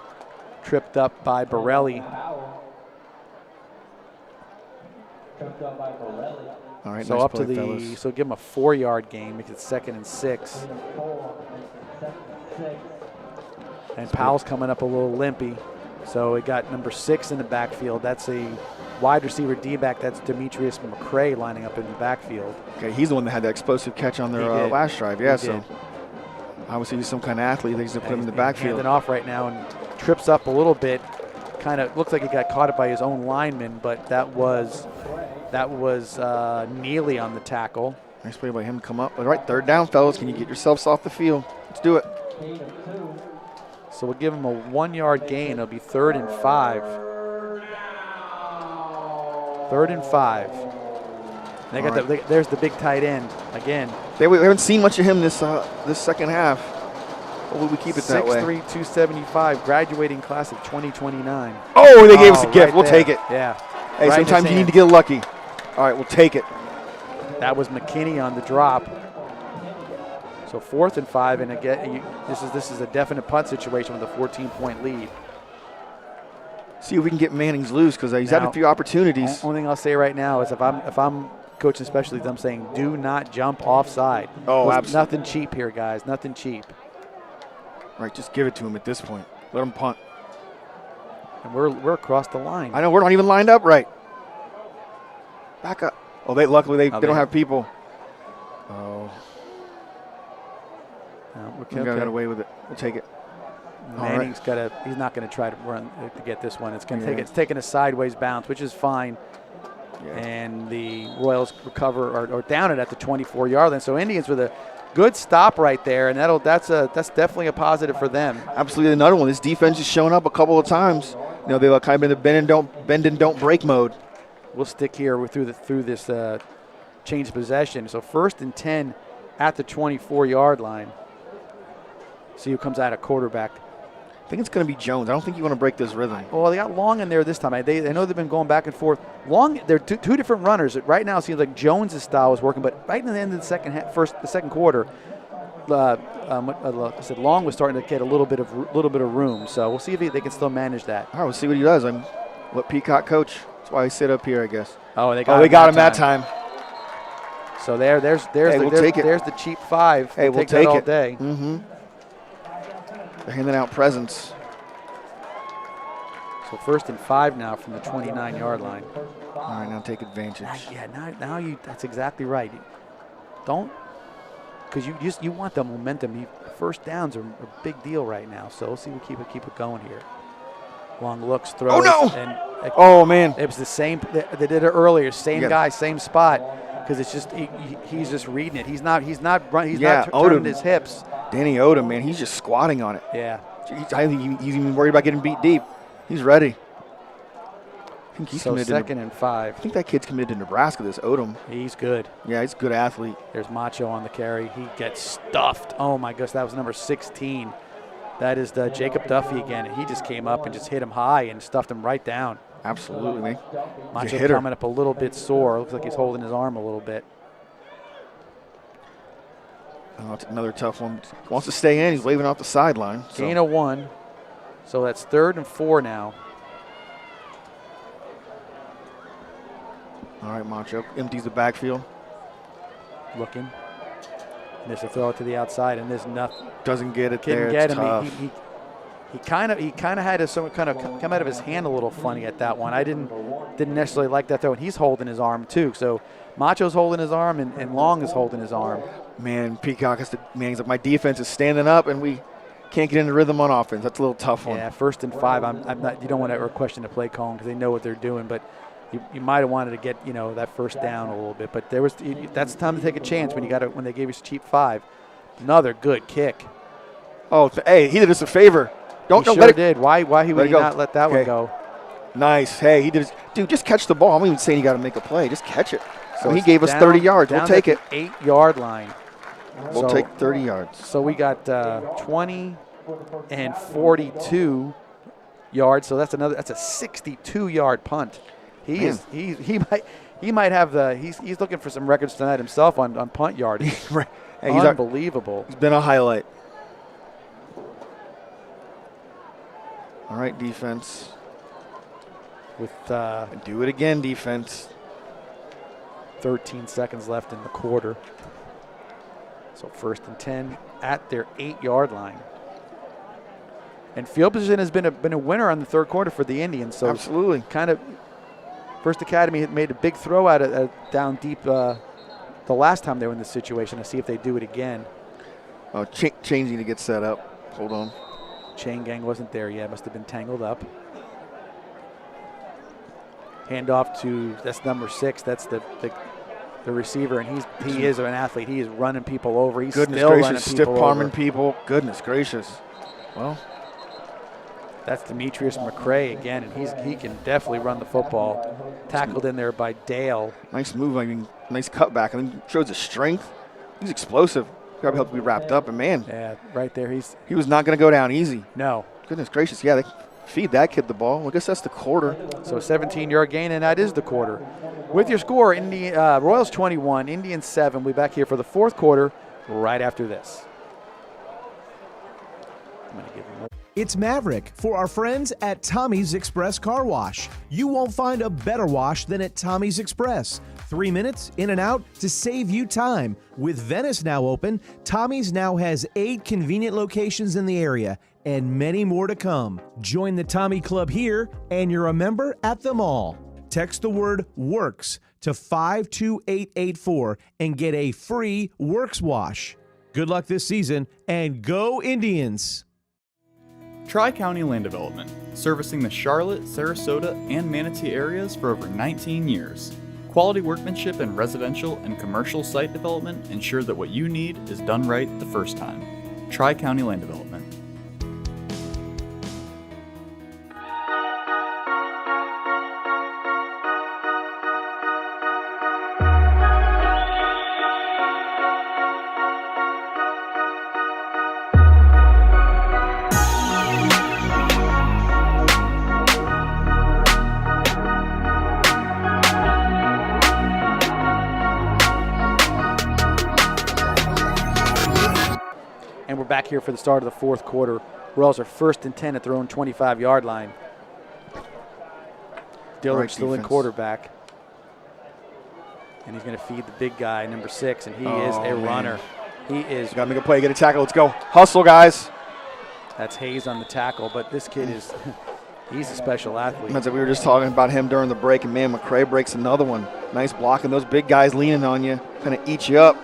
tripped up by Borelli. All right, so nice up play, to fellas. so give him a 4-yard gain, makes it 2nd and 6. And Powell's coming up a little limpy. So we got number 6 in the backfield. That's a wide receiver D-back. That's Demetrius McCray lining up in the backfield. Okay, he's the one that had that explosive catch on their last drive. Yeah, so Obviously, he's some kind of athlete. He's going to put him in the backfield. Handing off right now and trips up a little bit. Kind of looks like he got caught by his own lineman, but that was Neely on the tackle. Nice play by him to come up. All right, third down, fellas. Can you get yourselves off the field? Let's do it. So we'll give him a 1-yard gain. It'll be 3rd and 5. 3rd and 5. They got there's the big tight end again. We haven't seen much of him this second half. Hopefully we keep it that way. 6'3", 275, graduating class of 2029. Oh, they gave us a gift. Right we'll there. take it. Yeah. Hey, Right sometimes you need to get lucky. All right, we'll take it. That was McKinney on the drop. So 4th and 5, and again, this is a definite punt situation with a 14-point lead. See if we can get Mannings loose because he's had a few opportunities. Only thing I'll say right now is if I'm coaching specialties, I'm saying do not jump offside. Oh, absolutely. Nothing cheap here, guys. Nothing cheap. Right, just give it to him at this point. Let him punt. And we're across the line. I know, we're not even lined up right. Back up. Oh, luckily they don't have people. Oh. No, we got away with it. We'll take it. Manning's he's not gonna try to run to get this one. It's taking a sideways bounce, which is fine. Yeah. And the Royals recover or down it at the 24-yard line. So Indians with a good stop right there, and that's definitely a positive for them. Absolutely, another one. This defense has shown up a couple of times. You know, they've kind of been in the bend and don't break mode. We'll stick here through this change of possession. So 1st and 10 at the 24-yard line. See who comes out at quarterback. I think it's going to be Jones. I don't think you want to break this rhythm. Well, they got Long in there this time. I know they've been going back and forth. Long, they're two different runners. Right now it seems like Jones' style is working, but right in the end of the second quarter, I said Long was starting to get a little bit of room. So we'll see if they can still manage that. All right, we'll see what he does. Let Peacock coach. That's why I sit up here, I guess. Oh, they got him that time. So there's the cheap 5. Hey, we'll take that all it day. Mm-hmm. They're handing out presents. So 1st and 5 now from the 29-yard line. All right, now take advantage. Now that's exactly right. Don't, because you want the momentum. First downs are a big deal right now. So we'll see if we keep it going here. Long looks, throws. Oh no! And oh man! It was the same. They did it earlier. Same guy, same spot. Because it's just he's just reading it. He's not turning his hips. Danny Odom, man, he's just squatting on it. Yeah. I think he's even worried about getting beat deep. He's ready. I think he's committed 2nd and 5. I think that kid's committed to Nebraska, this Odom. He's good. Yeah, he's a good athlete. There's Macho on the carry. He gets stuffed. Oh, my gosh, that was number 16. That is the Jacob Duffy again. He just came up and just hit him high and stuffed him right down. Absolutely, man. Macho coming up a little bit sore. Looks like he's holding his arm a little bit. Oh, it's another tough one. He wants to stay in. He's waving off the sideline. Gain of 1. So that's 3rd and 4 now. All right, Macho empties the backfield. Looking. There's a throw it to the outside, and there's nothing. Doesn't get it Couldn't there. get it's him. Tough. He kind of had come out of his hand a little funny at that one. I didn't necessarily like that throw, and he's holding his arm too. So Macho's holding his arm, and Long is holding his arm. Man, Peacock has to. Man, he's like, my defense is standing up, and we can't get into rhythm on offense. That's a little tough one. Yeah, 1st and 5. I'm not. You don't want to ever question the play calling because they know what they're doing, but. You might have wanted to get that first down a little bit, but that's the time to take a chance when they gave us a cheap 5. Another good kick. Oh, hey, he did us a favor. Don't let it. Did. Why would he not let that one go? Nice. Hey, he did. Dude, just catch the ball. I'm not even saying you got to make a play. Just catch it. So he gave us 30 yards. We'll take it. 8-yard line. We'll take 30 yards. So we got 20 and 42 yards. So that's a 62-yard punt. He might have he's looking for some records tonight himself on punt yardage. Right. Hey, unbelievable. He's been a highlight. All right, defense. With do it again, defense. 13 seconds left in the quarter. So 1st and 10 at their 8-yard line. And field position has been a winner on the 3rd quarter for the Indians. So absolutely, kind of. First Academy had made a big throw down deep the last time they were in this situation. To see if they do it again. Oh, changing to get set up. Hold on. Chain gang wasn't there yet. Must have been tangled up. Handoff to, that's number 6. That's the receiver, and he is an athlete. He is running people over. He's Goodness still gracious, running people stiff palming over. people. Goodness gracious. Well, that's Demetrius McCray again, and he can definitely run the football. Tackled in there by Dale. nice move. I mean, nice cutback. I mean, shows his strength. He's explosive. Probably helped me wrapped up, and man, Yeah, right there. he was not going to go down easy. No. Goodness gracious, yeah, they feed that kid the ball. Well, I guess that's the quarter. So a 17-yard gain, and that is the quarter. With your score, Royals 21, Indians 7. We'll be back here for the fourth quarter right after this. I'm gonna give him more. It's Maverick for our friends at Tommy's Express Car Wash. You won't find a better wash than at Tommy's Express. 3 minutes in and out to save you time. With Venice now open, Tommy's now has 8 convenient locations in the area and many more to come. Join the Tommy Club here and you're a member at them all. Text the word WORKS to 52884 and get a free Works wash. Good luck this season and go Indians! Tri-County Land Development, servicing the Charlotte, Sarasota, and Manatee areas for over 19 years. Quality workmanship in residential and commercial site development ensure that what you need is done right the first time. Tri-County Land Development. And we're back here for the start of the fourth quarter. Royals are 1st and 10 at their own 25-yard line. Dillard still in quarterback. And he's going to feed the big guy, number 6, and he is a runner. He is. Got to make a play, get a tackle. Let's go. Hustle, guys. That's Hayes on the tackle, but this kid is, he's a special athlete. We were just talking about him during the break, and man, McCray breaks another one. Nice block, and those big guys leaning on you, kind of eat you up.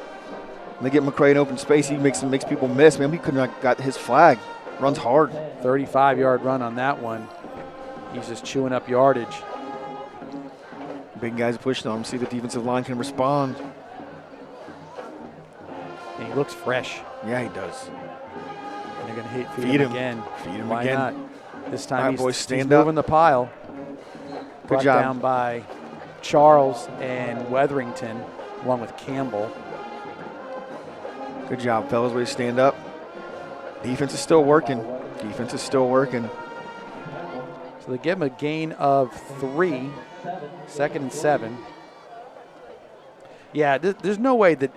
And they get McCray in open space. He makes people miss. Man, he couldn't have got his flag. Runs hard. 35-yard run on that one. He's just chewing up yardage. Big guys pushing on him. See the defensive line can respond. And he looks fresh. Yeah, he does. And they're going to feed him again. Feed him Why again. not? This time All right, he's, boys, he's stand moving up. the pile. Good Brought job. down by Charles and Weatherington, along with Campbell. Good job, fellas. Way to stand up. Defense is still working. Defense is still working. So they give him a gain of 3, 2nd and 7. Yeah, there's no way that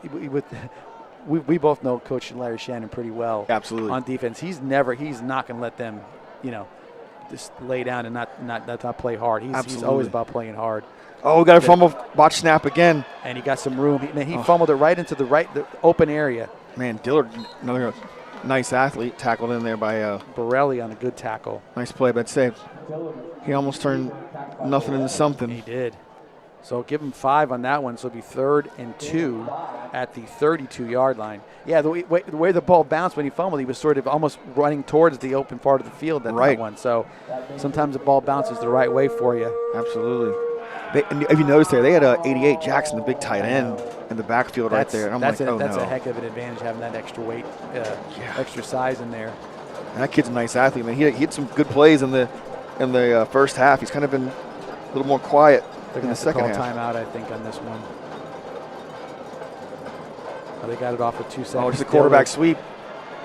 we both know Coach Larry Shannon pretty well. Absolutely. On defense, he's not going to let them, just lay down and not play hard. He's always about playing hard. Oh, we got a fumble, botch snap again. And he got some room. He fumbled it right into the open area. Man, Dillard, another nice athlete, tackled in there by Borelli on a good tackle. Nice play, but save. He almost turned nothing into something. He did. So give him 5 on that one. So it'll be 3rd and 2 at the 32-yard line. Yeah, the way the ball bounced when he fumbled, he was sort of almost running towards the open part of the field at that one. So sometimes the ball bounces the right way for you. Absolutely. And if you notice there, they had 88 Jackson, the big tight end, in the backfield right there. And that's a heck of an advantage having that extra weight, extra size in there. And that kid's a nice athlete, man. He had some good plays in the first half. He's kind of been a little more quiet in the second half. Timeout, I think, on this one. Oh, they got it off with 2 seconds. Oh, just a quarterback sweep.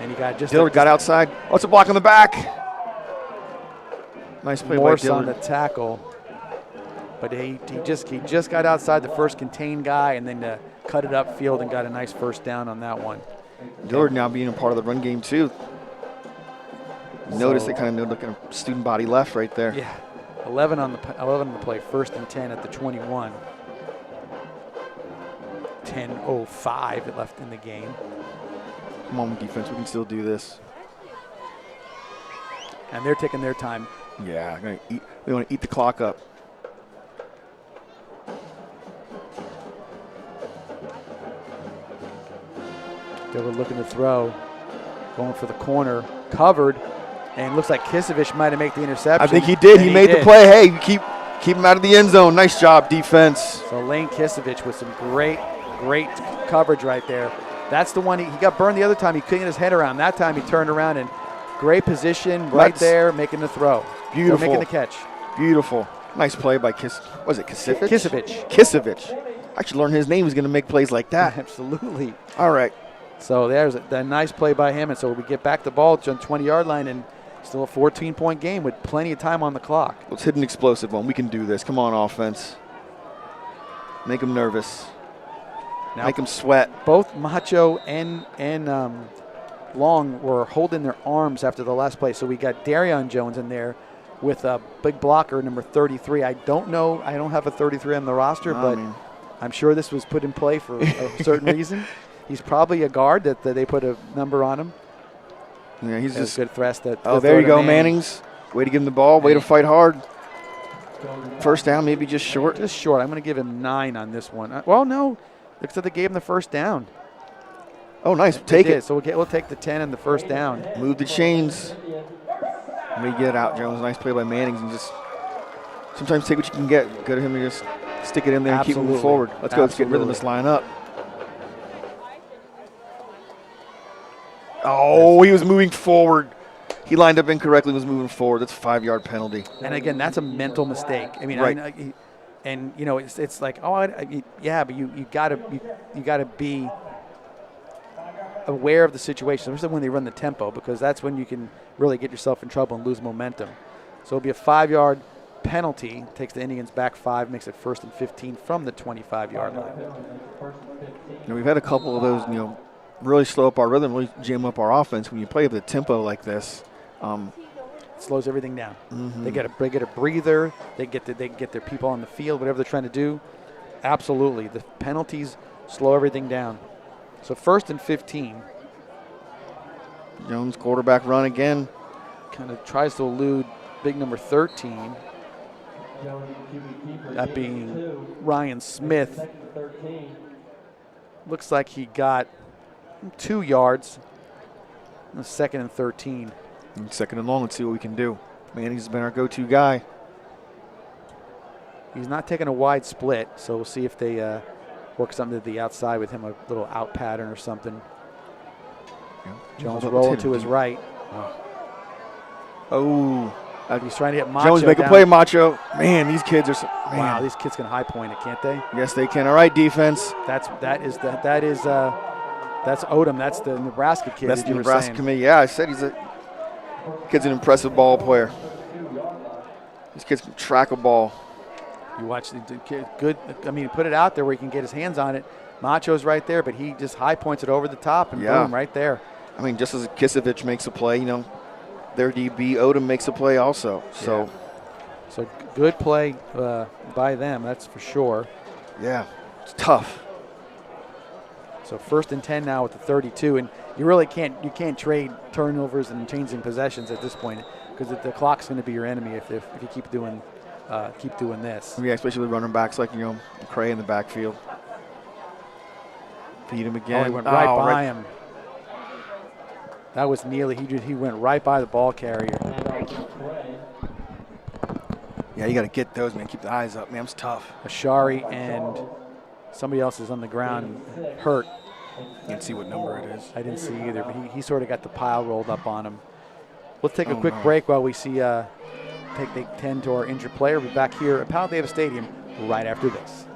And he got Dillard got outside. Oh, it's a block on the back. Nice play by Dillard. On the tackle. But he just got outside the first contained guy and then cut it upfield and got a nice first down on that one. Dillard now being a part of the run game too. Notice they kind of look at a student body left right there. Yeah, 11 on the play, 1st and 10 at the 21. 10:05 left in the game. Come on, defense, we can still do this. And they're taking their time. Yeah, they want to eat the clock up. Dillard looking to throw. going for the corner, covered, and looks like Kisevich might have made the interception. I think he did. And He made the play. Hey, keep him out of the end zone. Nice job, defense. So Lane Kisevich with some great coverage right there. That's the one he got burned the other time. He couldn't get his head around. That time he turned around and great position right there, making the throw. Beautiful. Making the catch. Beautiful. Nice play by Kisevich? Kisevich. I should learn his name. He's going to make plays like that. Absolutely. All right. So there's a nice play by him. And so we get back the ball to the 20-yard line, and still a 14-point game with plenty of time on the clock. Let's hit an explosive one. We can do this. Come on, offense. Make them nervous. Now, make them sweat. Both Macho and Long were holding their arms after the last play. So we got Darion Jones in there with a big blocker, number 33. I don't know. I don't have a 33 on the roster, but I'm sure this was put in play for a certain reason. He's probably a guard that they put a number on him. Yeah, he's just a good thrust. There you go, Mannings. Way to give him the ball. Way to fight hard. First down, maybe just short. Just short. I'm going to give him 9 on this one. Well, no. Looks like they gave him the first down. Oh, nice. Take it. So we'll take the 10 and the first down. Move the chains. We get out, Jones. Nice play by Mannings. And just sometimes take what you can get. Go to him and just stick it in there and keep moving forward. Let's go. Let's get rhythm. Let's line up. Oh, he was moving forward. He lined up incorrectly, was moving forward. That's a 5-yard penalty. And again, that's a mental mistake. I mean, right. And you know, it's like, yeah, but you gotta be aware of the situation, especially when they run the tempo, because that's when you can really get yourself in trouble and lose momentum. So it'll be a 5-yard penalty. Takes the Indians back 5, makes it 1st and 15 from the 25-yard line. You know, we've had a couple of those, really slow up our rhythm, really jam up our offense. When you play with a tempo like this, it slows everything down. Mm-hmm. They get a breather. They get their people on the field, whatever they're trying to do. Absolutely, the penalties slow everything down. So 1st and 15. Jones quarterback run again. Kind of tries to elude big number 13. That being Ryan Smith. Looks like he got 2 yards. 2nd and 13. And 2nd and long. Let's see what we can do. Manning's been our go-to guy. He's not taking a wide split, so we'll see if they work something to the outside with him, a little out pattern or something. Yeah. Jones rolling to his right. Oh. He's trying to get Macho Jones, make down. a play, Macho. Man, these kids are wow, these kids can high point it, can't they? Yes, they can. All right, defense. That's Odom. That's the Nebraska kid. That's the Nebraska committee. Yeah, I said kid's an impressive ball player. These kids can track a ball. You watch the kid, good. I mean, put it out there where he can get his hands on it. Macho's right there, but he just high points it over the top and boom, right there. I mean, just as Kisevich makes a play, their DB Odom makes a play also. So good play by them, that's for sure. Yeah, it's tough. So 1st and 10 now with the 32, and you really can't trade turnovers and changing possessions at this point, because the clock's going to be your enemy if you keep doing this. Yeah, especially with running backs like McCray in the backfield. Feed him again. Oh, he went right by him. That was Neely. He went right by the ball carrier. Yeah, you got to get those, man. Keep the eyes up, man. It's tough. Ashari and somebody else is on the ground hurt. Can't see what number it is. I didn't see either, but he sort of got the pile rolled up on him. Let's take a quick break while we see they tend to our injured player. We'll be back here at Powell Davis Stadium right after this.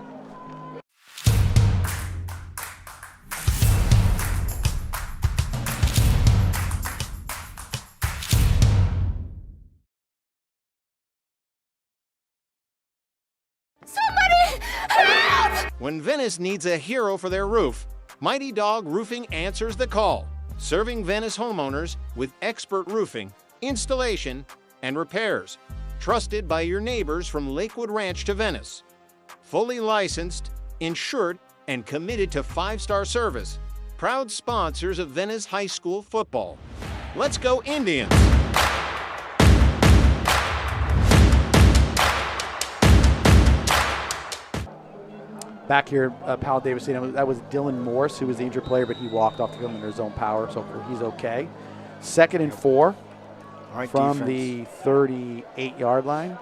Somebody help! When Venice needs a hero for their roof, Mighty Dog Roofing answers the call, serving Venice homeowners with expert roofing, installation, and repairs. Trusted by your neighbors from Lakewood Ranch to Venice. Fully licensed, insured, and committed to 5-star service. Proud sponsors of Venice High School football. Let's go Indians! Back here at Powell Davis Stadium, that was Dylan Morse, who was the injured player, but he walked off the field under his own power, so he's okay. 2nd and 4 All right, from defense. the 38-yard line.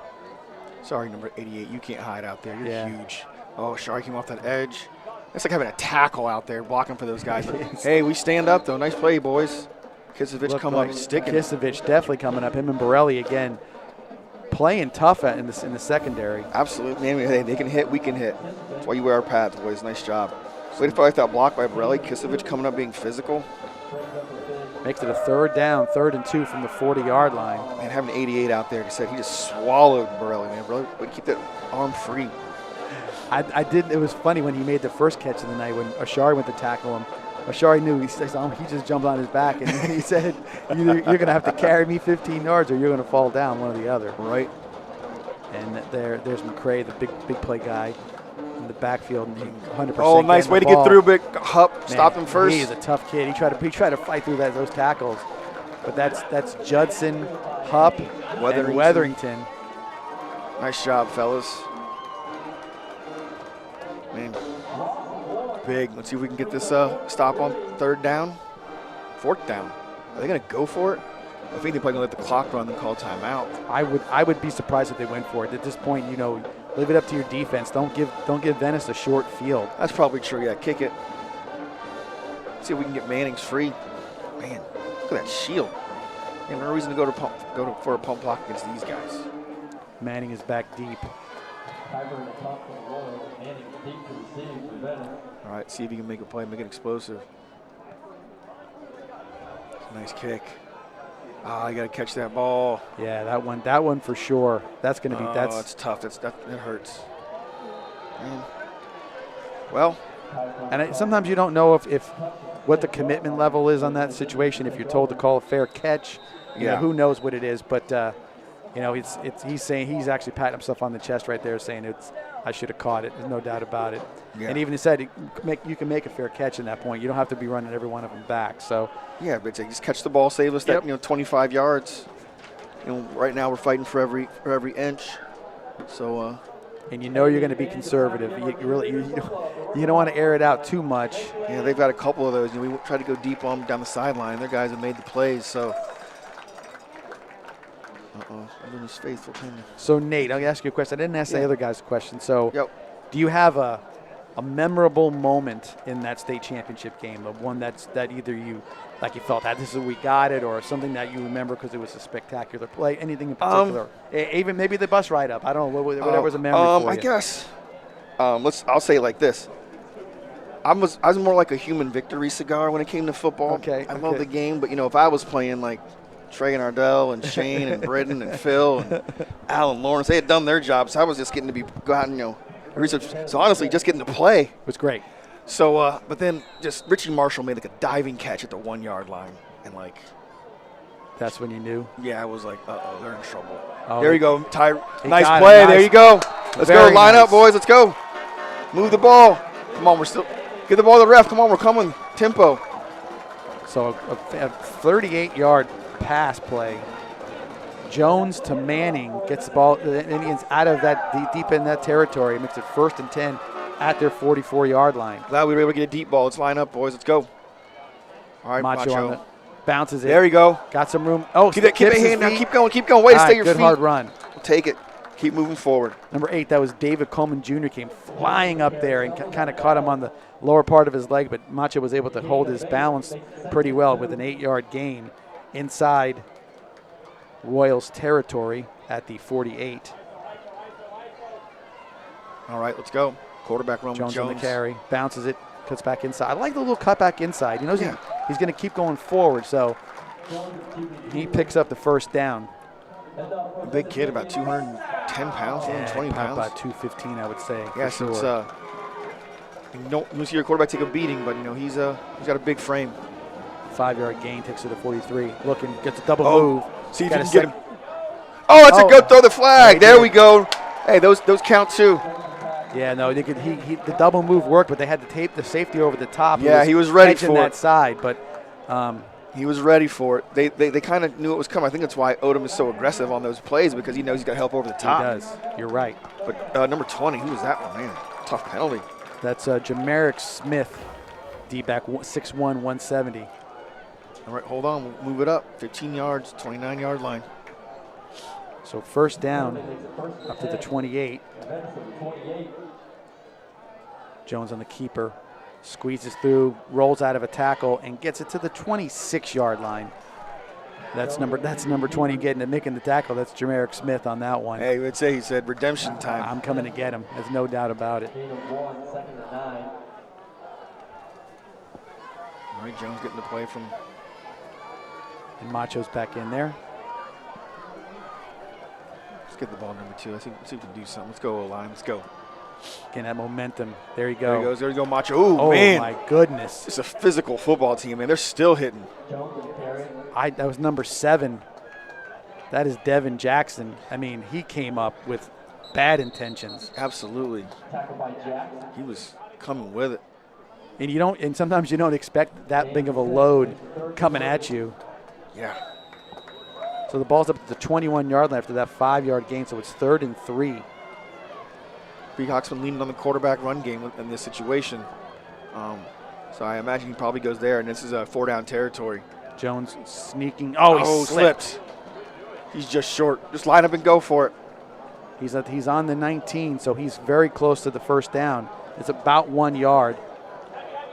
Sorry, number 88. You can't hide out there. You're Yeah. huge. Oh, Shari came off that edge. It's like having a tackle out there blocking for those guys. Hey, we stand up, though. Nice play, boys. Kisevich come up sticking. Kisevich definitely coming up. Him and Borelli again playing tough in the secondary. Absolutely. Man, hey, they can hit, we can hit. That's why you wear our pads, boys. Nice job. So they like that block by Borelli. Kisevich coming up being physical. Makes it a 3rd down, 3rd and 2 from the 40-yard line. Man, having 88 out there, like I said, he just swallowed Borelli, man. Borelli would keep that arm free. I did. It was funny when he made the first catch of the night when Ashari went to tackle him. Ashari knew. He says, he just jumped on his back, and he said, "Either you're going to have to carry me 15 yards, or you're going to fall down, one or the other." Right. And there's McCray, the big play guy in the backfield, and 100%. Oh, nice way to get through, big Hupp. Stop him first. He's a tough kid. He tried to fight through those tackles, but that's Judson, Hupp, and Weatherington. Nice job, fellas. Man, big. Let's see if we can get this stop on 3rd down, 4th down. Are they going to go for it? I think they're probably going to let the clock run and call timeout. I would be surprised if they went for it. At this point, leave it up to your defense. Don't give Venice a short field. That's probably true. Yeah, kick it. See if we can get Mannings free. Man, look at that shield. Man, no reason to go for a pump block against these guys. Manning is back deep. All right, see if you can make a play, make it explosive. Nice kick. You got to catch that ball. Yeah, that one for sure. That's going to be that's tough. That hurts. Man. Well, and sometimes you don't know if what the commitment level is on that situation. If you're told to call a fair catch, you know, who knows what it is. But he's saying, he's actually patting himself on the chest right there, saying I should have caught it. There's no doubt about it. Yeah. And even he said you can make a fair catch in that point. You don't have to be running every one of them back. So yeah, but just catch the ball, save us that 25 yards. Right now we're fighting for every inch. So and you're going to be conservative. You don't want to air it out too much. Yeah, they've got a couple of those. We try to go deep on them down the sideline. Their guys have made the plays. So. Everyone's faithful. So Nate, I'll ask you a question. I didn't ask the other guys a question. So do you have a memorable moment in that state championship game, the one that either you felt that this is we got it, or something that you remember because it was a spectacular play, anything in particular? Even maybe the bus ride up. I don't know, whatever's a memory for you. I guess I'll say it like this. I was more like a human victory cigar when it came to football. I love the game, but if I was playing like Trey and Ardell and Shane and Britton and Phil and Alan Lawrence, they had done their jobs. So I was just getting to go out and research. So honestly, just getting to play was great. So, but then just Richie Marshall made like a diving catch at the 1-yard line, and that's when you knew. Yeah, I was like, they're in trouble. Oh, there you go, nice play. There you go. Let's go. Line up, boys. Let's go. Move the ball. Come on, we're still get the ball to the ref. Come on, we're coming. Tempo. So a 38-yard pass play. Jones to Manning gets the ball, the Indians out of that deep in that territory, makes it 1st and 10 at their 44-yard line. Glad we were able to get a deep ball. Let's line up, boys. Let's go. All right, Macho. Bounces it. There you go. Got some room. Oh, keep it hand now. Keep going. Way to stay your feet. Good hard run. We'll take it. Keep moving forward. Number 8, that was David Coleman Jr. came flying up there and kind of caught him on the lower part of his leg, but Macho was able to hold his balance pretty well with an 8-yard gain inside Royals territory at the 48. All right, let's go. Quarterback run with Jones on the carry, bounces it, cuts back inside. I like the little cut back inside. He knows he's going to keep going forward, so he picks up the 1st down. A big kid, about 210 pounds, 120 pounds. About 215, I would say. Yeah, so it's you see your quarterback take a beating, but he's got a big frame. 5-yard gain, takes it to 43. Looking, gets a double move. See if you can get him. Oh, that's a good throw the flag. There we go. Hey, those count too. Yeah, no, they could. The double move worked, but they had to tape the safety over the top. Yeah, he was ready for that side, but he was ready for it. They kind of knew it was coming. I think that's why Odom is so aggressive on those plays, because he knows he's got help over the top. He does. You're right. But number 20, who was that one? Man, tough penalty. That's Jamarick Smith, D-back, 6'1", 170. All right, hold on. We'll move it up. 15 yards, 29-yard line. So first down up to the 28. Jones on the keeper. Squeezes through, rolls out of a tackle, and gets it to the 26-yard line. That's number 20 making the tackle. That's Jamarick Smith on that one. Hey, let's say he said redemption time. I'm coming to get him. There's no doubt about it. All right, Jones getting the play from. And Macho's back in there. Let's get the ball number 2. Let's see if we can do something. Let's go, O-line. Let's go. Getting that momentum. There you go. There he goes. There you go, Macho. Ooh, oh, man. My goodness. It's a physical football team, man. They're still hitting. That was number 7. That is Devin Jackson. I mean, he came up with bad intentions. Absolutely. He was coming with it. And sometimes you don't expect that big of a load coming at you. Yeah. So the ball's up to the 21-yard line after that 5-yard gain, so it's 3rd and 3. Peacock's been leaning on the quarterback run game in this situation. So I imagine he probably goes there, and this is a 4-down territory. Jones sneaking. Oh, he slipped. He's just short. Just line up and go for it. He's on the 19, so he's very close to the first down. It's about 1 yard.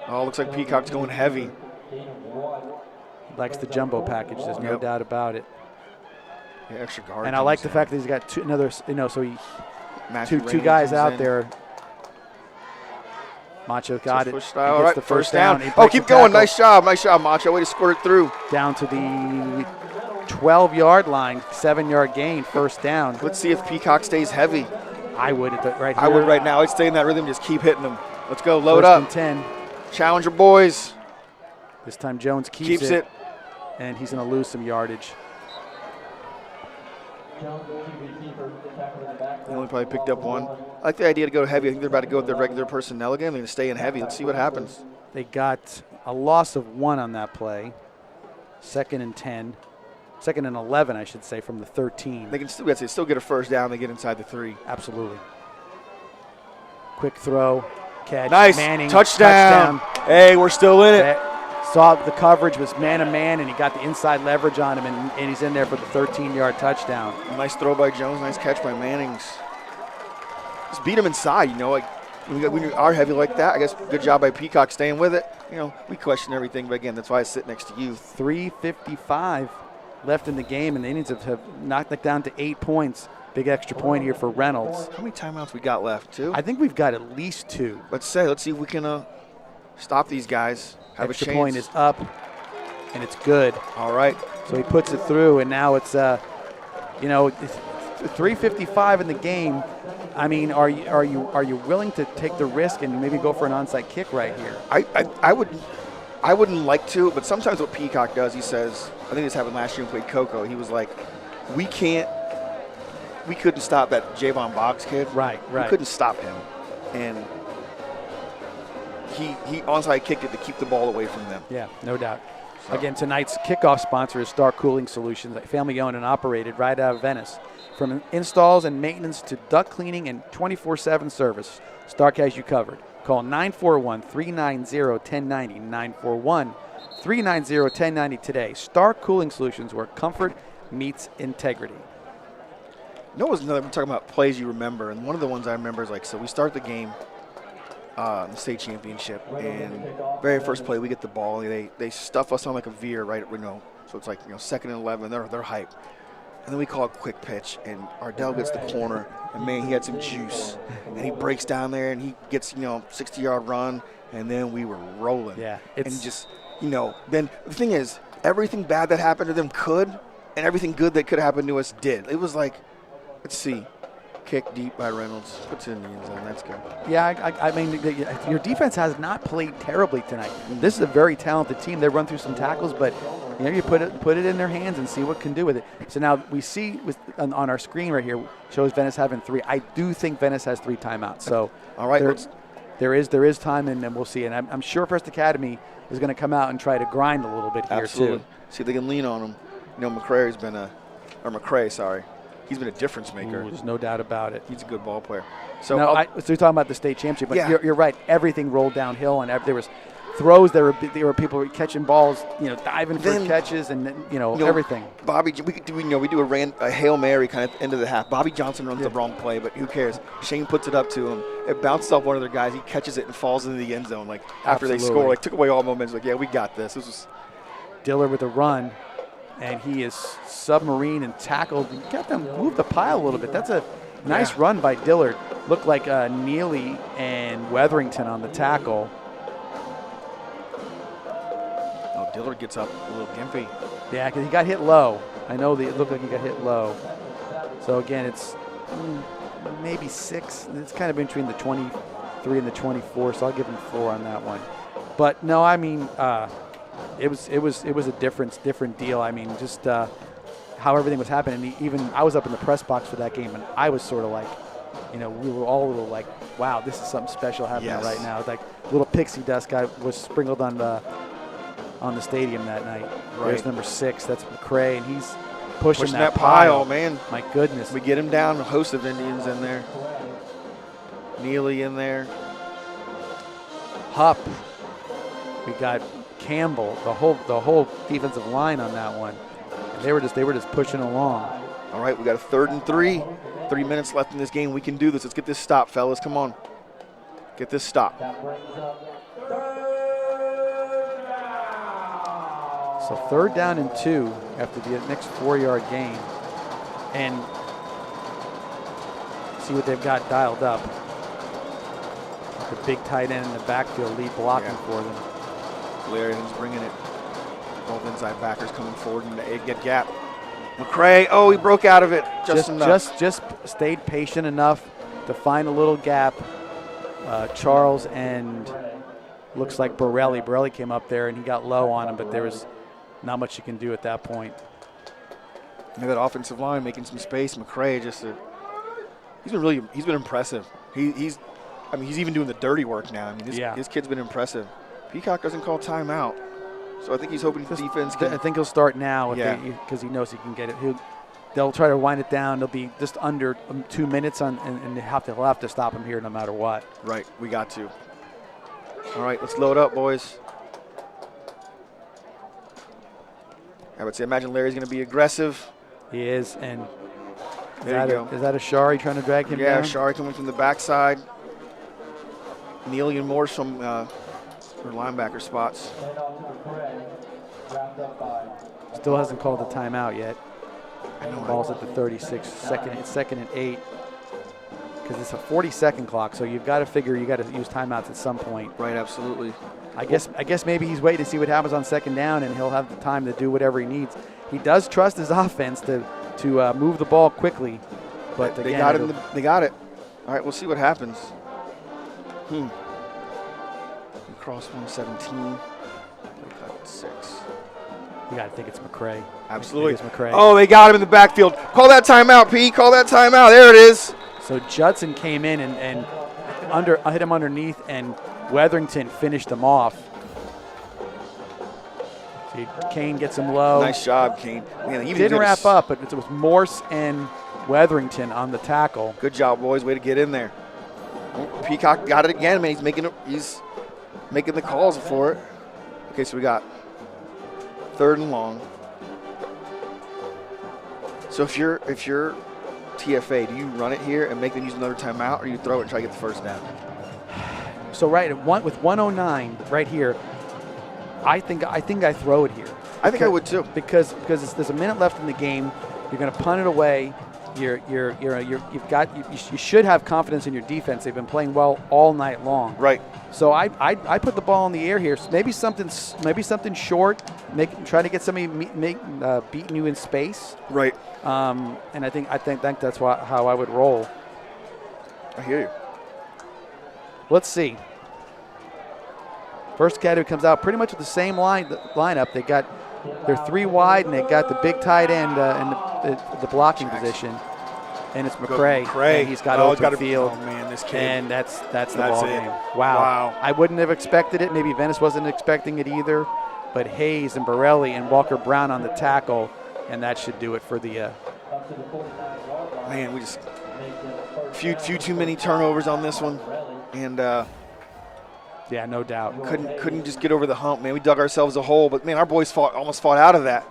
Oh, looks like Peacock's going heavy. He likes the jumbo package. There's no doubt about it. Yeah, extra guard. And I like the fact that he's got so he Matthew two guys out in there. Macho got it. All right, the first down. Oh, keep going. Nice job, Macho. Way to squirt it through. Down to the 12-yard line, 7-yard gain, first down. Let's see if Peacock stays heavy. I would right here. I would right now. I'd stay in that rhythm. Just keep hitting them. Let's go. Load first up. And 10. Challenger boys. This time Jones keeps it. And he's going to lose some yardage. He only probably picked up 1. I like the idea to go heavy. I think they're about to go with their regular personnel again. They're going to stay in heavy. Let's see what happens. They got a loss of 1 on that play. 2nd and 10. 2nd and 11, I should say, from the 13. They can still get a first down. They get inside the 3. Absolutely. Quick throw, catch. Nice. Manning, touchdown. Hey, we're still in it. Saw the coverage was man-to-man, and he got the inside leverage on him, and he's in there for the 13-yard touchdown. Nice throw by Jones. Nice catch by Mannings. Just beat him inside, like when you are heavy like that. I guess good job by Peacock staying with it. We question everything, but again, that's why I sit next to you. 3:55 left in the game, and the Indians have knocked it down to 8 points. Big extra point here for Reynolds. How many timeouts we got left, 2? I think we've got at least 2. Let's see if we can stop these guys. Have extra a chance. Point is up, and it's good. All right. So he puts it through, and now it's 3:55 in the game. I mean, are you willing to take the risk and maybe go for an onside kick right here? I wouldn't like to, but sometimes what Peacock does, he says, I think this happened last year when we played Coco. He was like, we couldn't stop that Javon Boggs kid. Right. We couldn't stop him, and he onside kicked it to keep the ball away from them. Yeah, no doubt. So. Again, tonight's kickoff sponsor is Star Cooling Solutions, family-owned and operated right out of Venice. From installs and maintenance to duct cleaning and 24/7 service, Stark has you covered. Call 941-390-1090, 941-390-1090 today. Star Cooling Solutions, where comfort meets integrity. We're talking about plays you remember, and one of the ones I remember is so we start the game, the state championship, and very first play we get the ball. They stuff us on like a veer, right? So it's 2nd and 11. They're hyped, and then we call a quick pitch, and Ardell gets the corner, and man, he had some juice, and he breaks down there, and he gets 60-yard run, and then we were rolling. Yeah, and just then the thing is, everything bad that happened to them could, and everything good that could happen to us did. It was let's see. Kick deep by Reynolds. Puts it in the end zone. That's good. Yeah, I mean, your defense has not played terribly tonight. This is a very talented team. They run through some tackles, but you put it in their hands and see what can do with it. So now we see on our screen right here shows Venice having 3. I do think Venice has 3 timeouts. So all right, there is time, and we'll see. And I'm sure First Academy is going to come out and try to grind a little bit here too. See if they can lean on him. McCray, sorry. He's been a difference maker. There's no doubt about it. He's a good ball player. So we're talking about the state championship, but yeah. You're right. Everything rolled downhill, and there was throws, there were people catching balls, diving for catches and everything. Bobby, we do a Hail Mary kind of end of the half. Bobby Johnson runs the wrong play, but who cares? Shane puts it up to him. It bounces off one of their guys. He catches it and falls into the end zone. Like after they score, took away all momentum. Like, yeah, we got this. This was Dillard with a run, and he is submarine and tackled. He got them move the pile a little bit. That's a nice run by Dillard. Looked like Neely and Weatherington on the tackle. Oh, Dillard gets up a little gimpy. Yeah, because he got hit low. I know it looked like he got hit low. So again, it's maybe 6. It's kind of between the 23 and the 24. So I'll give him 4 on that one. But no, I mean, it was a different deal. I mean, just how everything was happening. Even I was up in the press box for that game, and I was sort of like, we were all a little like, wow, this is something special happening right now. It's like little pixie dust was sprinkled on the stadium that night. Right. There's number 6. That's McCray, and he's pushing that pile, man. My goodness. We get him down. A host of Indians in there. Neely in there. Hupp. We got Campbell. The whole defensive line on that one. And they were just pushing along. All right, we got a 3rd and 3. 3 minutes left in this game. We can do this. Let's get this stop, fellas. Come on. Get this stop. So 3rd down and 2 after the next 4-yard gain. And see what they've got dialed up. The big tight end in the backfield, lead blocking for them. Galarian's bringing it. Both inside backers coming forward and they get gap. McCray, he broke out of it just enough. Just stayed patient enough to find a little gap. Charles and looks like Borelli. Borelli came up there and he got low on him, but there was not much you can do at that point. And that offensive line making some space. McCray he's been impressive. He's even doing the dirty work now. I mean, his kid's been impressive. Peacock doesn't call timeout. So I think he's hoping the defense can. I think he'll start now because he knows he can get it. They'll try to wind it down. They'll be just under 2 minutes and they'll have to stop him here no matter what. Right, we got to. All right, let's load up, boys. I would say, imagine Larry's going to be aggressive. He is, and is that a Shari trying to drag him down? Yeah, Shari coming from the backside. Neely and Morse from her linebacker spots. Still hasn't called the timeout yet. Ball's at the 36, second and 8. Because it's a 40-second clock, so you've got to figure you got to use timeouts at some point. Right, absolutely. I guess maybe he's waiting to see what happens on 2nd down, and he'll have the time to do whatever he needs. He does trust his offense to move the ball quickly, but they got it. They got it. All right, we'll see what happens. Cross 117. 6. You got to think it's McCray. Absolutely. It's McCray. Oh, they got him in the backfield. Call that timeout, P. Call that timeout. There it is. So Judson came in and hit him underneath, and Weatherington finished him off. See, Kane gets him low. Nice job, Kane. Man, he didn't wrap up, but it was Morse and Weatherington on the tackle. Good job, boys. Way to get in there. Peacock got it again, man. He's making the calls for it. Okay, so we got 3rd and long. So if you're TFA, do you run it here and make them use another timeout, or you throw it and try to get the 1st down? So with 109 right here, I think I throw it here. I think I would too. Because there's a minute left in the game. You're going to punt it away. You should have confidence in your defense. They've been playing well all night long. Right. So I put the ball in the air here. So maybe something short. Try to get somebody beating you in space. Right. And I think that's how I would roll. I hear you. Let's see. First Academy comes out pretty much with the same lineup. They're 3 wide, and they got the big tight end in the blocking position, and it's McCray. McCray. And he's got open field. Oh man, this kid. And that's the ball game. Wow. I wouldn't have expected it. Maybe Venice wasn't expecting it either. But Hayes and Borelli and Walker Brown on the tackle, and that should do it for the. Man, we just few too many turnovers on this one, and Yeah, no doubt. Couldn't just get over the hump, man. We dug ourselves a hole, but man, our boys almost fought out of that.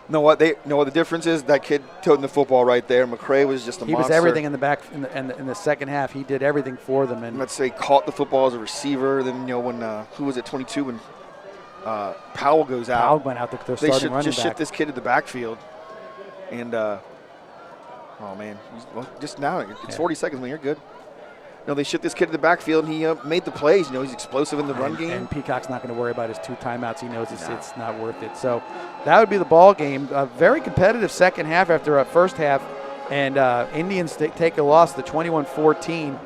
Know what the difference is? That kid toting the football right there. McCray was just a monster. He was everything in the back in the second half. He did everything for them. And let's say caught the football as a receiver. Then when who was it, 22 when Powell goes out. Powell went out the starting running back. They should shift this kid to the backfield. And oh man, just now it's 40 seconds, man. You're good. No, they shift this kid to the backfield, and he made the plays. He's explosive in the run game. And Peacock's not going to worry about his 2 timeouts. He knows it's not worth it. So that would be the ball game. A very competitive second half after a first half. And Indians take a loss, the 21-14.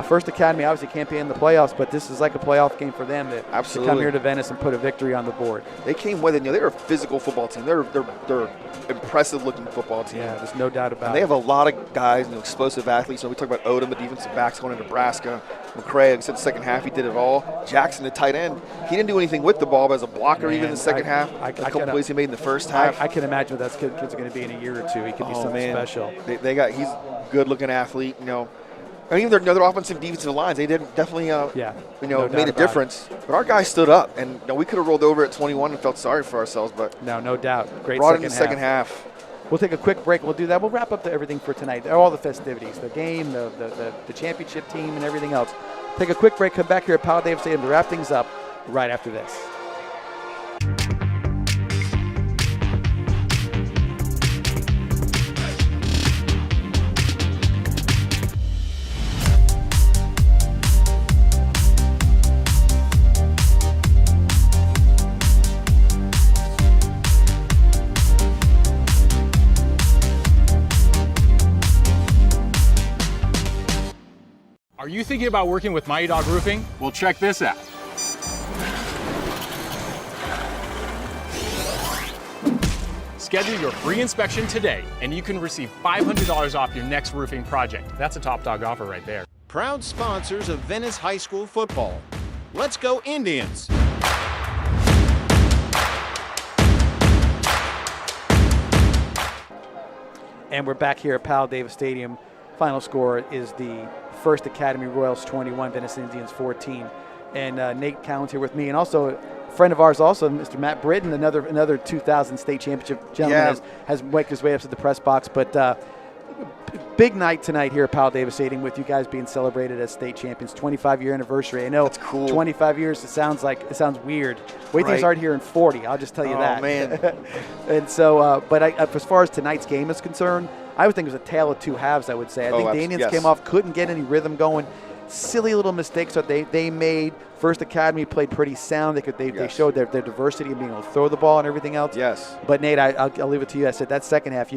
First Academy obviously can't be in the playoffs, but this is like a playoff game for them to come here to Venice and put a victory on the board. They came with it. They're a physical football team. They're impressive-looking football team. Yeah, there's no doubt about it. They have a lot of guys, explosive athletes. We talk about Odom, the defensive backs going to Nebraska. McCray, like I said, the second half, he did it all. Jackson, the tight end, he didn't do anything with the ball, but as a blocker, even in the second half, a couple plays he made in the first half. I can imagine what that kid's going to be in a year or two. He could be something special. He's a good-looking athlete, And even their offensive defensive lines, they did definitely, made a difference. But our guys stood up, and we could have rolled over at 21 and felt sorry for ourselves. But no doubt, great brought it in the second half. We'll take a quick break. We'll do that. We'll wrap up everything for tonight. All the festivities, the game, the championship team, and everything else. Take a quick break. Come back here at Powell Davis Stadium to wrap things up right after this. Are you thinking about working with Mighty Dog Roofing? Well, check this out. Schedule your free inspection today, and you can receive $500 off your next roofing project. That's a top dog offer right there. Proud sponsors of Venice High School football. Let's go Indians! And we're back here at Powell Davis Stadium. Final score is the First Academy Royals 21, Venice Indians 14. And Nate Cowan's here with me, and also a friend of ours, also Mr. Matt Britton, another 2000 state championship gentleman, has worked his way up to the press box. But big night tonight here at Powell Davis Stadium with you guys being celebrated as state champions. 25-year anniversary. I know that's cool. 25 years. It sounds weird. Wait till you start here in 40. I'll just tell you that. Oh man. And so, but as far as tonight's game is concerned, I would think it was a tale of two halves, I would say. I think the Indians came off, couldn't get any rhythm going. Silly little mistakes that they made. First Academy played pretty sound. They showed their diversity and being able to throw the ball and everything else. Yes. But, Nate, I'll leave it to you. I said that second half,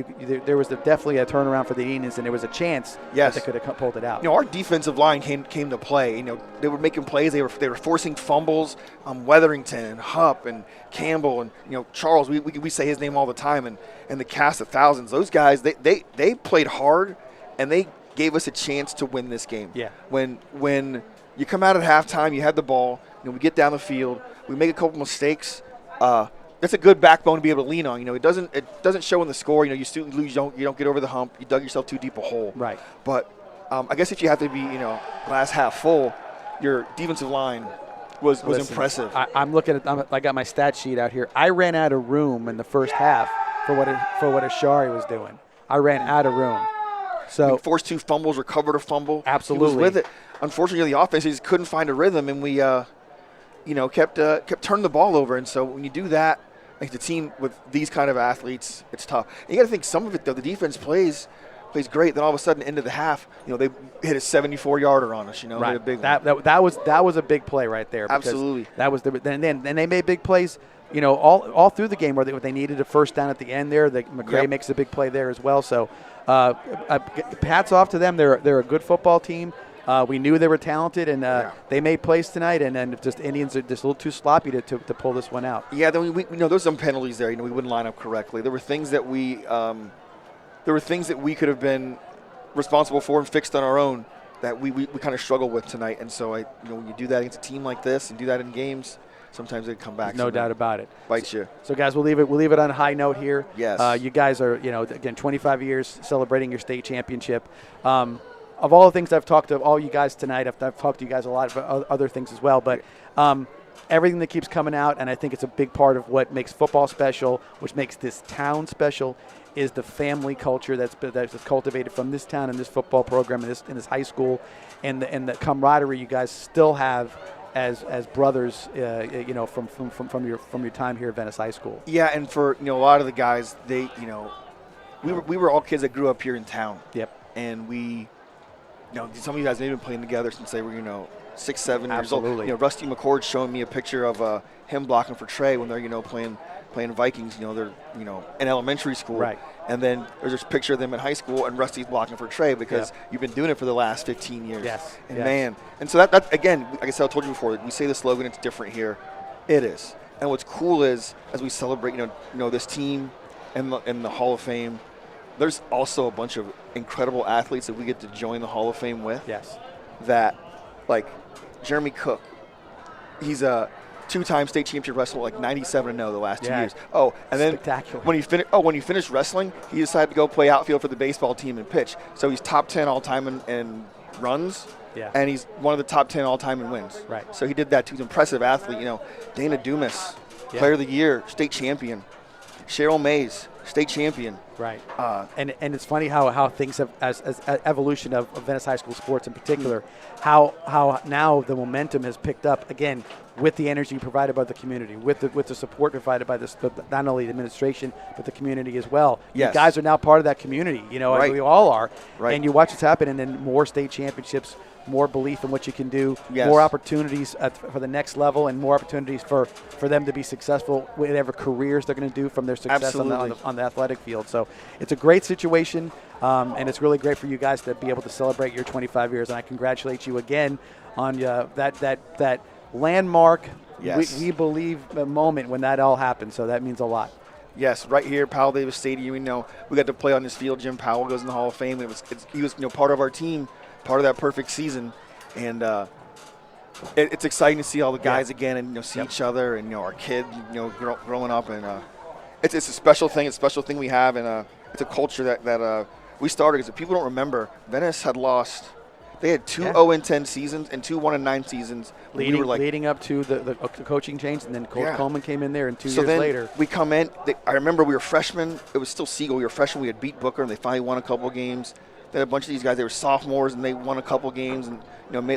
there was definitely a turnaround for the Indians, and there was a chance that they could have pulled it out. Our defensive line came to play. They were making plays. They were forcing fumbles. Weatherington and Hupp and Campbell and Charles. We say his name all the time. And the cast of thousands. Those guys, they played hard, and they gave us a chance to win this game. Yeah. When you come out at halftime, you have the ball, we get down the field, we make a couple mistakes. That's a good backbone to be able to lean on. It doesn't show in the score. You still lose. You don't get over the hump. You dug yourself too deep a hole. Right. But I guess if you have to be glass half full, your defensive line was impressive. I'm looking at. I got my stat sheet out here. I ran out of room in the first half for what Ashari was doing. I ran out of room. So forced 2 fumbles, recovered a fumble. Absolutely. He was with it. Unfortunately, the offense just couldn't find a rhythm, and we, kept turning the ball over. And so when you do that, like the team with these kind of athletes, it's tough. And you got to think some of it though. The defense plays great. Then all of a sudden, into the half, they hit a 74-yarder on us. Right. Hit a big that was a big play right there. Absolutely. That was then they made big plays. All through the game where they needed a first down at the end there. McCray makes a big play there as well. So hats off to them. They're a good football team. We knew they were talented, and they made plays tonight. And then just Indians are just a little too sloppy to pull this one out. Yeah, then we there was some penalties there. We wouldn't line up correctly. There were things that we could have been responsible for and fixed on our own that we kind of struggled with tonight. And so when you do that against a team like this and do that in games, sometimes they come back. No doubt about it. Bites you. So guys, we'll leave it on a high note here. Yes. You guys are again 25 years celebrating your state championship. of all the things I've talked to all you guys tonight, I've talked to you guys a lot about other things as well, but everything that keeps coming out, and I think it's a big part of what makes football special, which makes this town special, is the family culture that's cultivated from this town and this football program and this high school, and the camaraderie you guys still have as brothers, from your time here at Venice High School. Yeah, and for a lot of the guys, they we were all kids that grew up here in town. Yep. And we, some of you guys have been playing together since they were 6, 7 years old. Absolutely. Rusty McCord's showing me a picture of him blocking for Trey when they're playing Vikings. They're in elementary school. Right. And then there's this picture of them in high school, and Rusty's blocking for Trey because you've been doing it for the last 15 years. Yes. And man, and so that again, like I said, I told you before, we say the slogan, it's different here. It is. And what's cool is as we celebrate, this team and the Hall of Fame, there's also a bunch of incredible athletes that we get to join the Hall of Fame with. Yes. That, like Jeremy Cook, he's a 2-time state championship wrestler, like 97-0 the last 2 years. Oh, and then when he finished wrestling, he decided to go play outfield for the baseball team and pitch. So he's top 10 all time in runs. Yeah. And he's one of the top 10 all time in wins. Right. So he did that too. He's an impressive athlete. Dana Dumas, Player of the Year, state champion. Cheryl Mays, state champion. Right. And it's funny how things have, as evolution of Venice High School sports in particular, how now the momentum has picked up again with the energy provided by the community, with the support provided by not only the administration but the community as well. Yes. You guys are now part of that community. Right. We all are. Right. And you watch what's happen, and then more state championships, more belief in what you can do, Yes. more opportunities for the next level, and more opportunities for them to be successful, whatever careers they're going to do from their success on the athletic field. So it's a great situation, and it's really great for you guys to be able to celebrate your 25 years. And I congratulate you again on that landmark, Yes. we believe, moment when that all happened. So that means a lot. Yes, right here, Powell Davis Stadium. We got to play on this field. Jim Powell goes in the Hall of Fame. He was part of our team, part of that perfect season, and it's exciting to see all the guys again and see each other and our kid growing up, and it's a special thing. It's a special thing we have, and it's a culture that we started because if people don't remember, Venice had lost. They had 2 0-10 seasons and 2 1-9 seasons. Leading up to the coaching change, and then Coach Coleman came in there, and 2 years later. We come in. I remember we were freshmen. It was still Siegel. We were freshmen. We had beat Booker, and they finally won a couple games. They had a bunch of these guys. They were sophomores, and they won a couple games, and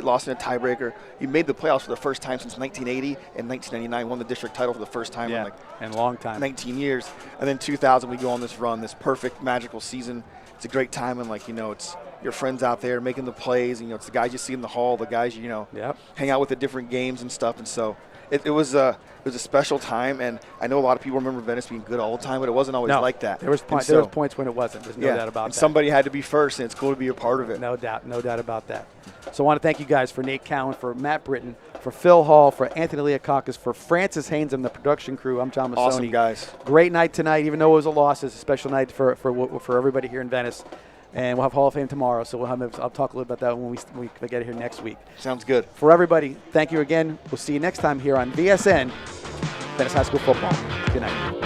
lost in a tiebreaker. You made the playoffs for the first time since 1980 and 1999. Won the district title for the first time in a long time, 19 years. And then 2000, we go on this run, this perfect, magical season. It's a great time, and it's your friends out there making the plays. And, it's the guys you see in the hall, the guys hang out with at different games and stuff. And so it was a special time, and I know a lot of people remember Venice being good all the time, but it wasn't always like that. There was points when it wasn't. There's no doubt about that. Somebody had to be first, and it's cool to be a part of it. No doubt about that. So I want to thank you guys, for Nate Cowan, for Matt Britton, for Phil Hall, for Anthony Leakakis, for Francis Haynes and the production crew. I'm John Massoni. Awesome, guys. Great night tonight, even though it was a loss. It's a special night for everybody here in Venice. And we'll have Hall of Fame tomorrow, so I'll talk a little about that when we get here next week. Sounds good. For everybody, thank you again. We'll see you next time here on VSN, Venice High School Football. Good night.